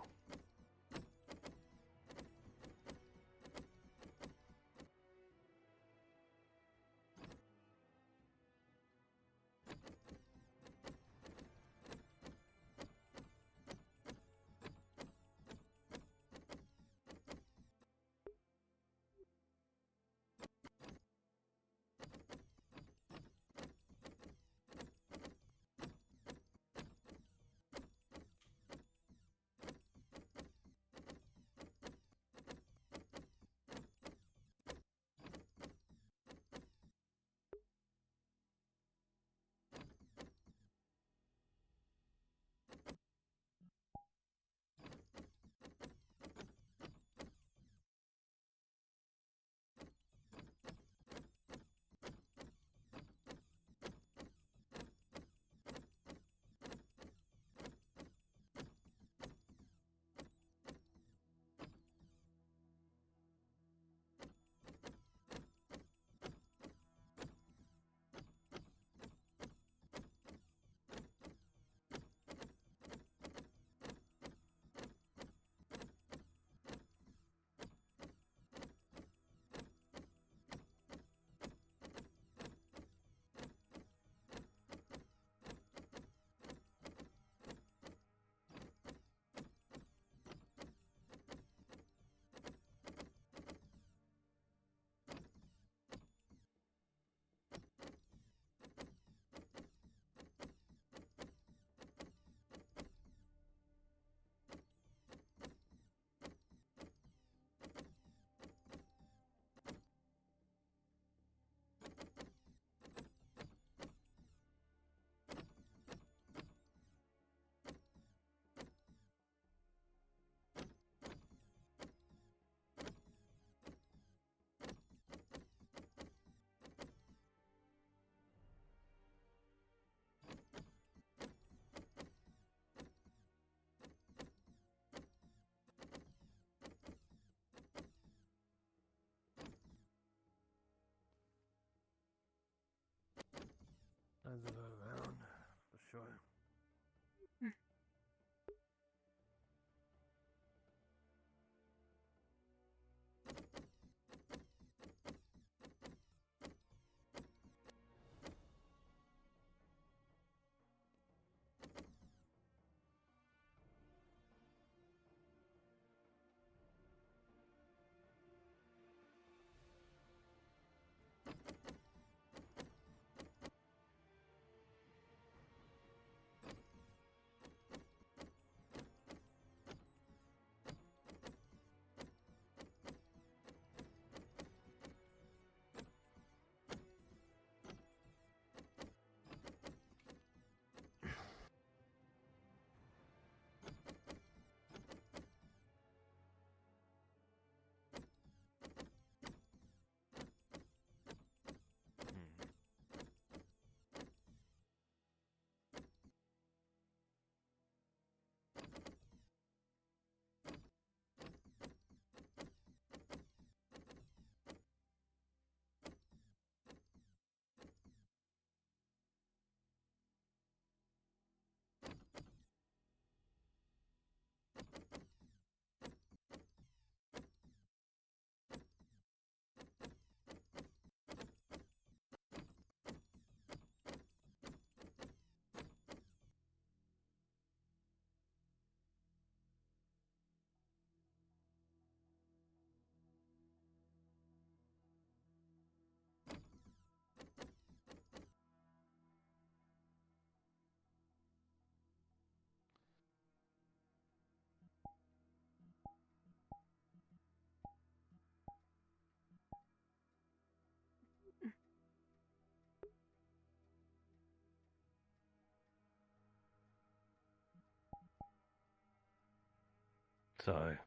Sorry.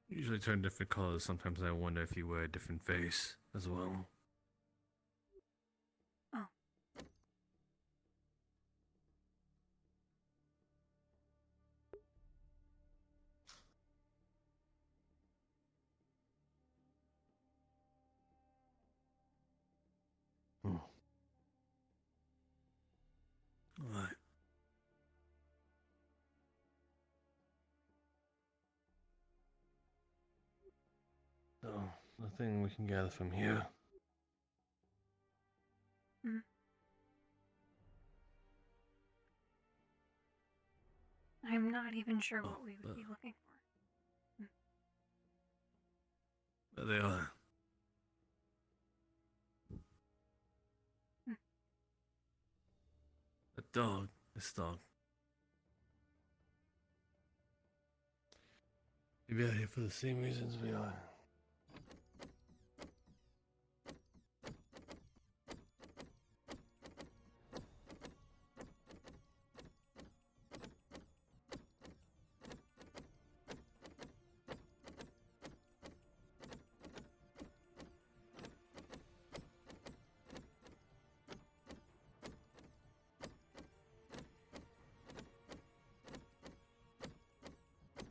Usually turn different colors. Sometimes I wonder if you wear a different face as well. Oh. Alright. So, nothing we can gather from here. Mm. I'm not even sure what we would be looking for. There they are. A dog. This dog. Maybe out here for the same reasons we are.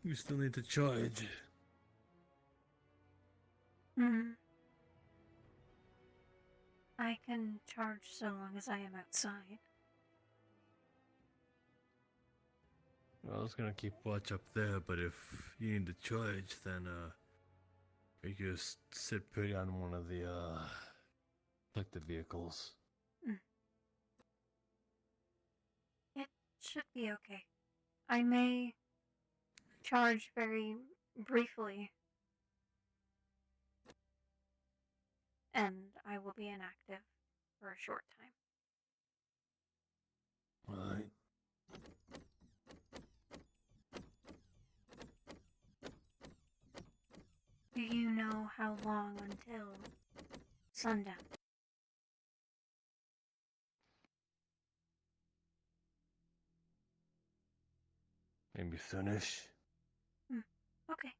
We still need to charge. Hmm. I can charge so long as I am outside. Well, I was gonna keep watch up there, but if you need to charge, then you just sit pretty on one of the protected vehicles. It should be okay. I may charge very briefly, and I will be inactive for a short time. Alright. Do you know how long until sundown? Maybe soonish. Okay.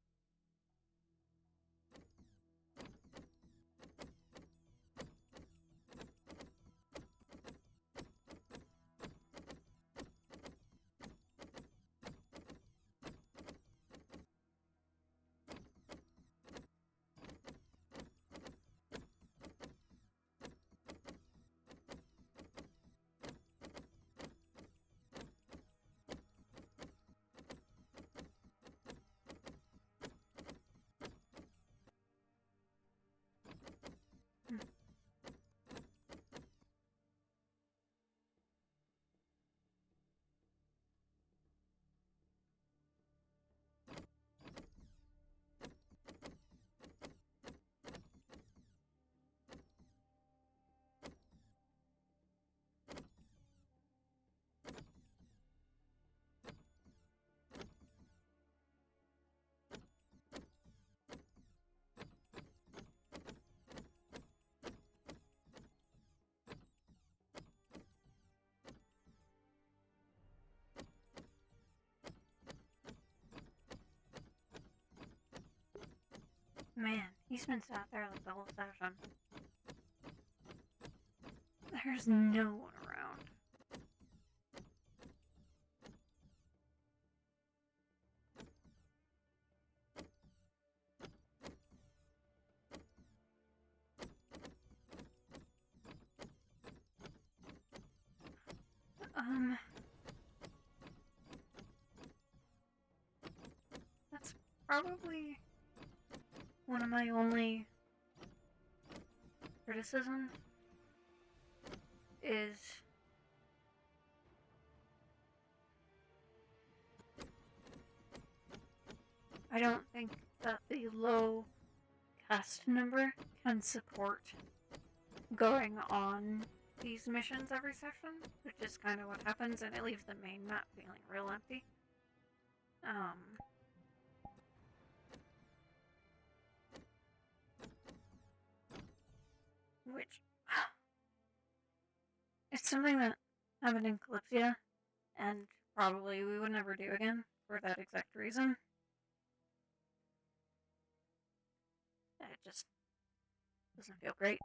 Man, he's been sat there like the whole session. There's no one around. That's probably one of my only criticisms is I don't think that the low cast number can support going on these missions every session, which is kind of what happens, and it leaves the main map feeling real empty. Which it's something that happened in Calypsia, and probably we would never do again for that exact reason. it just doesn't feel great.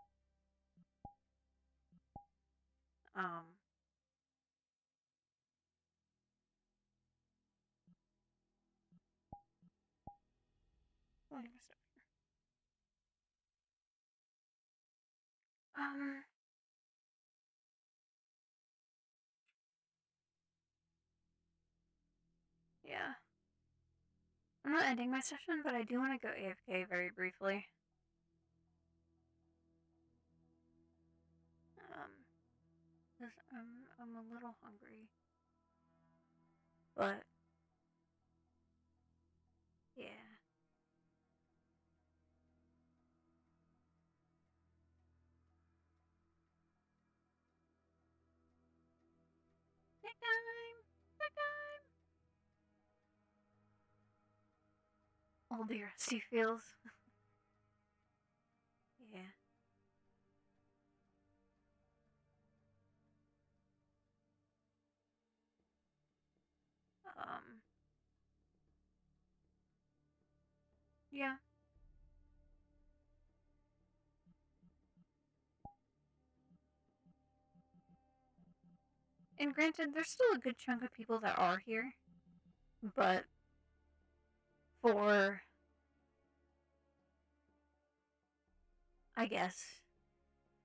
Wait a second. Yeah. I'm not ending my session, but I do want to go AFK very briefly. 'Cause I'm a little hungry. But yeah. Snack time! Snack time! All the rusty feels. Yeah. Yeah. And granted, there's still a good chunk of people that are here, but for, I guess,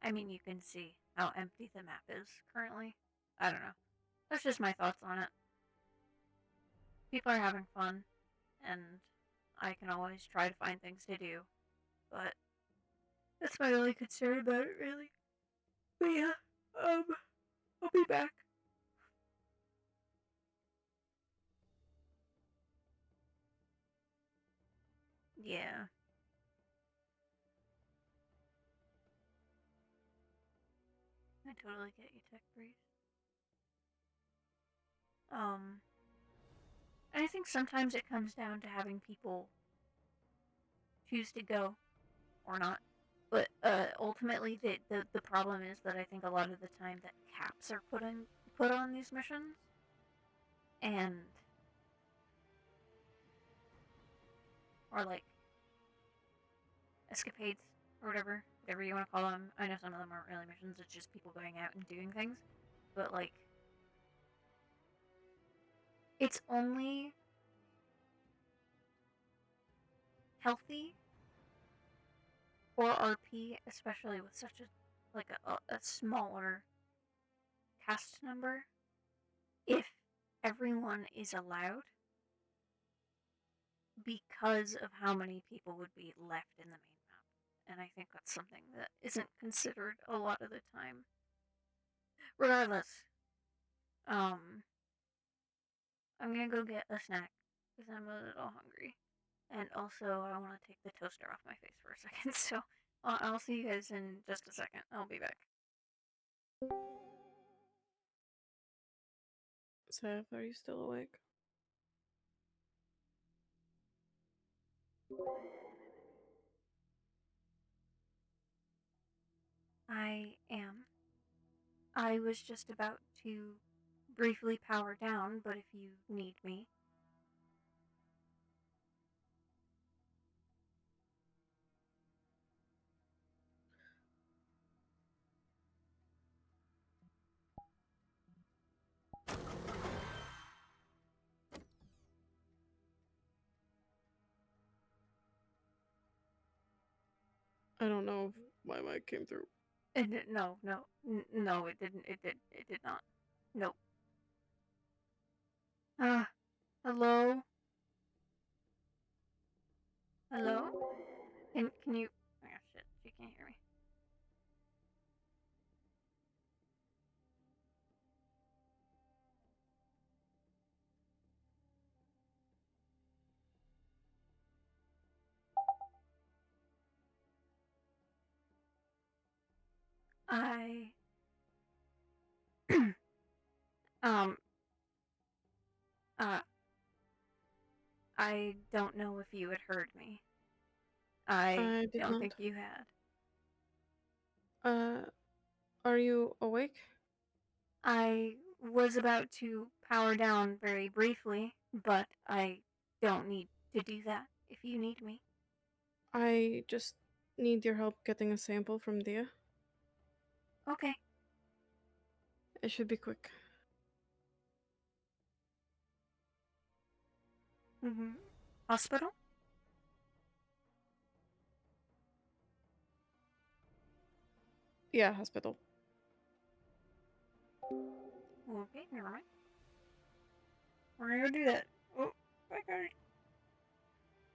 I mean, you can see how empty the map is currently. I don't know. That's just my thoughts on it. People are having fun, and I can always try to find things to do, but that's my only concern about it, really. But yeah, I'll be back. Yeah. I totally get you, Tech Breeze. And I think sometimes it comes down to having people choose to go or not. But ultimately, the problem is that I think a lot of the time that caps are put on these missions, and or like escapades or whatever you want to call them. I know some of them aren't really missions; it's just people going out and doing things. But like, it's only healthy for RP, especially with such a smaller cast number, if everyone is allowed, because of how many people would be left in the main map. And I think that's something that isn't considered a lot of the time. Regardless, I'm gonna go get a snack because I'm a little hungry. And also, I want to take the toaster off my face for a second, so I'll see you guys in just a second. I'll be back. Seth, are you still awake? I am. I was just about to briefly power down, but if you need me. I don't know if my mic came through. No, it didn't. It did not. Nope. Hello? Hello? Can you... Oh, shit. She can't hear me. I... um... I don't know if you had heard me. I did don't not. think you had. Are you awake? I was about to power down very briefly, but I don't need to do that if you need me. I just need your help getting a sample from Dia. Okay. It should be quick. Hospital? Yeah, hospital. Okay, never mind. We're gonna do that. Oh, okay.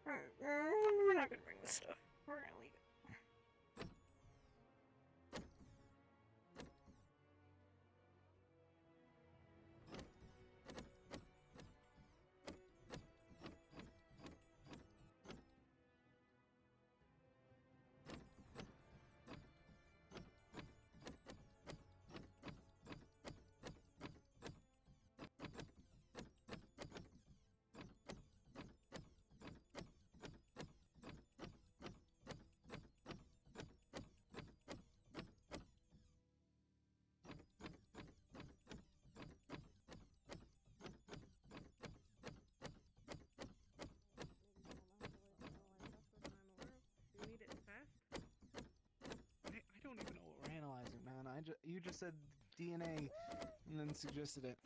We're not gonna bring this stuff. We're gonna leave it. I don't even know what we're analyzing, man. You just said DNA and then suggested it.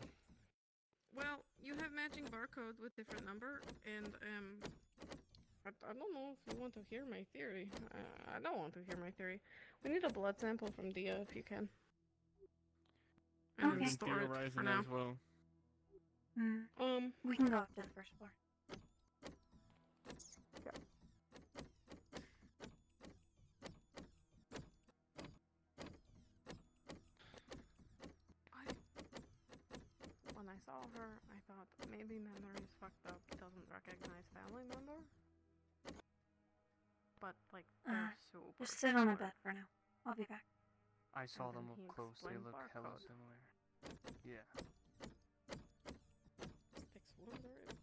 Well, you have matching barcode with different number, and I don't know if you want to hear my theory. I don't want to hear my theory. We need a blood sample from Dia if you can. And We've then been store it for theorizing now. as well. We can go up to the first floor. When I saw her, I thought maybe memory's fucked up, doesn't recognize family member. But like, they're super. Just sit on the bed for now. I'll be back. I saw And them then up he close. They explained look hella barcode. similar. Yeah. Sticks wonder if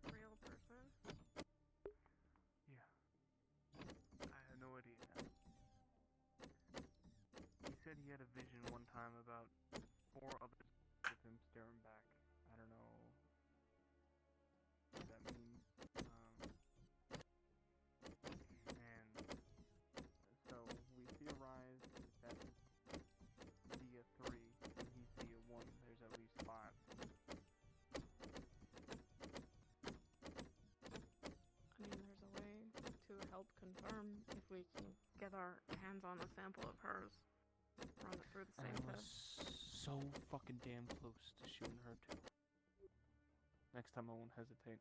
real person. Yeah. I had no idea. He said he had a vision one time about 4 others with him staring back. I don't know what that means. And so we theorized that Dia 3 and he's Dia 1. There's at least 5. I mean, there's a way to help confirm if we can get our hands on a sample of hers. Run it through the And same I was test. so fucking damn close to shooting her too. Next time I won't hesitate.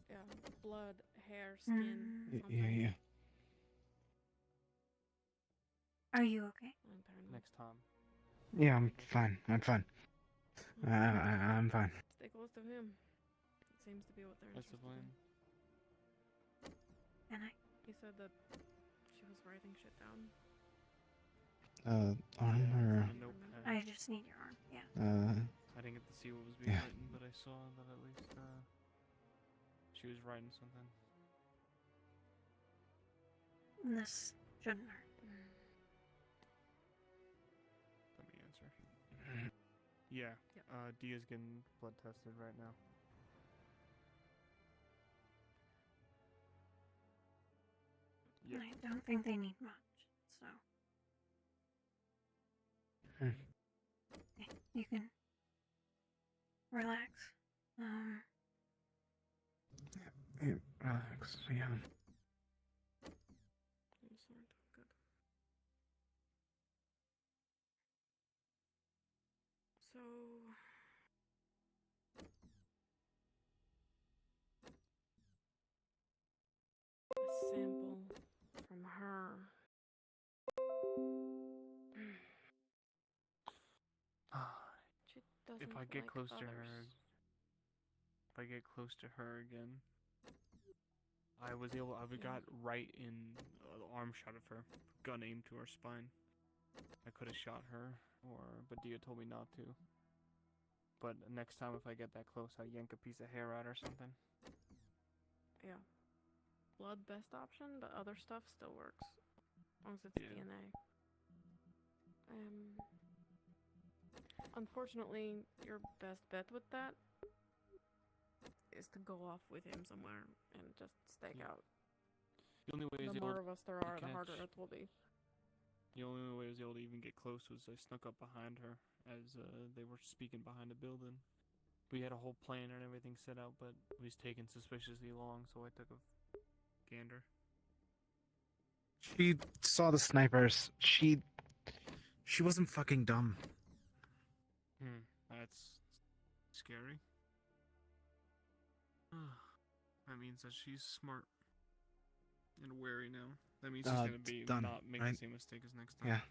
Yeah, blood, hair, skin, something. Yeah. Are you okay? Next time. Yeah, I'm fine. I'm fine. I'm fine. Stay close to him. It seems to be what they're That's the interested plan. in. He said that she was writing shit down. Arm or... A notepad. I just need your arm. Yeah. I didn't get to see what was being Yeah. written, but I saw that at least she was writing something. This shouldn't hurt. Let me answer. Yeah. Dia's getting blood tested right now. Yeah. I don't think they need much, so. Okay, you can relax. Yeah, relax. Yeah. I'm sorry. Good. So. A sample from her. She doesn't If I get like close to her, others. if I get close to her again, I got right in the arm shot of her, gun aimed to her spine. I could have shot her, but Dia told me not to. But next time, if I get that close, I'll yank a piece of hair out or something. Yeah. Blood best option, but other stuff still works. As long as it's Yeah. DNA. Unfortunately, your best bet with that is to go off with him somewhere and just stake out. The only way The is more of us there are, the catch. harder it will be. The only way I was able to even get close was I snuck up behind her as they were speaking behind a building. We had a whole plan and everything set out, but it was taking suspiciously long, so I took a gander. She saw the snipers. She wasn't fucking dumb. That's scary. That means that she's smart and wary now. That means she's gonna be done, not make right? the same mistake as next time. Yeah.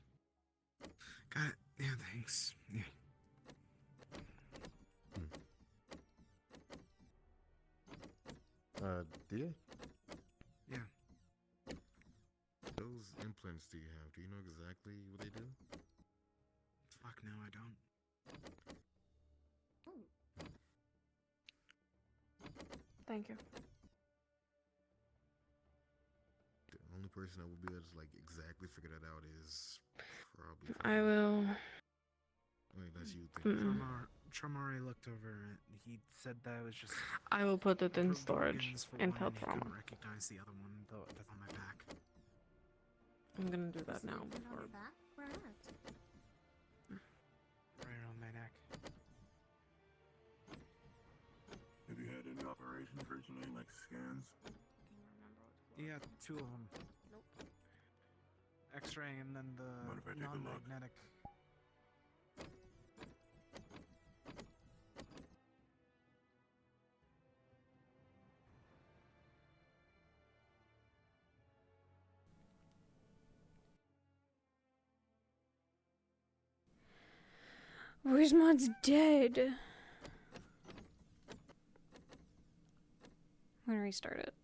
Got it. Yeah, thanks. Yeah. Dia? Yeah. Those implants do you have? Do you know exactly what they do? Fuck no, I don't. Thank you. The only person that would be able to like exactly figure that out is probably. I will. Wait, that's you thinking. Tramari looked over it. He said that was just. I will put it in approved storage organs for and one, tell and he couldn't Trauma. recognize the other one, though that's on my back. I'm gonna do that now before. Where at? Right around my neck. Have you had any operations recently, like scans? Yeah, 2 of them. Nope. X-ray and then the Mind if I take a look? non-magnetic. Voice mod's dead. I'm gonna restart it.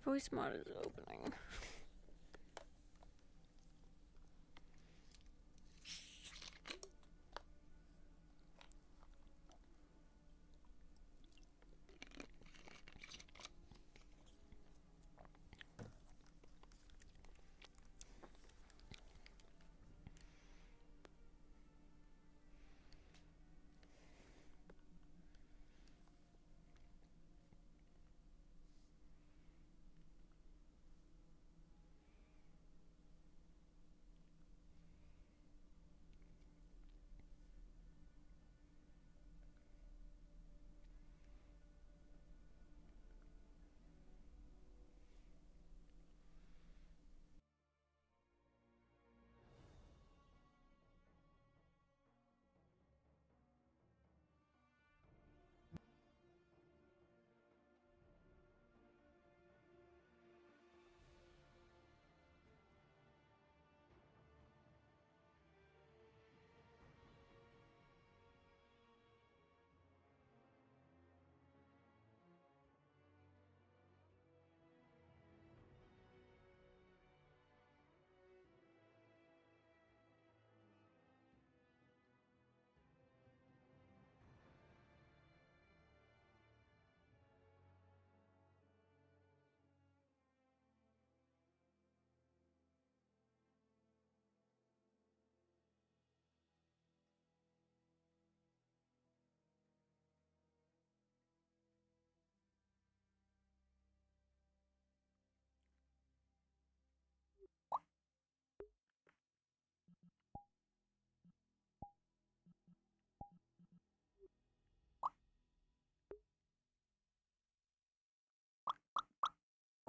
Voice mod is opening.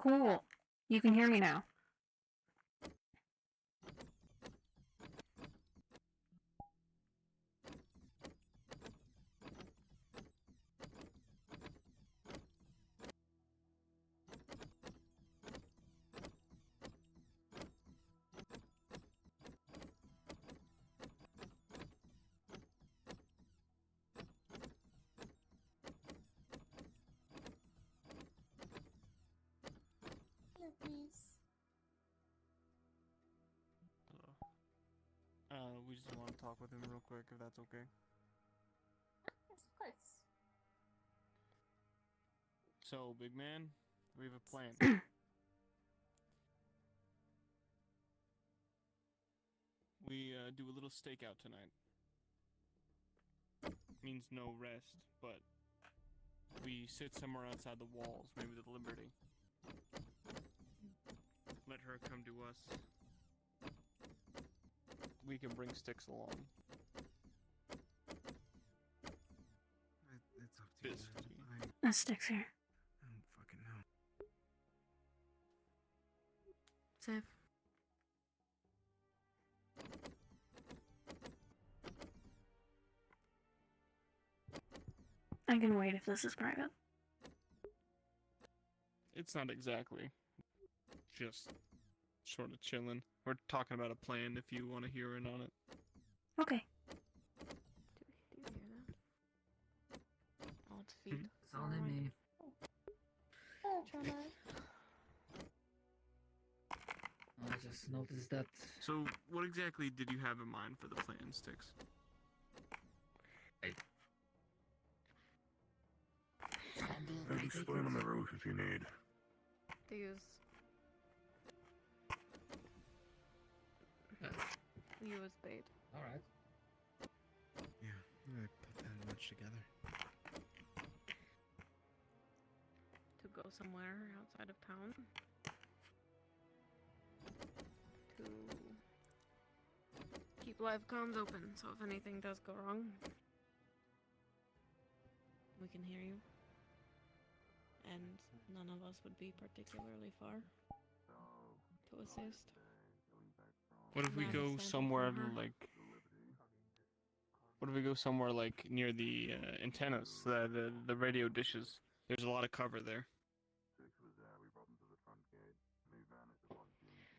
Cool. You can hear me now. Hello, please. We just want to talk with him real quick, if that's okay. Yes, of course. So, big man, we have a plan. We do a little stakeout tonight. Means no rest, but we sit somewhere outside the walls, maybe the Liberty. Let her come to us. We can bring sticks along. It's up to you. The sticks here. I don't fucking know. Safe. I can wait if this is private. It's not exactly. Just sort of chilling. We're talking about a plan if you want to hear in on it. Okay. Do you hear that? Oh, it's feet. It's only me. Oh, trauma. I just noticed that. So, what exactly did you have in mind for the plan, Sticks? I'll explain on the roof if you need. These. Use bait. Alright. Yeah, I put that much together. To go somewhere outside of town. To keep live comms open, so if anything does go wrong, we can hear you. And none of us would be particularly far to assist. What if we Not a go sample somewhere from her. like... What if we go somewhere like near the antennas, the radio dishes? There's a lot of cover there.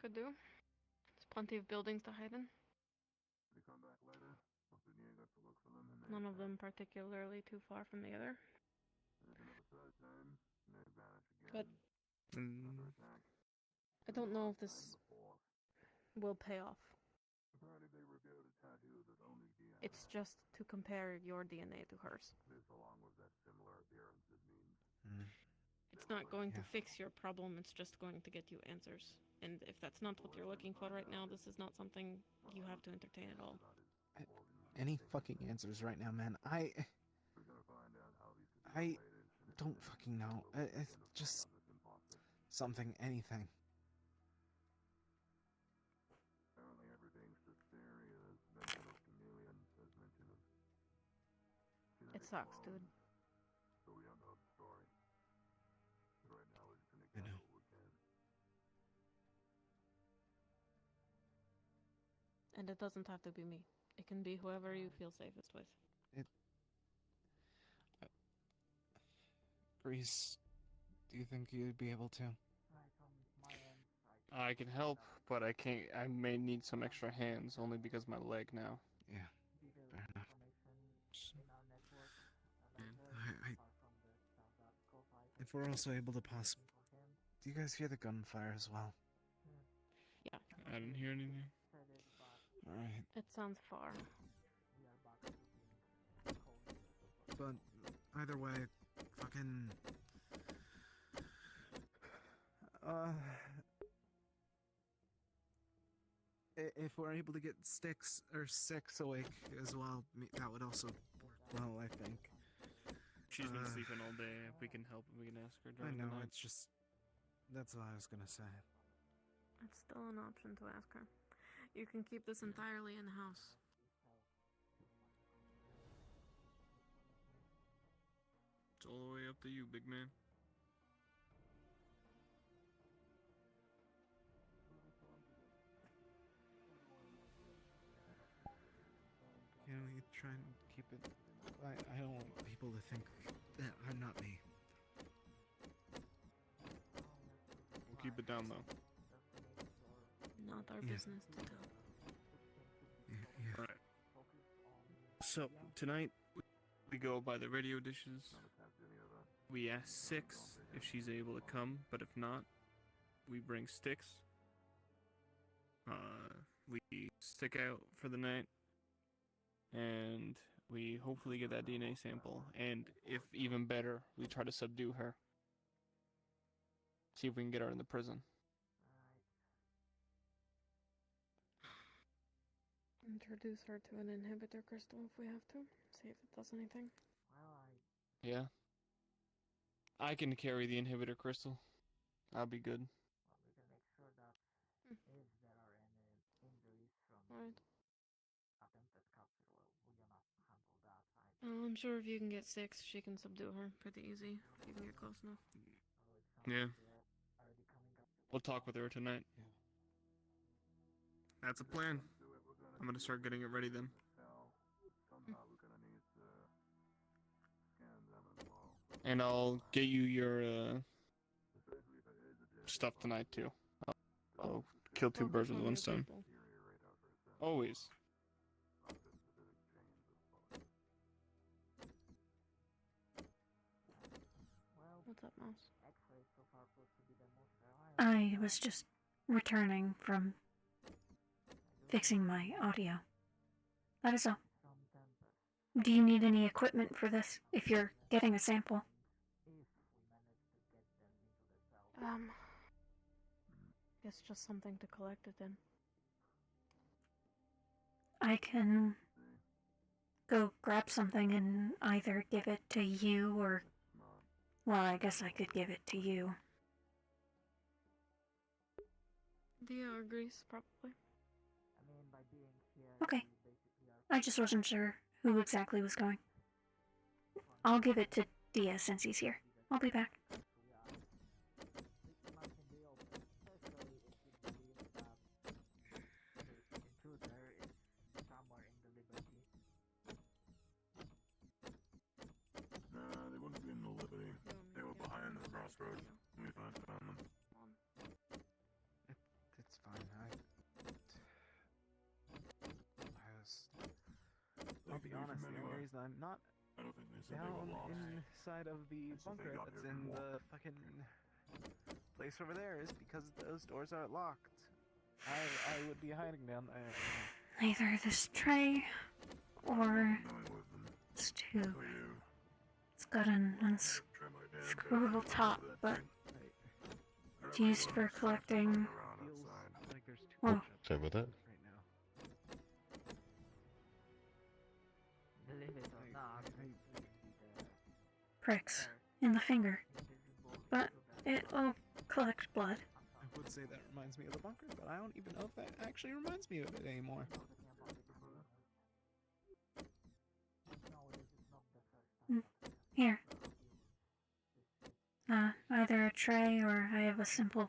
Could do. There's plenty of buildings to hide in. None of them particularly too far from the other. But I don't know if this will pay off. It's just to compare your DNA to hers. It's not going to fix your problem, it's just going to get you answers. And if that's not what you're looking for right now, this is not something you have to entertain at all. Any fucking answers right now, man. I don't fucking know. It's just something, anything. It sucks, dude. I know. And it doesn't have to be me. It can be whoever you feel safest with. Grease, do you think you'd be able to? I can help, but I can't. I may need some extra hands, only because my leg now. Yeah, fair enough. I if we're also able to possibly... Do you guys hear the gunfire as well? Yeah. I didn't hear anything. Alright. It sounds far. But either way, fucking... If we're able to get Sticks or Six awake as well, that would also work well, I think. She's been sleeping all day. If we can help, we can ask her I during know, the night. it's just... That's what I was gonna say. It's still an option to ask her. You can keep this entirely in the house. It's all the way up to you, big man. try and keep it. I don't want people to think that I'm not me. We'll keep it down though. Not our Yeah. business to tell. Yeah. Alright. So, tonight, we go by the radio dishes. We ask Six if she's able to come, but if not, we bring sticks. We stick out for the night, and we hopefully get that DNA sample, and if even better, we try to subdue her. See if we can get her in the prison. Introduce her to an inhibitor crystal if we have to. See if it does anything. Yeah? I can carry the inhibitor crystal. I'll be good. Alright. I'm sure if you can get 6, she can subdue her pretty easy. If you can get close enough. Yeah. We'll talk with her tonight. That's a plan. I'm gonna start getting it ready then. And I'll get you your stuff tonight too. I'll kill 2 birds with one stone. Always. What's up, Mouse? I was just returning from fixing my audio. That is all. Do you need any equipment for this, if you're getting a sample? Guess just something to collect it in. I can go grab something and either give it to you or... Well, I guess I could give it to you. Dia or Grease, probably. Okay. I just wasn't sure who exactly was going. I'll give it to Dia since he's here. I'll be back. Nah, they wouldn't be in the Liberty. They were behind the crossroads. We found them. It's fine. I'll be honest, the only reason I'm not I don't think they said they were down lost. inside of the bunker got that's here in and the fucking place over there is because those doors are locked. I would be hiding down there. Either this tray or this tube. It's got an unscrewable top, but it's used for collecting. Well, Sorry about that. pricks in the finger. But it'll collect blood. I would say that reminds me of the bunker, but I don't even know if that actually reminds me of it anymore. Here. Either a tray or I have a simple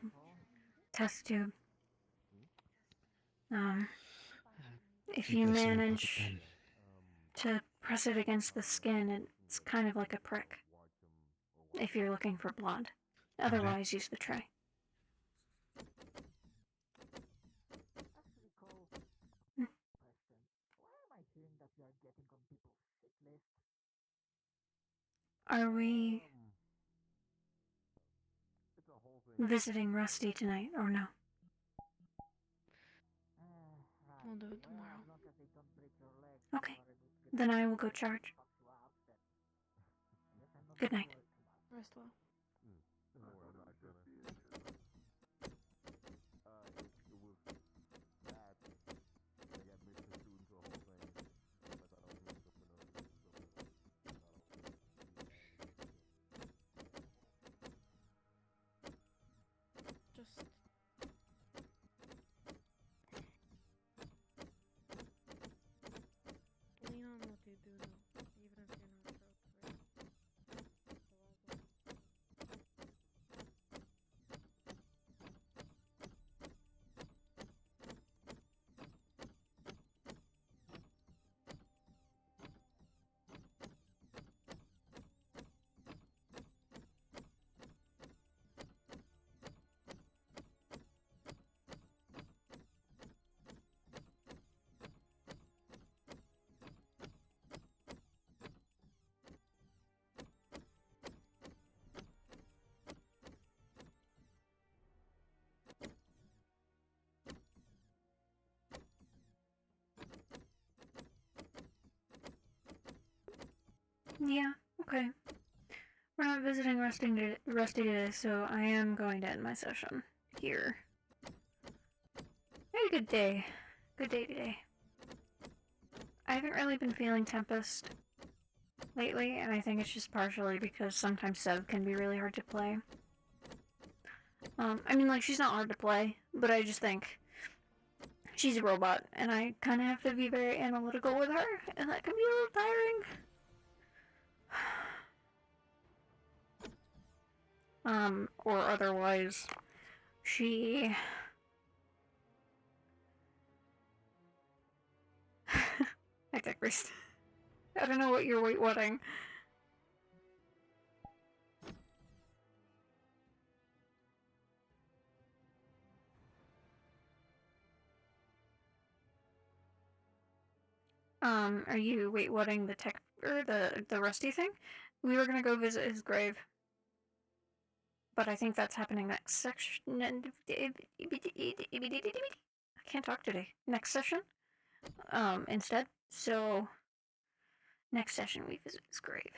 test tube. If you manage to press it against the skin, it's kind of like a prick. If you're looking for blood. Otherwise, use the tray. Are we visiting Rusty tonight, or no? We'll do it tomorrow. Okay, then I will go charge. Good night. Rest well. Just lean on what you do know, even if you're not sure what to say. Yeah, okay. We're not visiting Rusty today, so I am going to end my session here. Very good day. Good day today. I haven't really been feeling Tempest lately, and I think it's just partially because sometimes Sev can be really hard to play. I mean, like, she's not hard to play, but I just think she's a robot, and I kind of have to be very analytical with her, and that can be a little tiring. Or otherwise, she... I digress. I don't know what you're wait-whatting. Are you wait-whatting the tech, or the Rusty thing? We were gonna go visit his grave. But I think that's happening next section. I can't talk today. Next session? Instead. So, next session we visit his grave.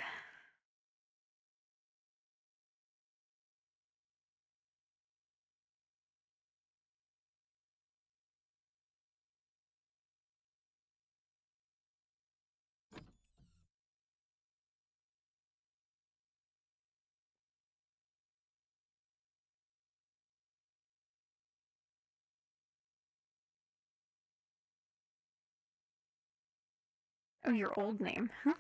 Oh, your old name. Huh.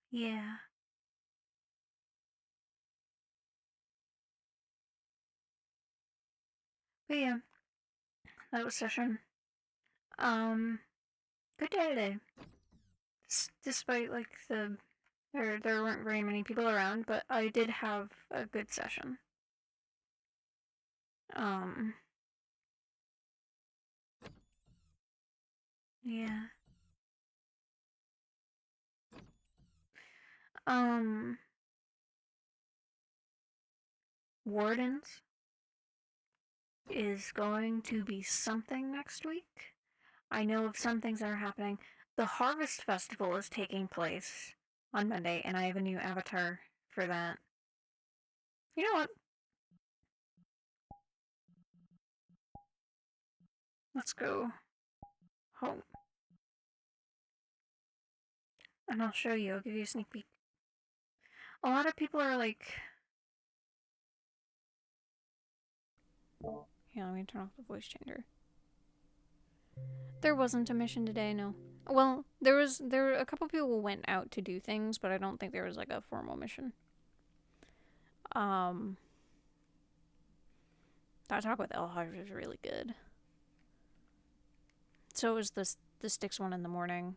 Yeah. But yeah, that was session. Good day today. Despite, like, there weren't very many people around, but I did have a good session. Yeah. Wardens is going to be something next week. I know of some things that are happening. The Harvest Festival is taking place on Monday, and I have a new avatar for that. You know what? Let's go home. And I'll show you. I'll give you a sneak peek. A lot of people are like... Yeah, let me turn off the voice changer. There wasn't a mission today, no. Well, there were a couple people went out to do things, but I don't think there was like a formal mission. That talk with Elhaj was really good. So was the Styx one in the morning.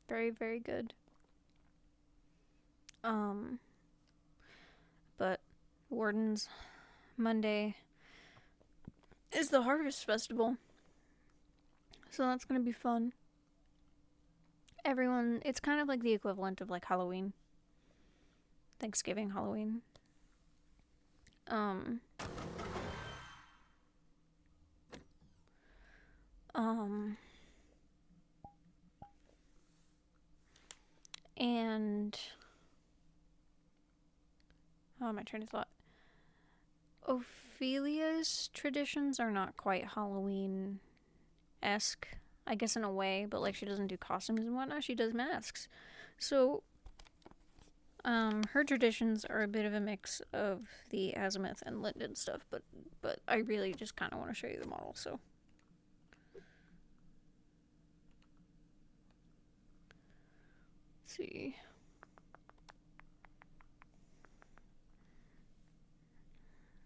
Very, very good. But Warden's Monday is the Harvest Festival. So that's gonna be fun. Everyone, it's kind of like the equivalent of like Halloween. Thanksgiving, Halloween. And my train of thought. Ophelia's traditions are not quite Halloween-esque, I guess in a way, but like she doesn't do costumes and whatnot, she does masks. So, her traditions are a bit of a mix of the Azimuth and Linden stuff, but I really just kind of want to show you the model, so. Let's see.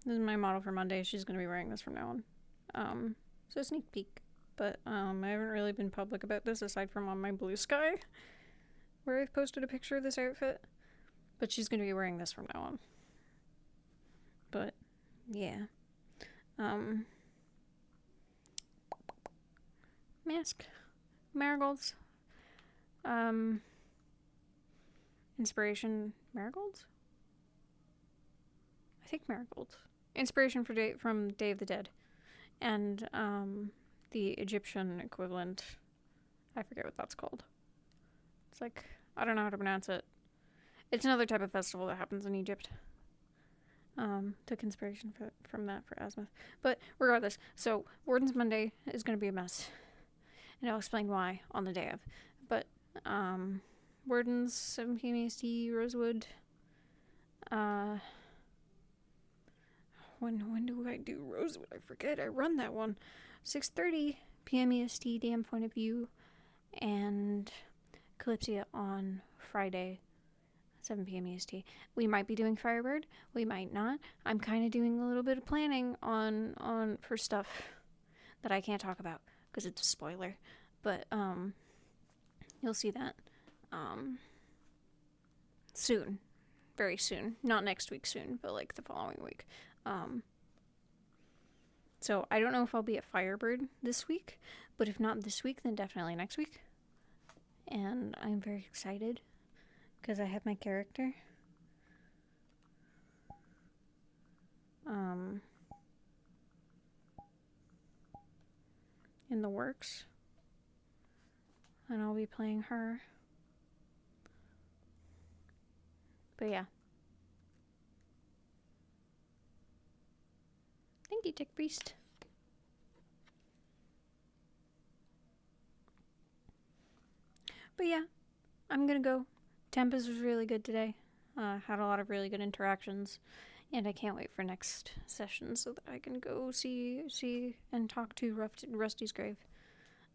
This is my model for Monday. She's going to be wearing this from now on. So sneak peek. But I haven't really been public about this aside from on my Blue Sky, where I've posted a picture of this outfit. But she's going to be wearing this from now on. But, yeah. Mask. Marigolds. Inspiration marigolds? I think Marigold. Inspiration from Day of the Dead. And the Egyptian equivalent, I forget what that's called. It's like, I don't know how to pronounce it. It's another type of festival that happens in Egypt. Took inspiration from that for Azimuth. But regardless, so Warden's Monday is going to be a mess. And I'll explain why on the day of. But, Warden's 7 p.m. EST, Rosewood. When do I do Rosewood? I forget. I run that one. 6:30 p.m. EST, DM Point of View. And Calypsia on Friday, 7 p.m. EST. We might be doing Firebird. We might not. I'm kind of doing a little bit of planning on for stuff that I can't talk about because it's a spoiler. But you'll see that soon, very soon. Not next week soon, but like the following week. So I don't know if I'll be at Firebird this week, but if not this week, then definitely next week. And I'm very excited because I have my character. In the works. And I'll be playing her. But yeah. Thank you, Tech Priest. But yeah, I'm gonna go. Tempest was really good today. Had a lot of really good interactions. And I can't wait for next session so that I can go see and talk to Rusty's grave.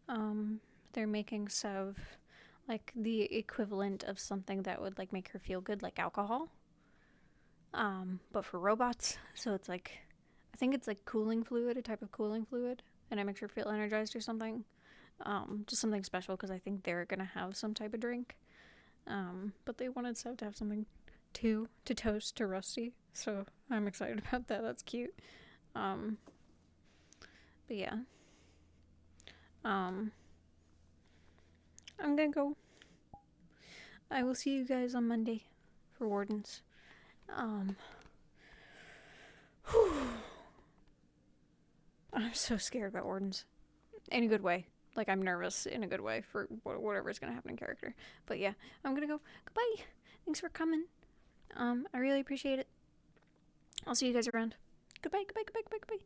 They're making Sev like the equivalent of something that would like make her feel good, like alcohol. But for robots. So it's like, I think it's like cooling fluid, a type of cooling fluid, and it makes her feel energized or something. Just something special because I think they're gonna have some type of drink. But they wanted Sev to have something to toast to Rusty, so I'm excited about that. That's cute. But yeah. I'm gonna go. I will see you guys on Monday for Wardens. I'm so scared about Wardens. In a good way. Like, I'm nervous in a good way for whatever's gonna happen in character. But yeah, I'm gonna go. Goodbye. Thanks for coming. I really appreciate it. I'll see you guys around. Goodbye, goodbye, goodbye, goodbye, goodbye.